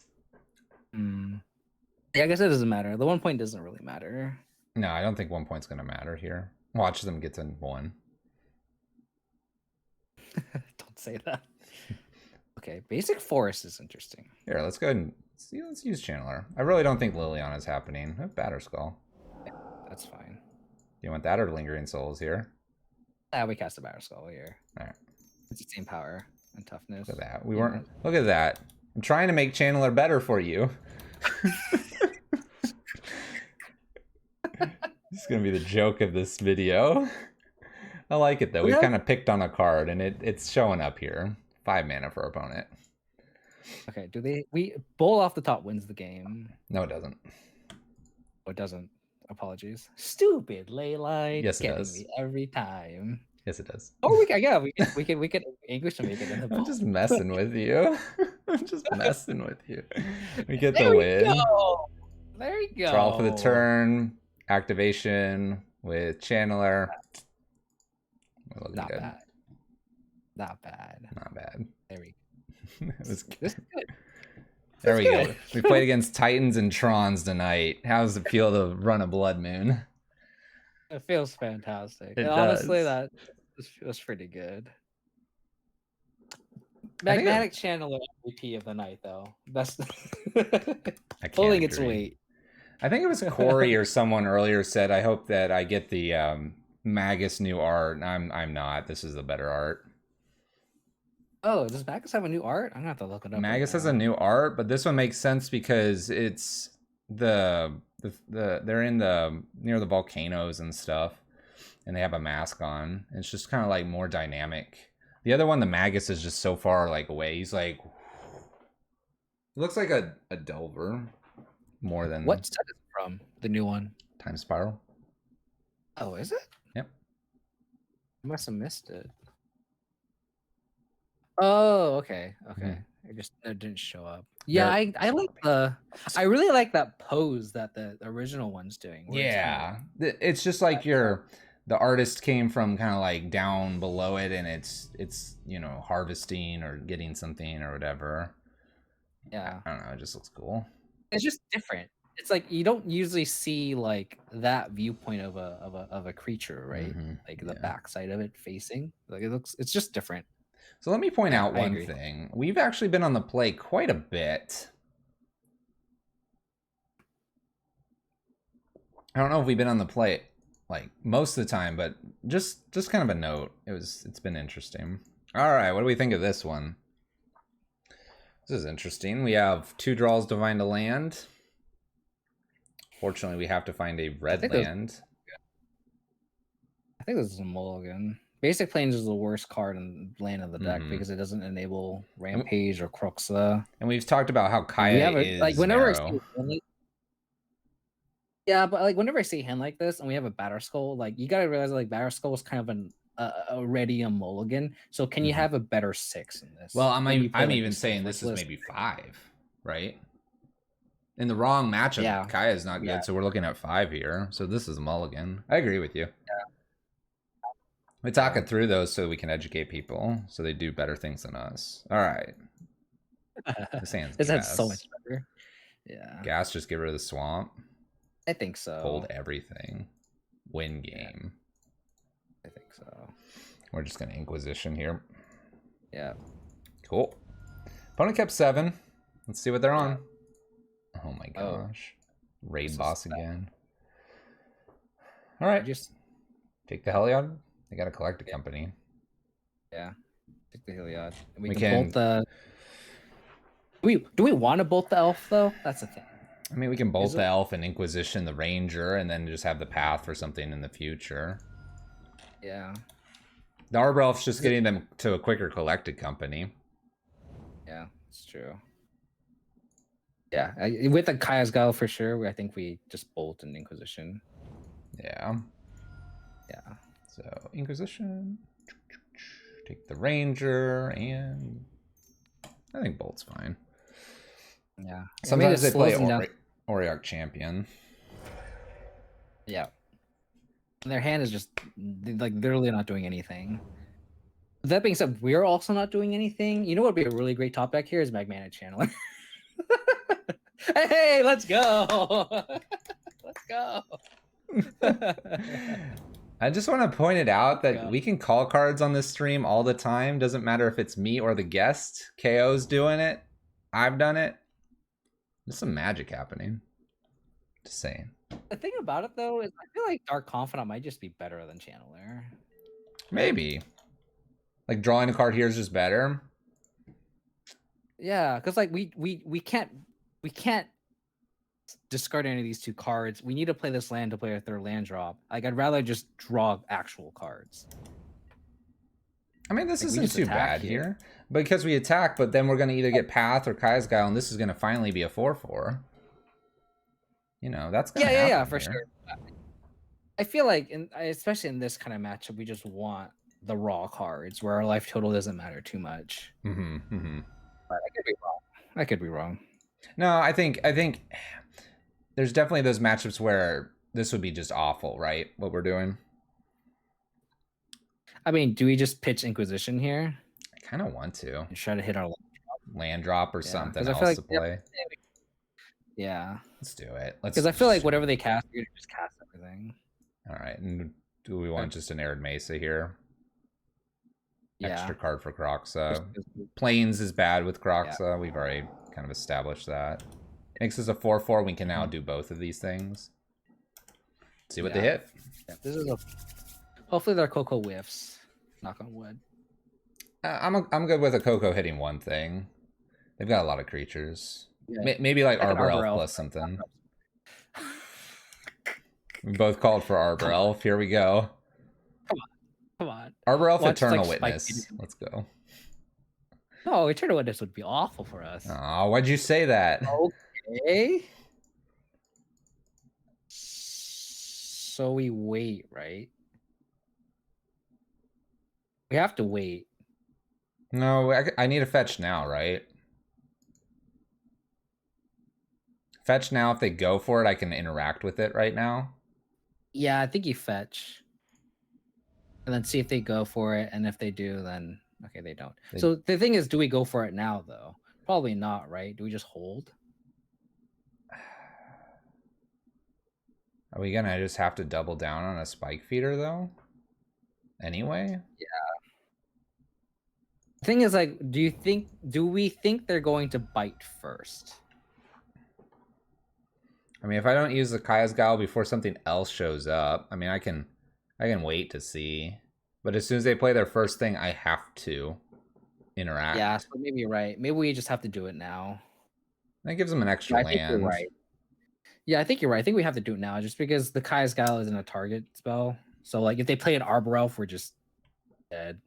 Yeah, I guess it doesn't matter. The 1 point doesn't really matter. No, I don't think 1 point's going to matter here. Watch them get to 1. Don't say that. Okay, Basic Forest is interesting. Here, let's go ahead and see. Let's use Channeler. I really don't think Liliana is happening. Batterskull. Yeah, that's fine. Do you want that or Lingering Souls here? We cast a Batterskull here. All right. It's the same power and toughness. Look at that. Look at that. I'm trying to make Channeler better for you. This is gonna be the joke of this video. I like it though. We kind of picked on a card, and it's showing up here. 5 mana for our opponent. Okay, we bowl off the top wins the game? No, it doesn't. Oh, it doesn't. Apologies. Stupid Leyline. Yes, it getting does. me every time. Yes, it does. Oh, we can English to make it in the bowl. I'm just messing with you. I'm just messing with you. We get the There win. Go. There you go. Draw for the turn. Activation with Channeler. We're looking Not good. bad. Not bad. Not bad. There we go. This is good. There we go. We played against Titans and Trons tonight. How does it feel to run a Blood Moon? It feels fantastic. It honestly, does. that was pretty good. Magnetic Channeler MVP of the night, though. Best. Holding its weight. I think it was Corey or someone earlier said, "I hope that I get the Magus new art." I'm not. This is the better art. Oh, does Magus have a new art? I'm gonna have to look it up. Magus has a new art, but this one makes sense because it's they're in the near the volcanoes and stuff, and they have a mask on. It's just kind of like more dynamic. The other one, the Magus, is just so far like away. He's like, he looks like a Delver more than. What set is it from? The new one? Time Spiral. Oh, is it? Yep. I must have missed it. Oh, okay. It didn't show up. Yeah, I like I really like that pose that the original one's doing. Yeah, it's just like the artist came from kind of like down below it, and it's harvesting or getting something or whatever. Yeah, I don't know. It just looks cool. It's just different. It's like you don't usually see like that viewpoint of a creature, right? Mm-hmm. Like the backside of it facing. Like it's just different. So let me point out one thing. We've actually been on the play quite a bit. I don't know if we've been on the play like most of the time, but just kind of a note. It's been interesting. All right, what do we think of this one? This is interesting. We have 2 draws Divine to land. Fortunately, we have to find a red land. I think this is a mulligan. Basic Plains is the worst card in land of the deck because it doesn't enable Rampage or Cruxa. And we've talked about how Kaya is like whenever narrow. But like whenever I see a hand like this and we have a Batterskull, like you gotta realize like Batterskull is kind of already a mulligan. So can you have a better 6 in this? Well, I'm even saying this is maybe 5, right? In the wrong matchup, Kaya is not good, so we're looking at 5 here. So this is a mulligan. I agree with you. Yeah. We talk it through those so we can educate people so they do better things than us. All right. This hand's That's so much better. Yeah. Gas, just get rid of the swamp. I think so. Hold everything. Win game. I think so. We're just going to Inquisition here. Yeah. Cool. Opponent kept 7. Let's see what they're on. Oh my gosh. Raid boss again. All right. Just take the Heliod. They got to collect a company. Yeah. Take the Heliod. We can bolt the... Do we want to bolt the elf, though? That's the thing. I mean, we can bolt the elf and Inquisition the ranger and then just have the path for something in the future. Yeah. The Arbor Elf's just getting them to a quicker collected company. Yeah, it's true. Yeah, with the Kaya's Guile for sure, I think we just bolt an Inquisition. Yeah. Yeah. So, Inquisition. Take the ranger, and I think bolt's fine. Yeah. Sometimes they play Auriok Champion. Yeah. And their hand is just like literally not doing anything. That being said, we're also not doing anything. You know what would be a really great top deck here is Magnetic Channeler. Hey, let's go. Let's go. I just want to point it out that we can call cards on this stream all the time. Doesn't matter if it's me or the guest. KO's doing it. I've done it. There's some magic happening. Just saying. The thing about it, though, is I feel like Dark Confidant might just be better than Channeler. Maybe. Like, drawing a card here is just better. Yeah, because like we can't discard any of these 2 cards. We need to play this land to play a third land drop. Like I'd rather just draw actual cards. I mean, this Like we isn't just too attack bad here. here. Because we attack, but then we're going to either get Path or Kai's Guile, and this is going to finally be a 4/4. You know, that's going to happen Yeah, for here. sure. I feel like, especially in this kind of matchup, we just want the raw cards where our life total doesn't matter too much. Mm-hmm, mm-hmm. But I could be wrong. I could be wrong. No, I think there's definitely those matchups where this would be just awful, right? What we're doing. I mean, do we just pitch Inquisition here? I kind of want to. And try to hit our land drop or something else like, to play. Yeah. Let's do it. Let's. Because I feel like whatever they cast, you're gonna just cast everything. All right. And do we want just an Arid Mesa here? Yeah. Extra card for Croxa. Plains is bad with Croxa. Yeah. We've already kind of established that. Makes us a 4/4. We can now do both of these things. See what they hit. Yeah, this is a. Hopefully their Coco whiffs. Knock on wood. I'm good with a Coco hitting one thing. They've got a lot of creatures. Yeah. Maybe like Arbor Elf plus something. We both called for Arbor Elf. Here we go. Come on. Arbor Elf Eternal Witness. Let's go. No, Eternal Witness would be awful for us. Oh, why'd you say that? Okay. So we wait, right? We have to wait. No, I need a fetch now, right? Fetch now. If they go for it, I can interact with it right now. Yeah, I think you fetch. And then see if they go for it. And if they do, then... Okay, they don't. So the thing is, do we go for it now, though? Probably not, right? Do we just hold? Are we going to just have to double down on a Spike Feeder, though? Anyway? Yeah. The thing is, like, do we think they're going to bite first? I mean, if I don't use the Kaya's Guile before something else shows up, I mean, I can wait to see. But as soon as they play their first thing, I have to interact. Yeah, so maybe you're right. Maybe we just have to do it now. That gives them an extra land. I think you're right. Yeah, I think you're right. I think we have to do it now just because the Kaya's Guile isn't a target spell. So, like, if they play an Arbor Elf, we're just dead.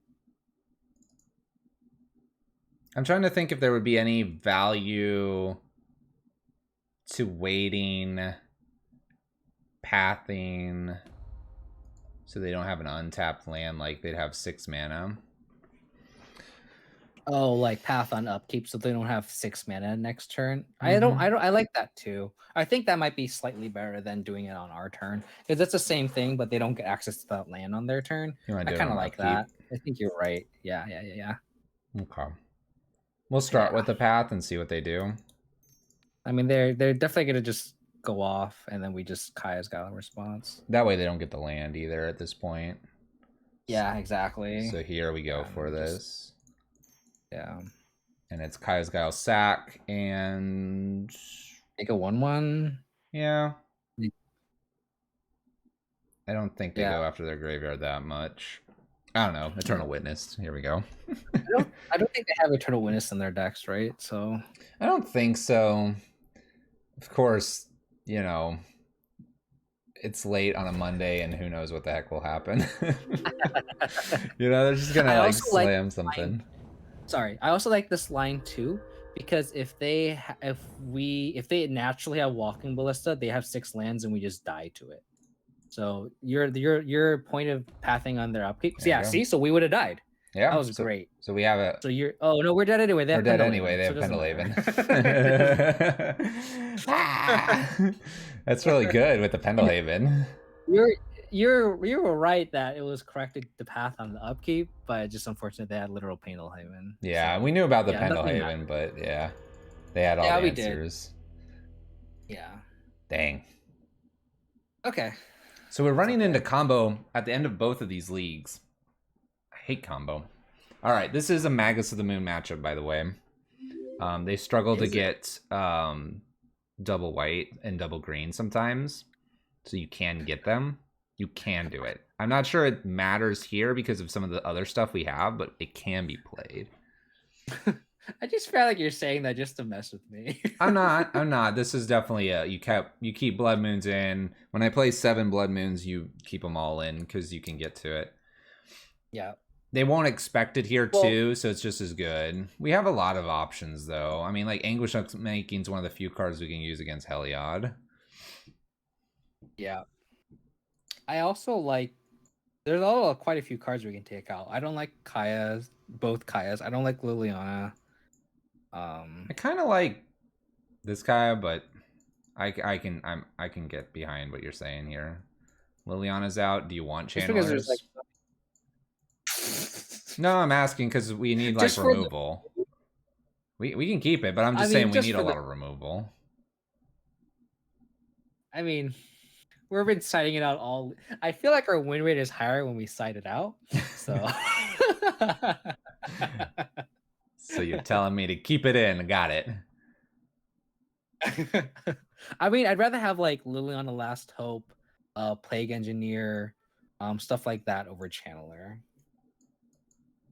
I'm trying to think if there would be any value to waiting, pathing, so they don't have an untapped land, like they'd have 6 mana. Oh, like path on upkeep, so they don't have 6 mana next turn. Mm-hmm. I like that too. I think that might be slightly better than doing it on our turn, because it's the same thing, but they don't get access to that land on their turn. I kind of like that. I think you're right. Yeah. Okay. We'll start with the path and see what they do. I mean, they're definitely gonna just go off, and then we just Kaya's Guile in response. That way they don't get the land either at this point. Yeah, exactly. So here we go for this. Yeah. And it's Kaya's Guile sack and make a 1/1. Yeah. I don't think they go after their graveyard that much. I don't know. Eternal Witness. Here we go. I don't think they have Eternal Witness in their decks, right? So I don't think so. Of course, you know, it's late on a Monday and who knows what the heck will happen. You know, they're just gonna like slam something. Sorry, I also like this line too, because if they naturally have Walking Ballista, they have 6 lands and we just die to it. So your point of pathing on their upkeep. Yeah, see, so we would have died. Yeah, that was great. So we have a. So you're. Oh no, we're dead anyway. We're dead anyway. They have Pendelhaven. That's really good with the Pendelhaven. You were right that it was corrected the path on the upkeep, but just unfortunate they had literal Pendelhaven. Yeah, so, we knew about the Pendelhaven, but yeah, they had all the answers. Yeah. Dang. Okay. So we're running into combo at the end of both of these leagues. I hate combo. All right, this is a Magus of the Moon matchup, by the way. They struggle to get double white and double green sometimes, so you can get them. You can do it. I'm not sure it matters here because of some of the other stuff we have, but it can be played. I just feel like you're saying that just to mess with me. I'm not. This is definitely you keep blood moons in. When I play 7 blood moons, you keep them all in because you can get to it. Yeah. They won't expect it here Well, too, so it's just as good. We have a lot of options though. I mean, like Anguish Making is one of the few cards we can use against Heliod. yeah. I also like. There's also quite a few cards we can take out. I don't like Kaya's, both Kaya's. I don't like Liliana. I kind of like this Kaya, but I can get behind what you're saying here. Liliana's out. Do you want Just because there's channelers? No, I'm asking because we need like just for removal. We can keep it, but I'm just saying we just need a for lot of removal. I mean, we've been citing it out all. I feel like our win rate is higher when we cite it out. So. So you're telling me to keep it in? Got it. I mean, I'd rather have like Liliana Last Hope, Plague Engineer, stuff like that over Channeler.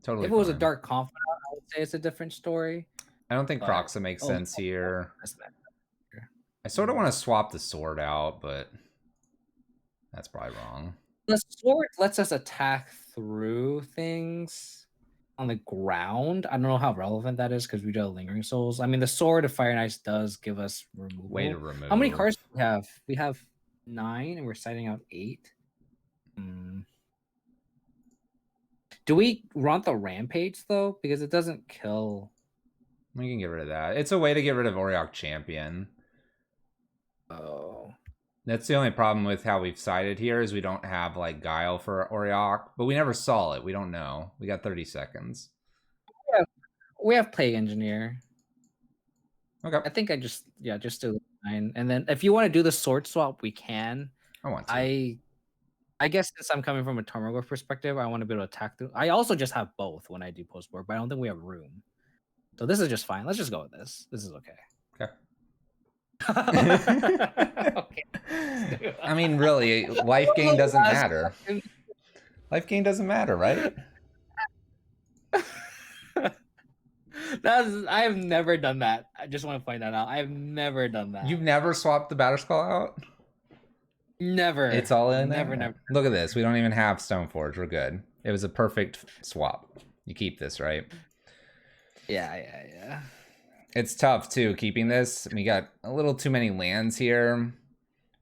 Totally. If it was a fine. Dark Confidant, I would say it's a different story. I don't think But- Croxa makes sense here. I sort of want to swap the sword out, but that's probably wrong. The sword lets us attack through things on the ground. I don't know how relevant that is because we do have Lingering Souls. I mean, the sword of Fire and Ice does give us removal. Way to remove. How many cards do we have? We have 9, and we're citing out 8. Do we want the Rampage though? Because it doesn't kill. We can get rid of that. It's a way to get rid of Auriok Champion. Oh. That's the only problem with how we've sided here is we don't have like Guile for Auriok, but we never saw it. We don't know. We got 30 seconds. Yeah, we have Plague Engineer. Okay. I think just do 9, and then if you want to do the sword swap, we can. I want to. I guess since I'm coming from a Tarmogoyf perspective, I want to be able to attack through. I also just have both when I do post board, but I don't think we have room. So this is just fine. Let's just go with this. This is okay. Okay. I mean, really, life gain doesn't matter. Life gain doesn't matter, right? I have never done that. I just want to point that out. I have never done that. You've never swapped the Batterskull out? Never. It's all in there? Never. Look at this. We don't even have Stoneforge. We're good. It was a perfect swap. You keep this, right? Yeah. It's tough, too, keeping this. We got a little too many lands here.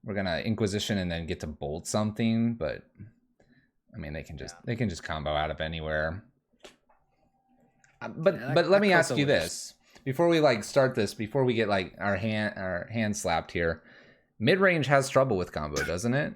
We're going to Inquisition and then get to bolt something, but I mean, they can just combo out of anywhere. But let me ask you this. Before we like start this, before we get like our hand slapped here, mid-range has trouble with combo, doesn't it?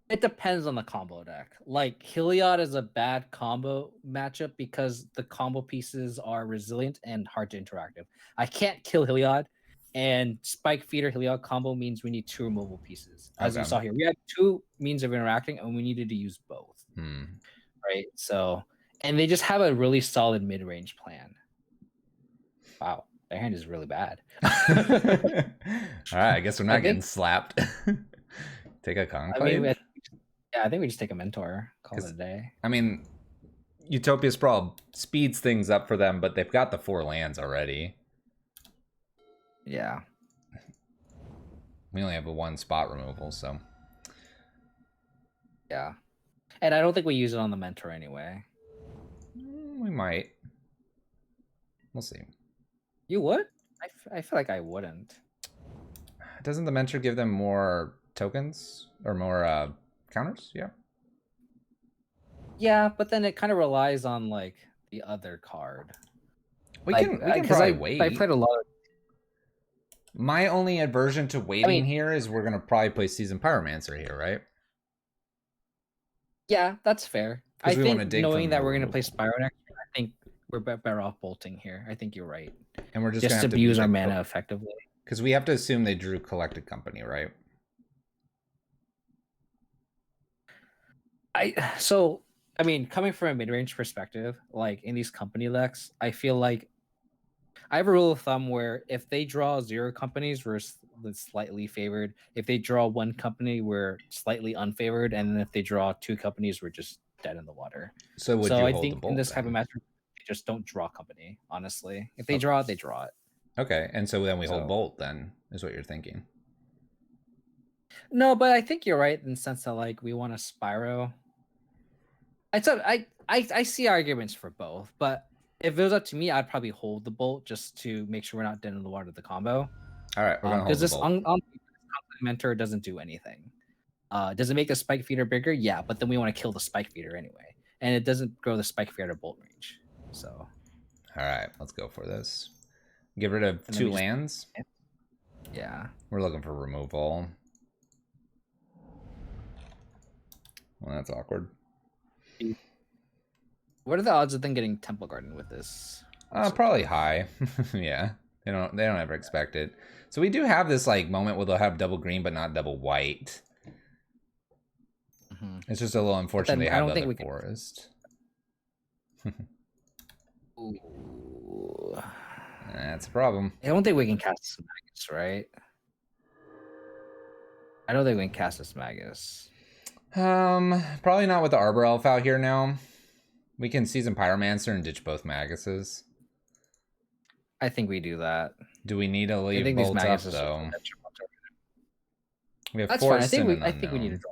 It depends on the combo deck. Like Heliod is a bad combo matchup because the combo pieces are resilient and hard to interact with. I can't kill Heliod, and Spike Feeder Heliod combo means we need 2 removal pieces. As you saw here, we had 2 means of interacting, and we needed to use both. Right? So, and they just have a really solid mid-range plan. Wow, their hand is really bad. All right, I guess we're not getting slapped. Take a Conclave. I think we just take a Mentor. Call it a day. I mean, Utopia Sprawl speeds things up for them, but they've got the 4 lands already. Yeah. We only have a 1 spot removal, so. Yeah. And I don't think we use it on the Mentor anyway. We might. We'll see. You would? I feel like I wouldn't. Doesn't the Mentor give them more tokens? Or more counters? Yeah. Yeah, but then it kind of relies on like the other card. We can probably wait. I played a lot of... My only aversion to waiting here is we're gonna probably play Seasoned Pyromancer here, right? Yeah, that's fair. I think knowing that we're gonna play Spyro next, I think we're better off bolting here. I think you're right. And we're just gonna have to abuse our mana effectively. Because we have to assume they drew Collected Company, right? I mean, coming from a mid-range perspective, like in these company decks, I feel like I have a rule of thumb where if they draw 0 companies versus slightly favored. If they draw one company, we're slightly unfavored, and then if they draw two companies, we're just dead in the water. So would So you I hold the think in bolt this type of then? match, they just don't draw company. Honestly, if they Oh, draw it, they draw it. okay, and so then we hold So bolt then, is what you're thinking. no, but I think you're right in the sense that like we want a Spyro. I see arguments for both, but if it was up to me, I'd probably hold the bolt just to make sure we're not dead in the water of the combo. All right, we're gonna hold Because the this bolt. complementer doesn't do anything. Does it make the spike feeder bigger? Yeah, but then we want to kill the spike feeder anyway, and it doesn't grow the spike feeder to bolt range. So All right, let's go for this. Get rid of and then 2 we just lands. yeah. We're looking for removal. Well, that's awkward. What are the odds of them getting Temple Garden with this? Probably high. Yeah, they don't ever expect it. So we do have this like moment where they'll have double green but not double white. It's just a little unfortunate they have the other forest. Ooh. That's a problem. I don't think we can cast this Magus, right? I don't think we can cast this Magus. Probably not with the Arbor Elf out here now. We can Season Pyromancer and ditch both Maguses. I think we do that. Do we need to leave Bolt up though? We have That's Forest fine. I think we need to draw.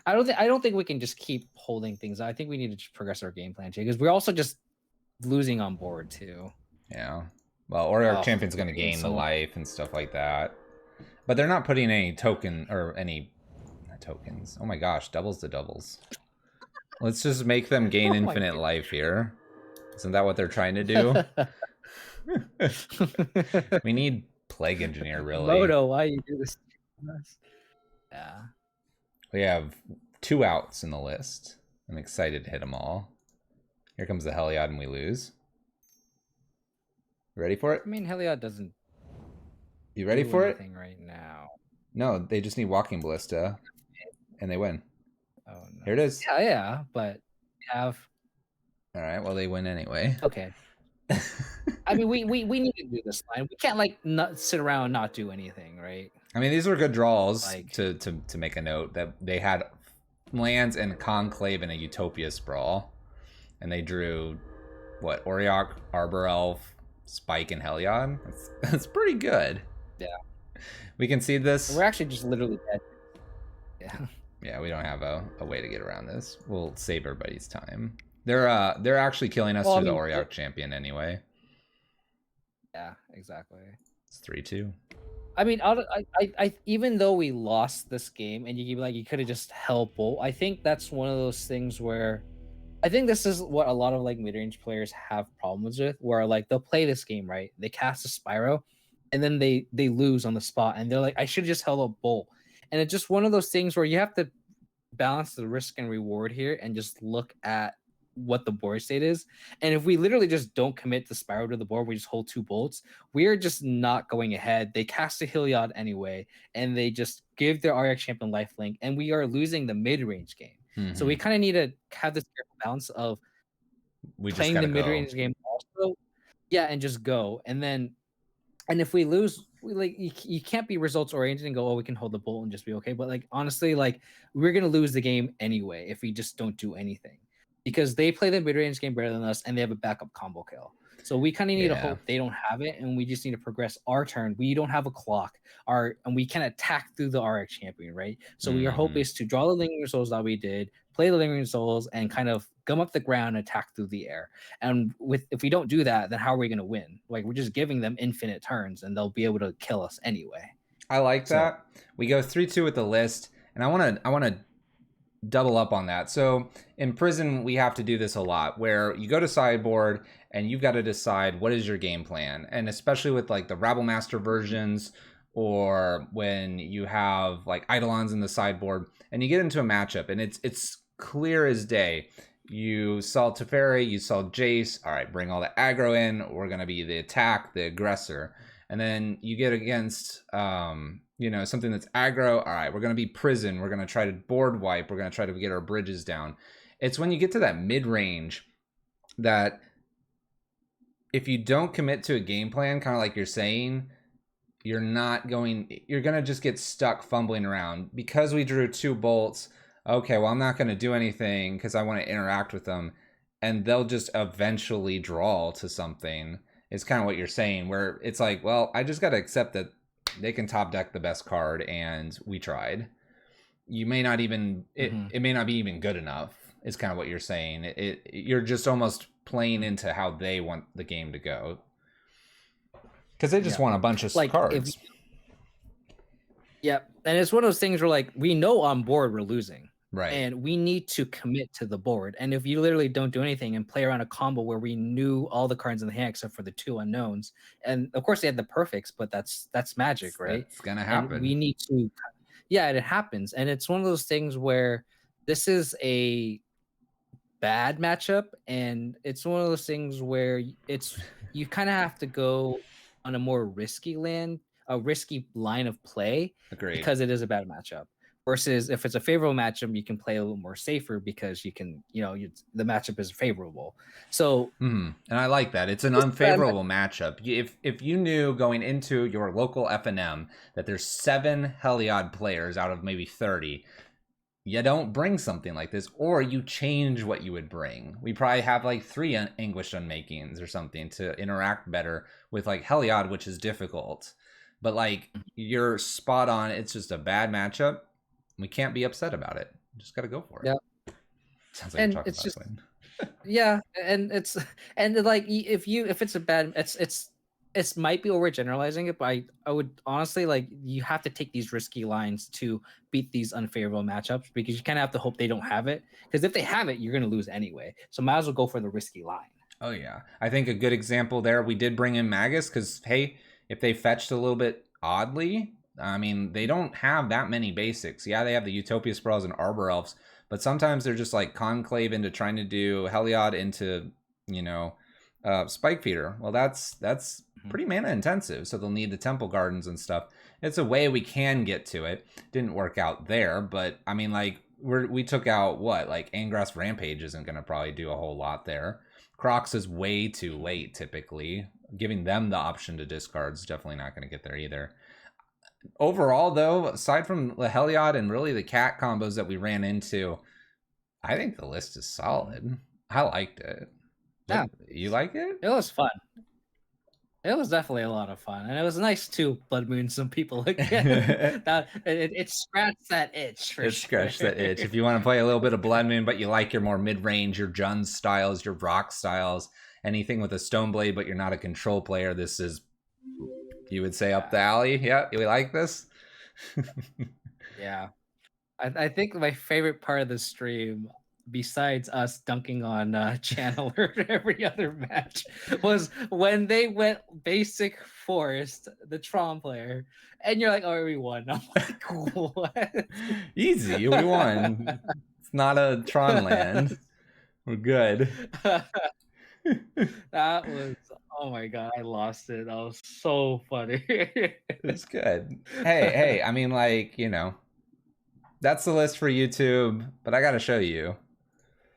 I don't think we can just keep holding things. I think we need to just progress our game plan too, because we're also just losing on board too. Yeah. Well, Oriarch Champion's going to gain the life and stuff like that. But they're not putting any token or any tokens. Oh my gosh, doubles to doubles. Let's just make them gain infinite life here. Isn't that what they're trying to do? We need Plague Engineer, really. Moto, why you do this? Yeah. We have 2 outs in the list. I'm excited to hit them all. Here comes the Heliod and we lose. Ready for it? I mean, Heliod doesn't. You ready for it? Right now. No, they just need Walking Ballista, and they win. Oh no. Here it is. Yeah, but we have. All right. Well, they win anyway. Okay. I mean, we need to do this line. We can't like not sit around and not do anything, right? I mean, these were good draws. Like, to make a note that they had lands and Conclave in a Utopia sprawl, and they drew what Oriarch, Arbor Elf, Spike, and Heliod. That's pretty good. Yeah. We can see this. We're actually just literally dead. Yeah. Yeah, we don't have a way to get around this. We'll save everybody's time. They're actually killing us through the Oriarch Champion anyway. Yeah, exactly. It's 3-2. I mean, I even though we lost this game, and you like you could have just held Bolt. I think that's one of those things where, I think this is what a lot of like mid-range players have problems with, where like they'll play this game right, they cast a Spyro, and then they lose on the spot, and they're like, I should have just held a Bolt, and it's just one of those things where you have to balance the risk and reward here, and just look at what the board state is. And if we literally just don't commit the Spyro to the board, we just hold 2 bolts, we're just not going ahead. They cast a Heliod anyway, and they just give their Oriarch Champion lifelink, and we are losing the mid-range game. Mm-hmm. So we kind of need to have this careful balance of playing the mid-range game also, yeah, and just go. And if we lose, we like you can't be results oriented and go, oh, we can hold the bolt and just be okay. But like honestly, like we're gonna lose the game anyway if we just don't do anything, because they play the mid-range game better than us, and they have a backup combo kill. So we kind of need to hope they don't have it, and we just need to progress our turn. We don't have a clock, and we can attack through the RX champion, right? So our hope is to draw the Lingering Souls that we did, play the Lingering Souls, and kind of gum up the ground and attack through the air. And if we don't do that, then how are we going to win? Like, we're just giving them infinite turns, and they'll be able to kill us anyway. I like that. We go 3-2 with the list, and I want to double up on that. So in Prison, we have to do this a lot, where you go to sideboard and you've got to decide what is your game plan. And especially with like the Rabble Master versions, or when you have like Eidolons in the sideboard and you get into a matchup and it's clear as day. You saw Teferi, you saw Jace. All right, bring all the aggro in. We're going to be the attack, the aggressor. And then you get against, something that's aggro. All right, we're going to be Prison. We're going to try to board wipe. We're going to try to get our bridges down. It's when you get to that mid-range that if you don't commit to a game plan, kind of like you're saying, you're gonna just get stuck fumbling around because we drew 2 bolts. Okay, well, I'm not gonna do anything because I want to interact with them, and they'll just eventually draw to something. It's kind of what you're saying, where it's like, well, I just gotta accept that they can top deck the best card, and we tried. You may not even it may not be even good enough. Is kind of what you're saying. You're just almost playing into how they want the game to go. Because they just want a bunch of like cards. Yep. And it's one of those things where like we know on board we're losing. Right. And we need to commit to the board. And if you literally don't do anything and play around a combo where we knew all the cards in the hand except for the 2 unknowns, and of course they had the perfects, but that's magic, right? It's gonna happen. And we need to, yeah, it happens. And it's one of those things where this is a bad matchup, and it's one of those things where you kind of have to go on a more risky line of play. Agreed. Because it is a bad matchup. Versus if it's a favorable matchup, you can play a little more safer because you can, the matchup is favorable. So, and I like that. It's an unfavorable matchup. If you knew going into your local FNM that there's 7 Heliod players out of maybe 30, you don't bring something like this, or you change what you would bring. We probably have like 3 Anguished Unmakings or something to interact better with like Heliod, which is difficult. But like, you're spot on. It's just a bad matchup. We can't be upset about it. Just got to go for it. Yeah. Sounds like and we're talking it's about just Quinn. Yeah, and like if it's a bad, it's might be overgeneralizing it, but I would honestly, like, you have to take these risky lines to beat these unfavorable matchups, because you kind of have to hope they don't have it, because if they have it, you're gonna lose anyway. So might as well go for the risky line. Oh yeah, I think a good example there, we did bring in Magus because, hey, if they fetched a little bit oddly, I mean, they don't have that many basics. Yeah, they have the Utopia Sprawls and Arbor Elves, but sometimes they're just like Conclave into trying to do Heliod into, Spike Feeder. Well, that's pretty mana intensive, so they'll need the Temple Gardens and stuff. It's a way we can get to it. Didn't work out there, but I mean, like, we took out what? Like, Angrass Rampage isn't going to probably do a whole lot there. Crocs is way too late, typically. Giving them the option to discard is definitely not going to get there either. Overall, though, aside from the Heliod and really the cat combos that we ran into, I think the list is solid. I liked it. Yeah. You like it? It was fun. It was definitely a lot of fun, and it was nice to Blood Moon some people again. It scratched that itch for sure. Scratched that itch. If you want to play a little bit of Blood Moon, but you like your more mid-range, your Jund styles, your Rock styles, anything with a Stoneblade, but you're not a control player, this is, you would say, up the alley. Yeah, you like this? Yeah. I think my favorite part of the stream, besides us dunking on Channeler every other match, was when they went basic Forest, the Tron player, and you're like, oh, we won. I'm like, what? Easy, we won. It's not a Tron land. We're good. That was, oh my god, I lost it. That was so funny. It's good. Hey, I mean, like, that's the list for YouTube, but I gotta show you.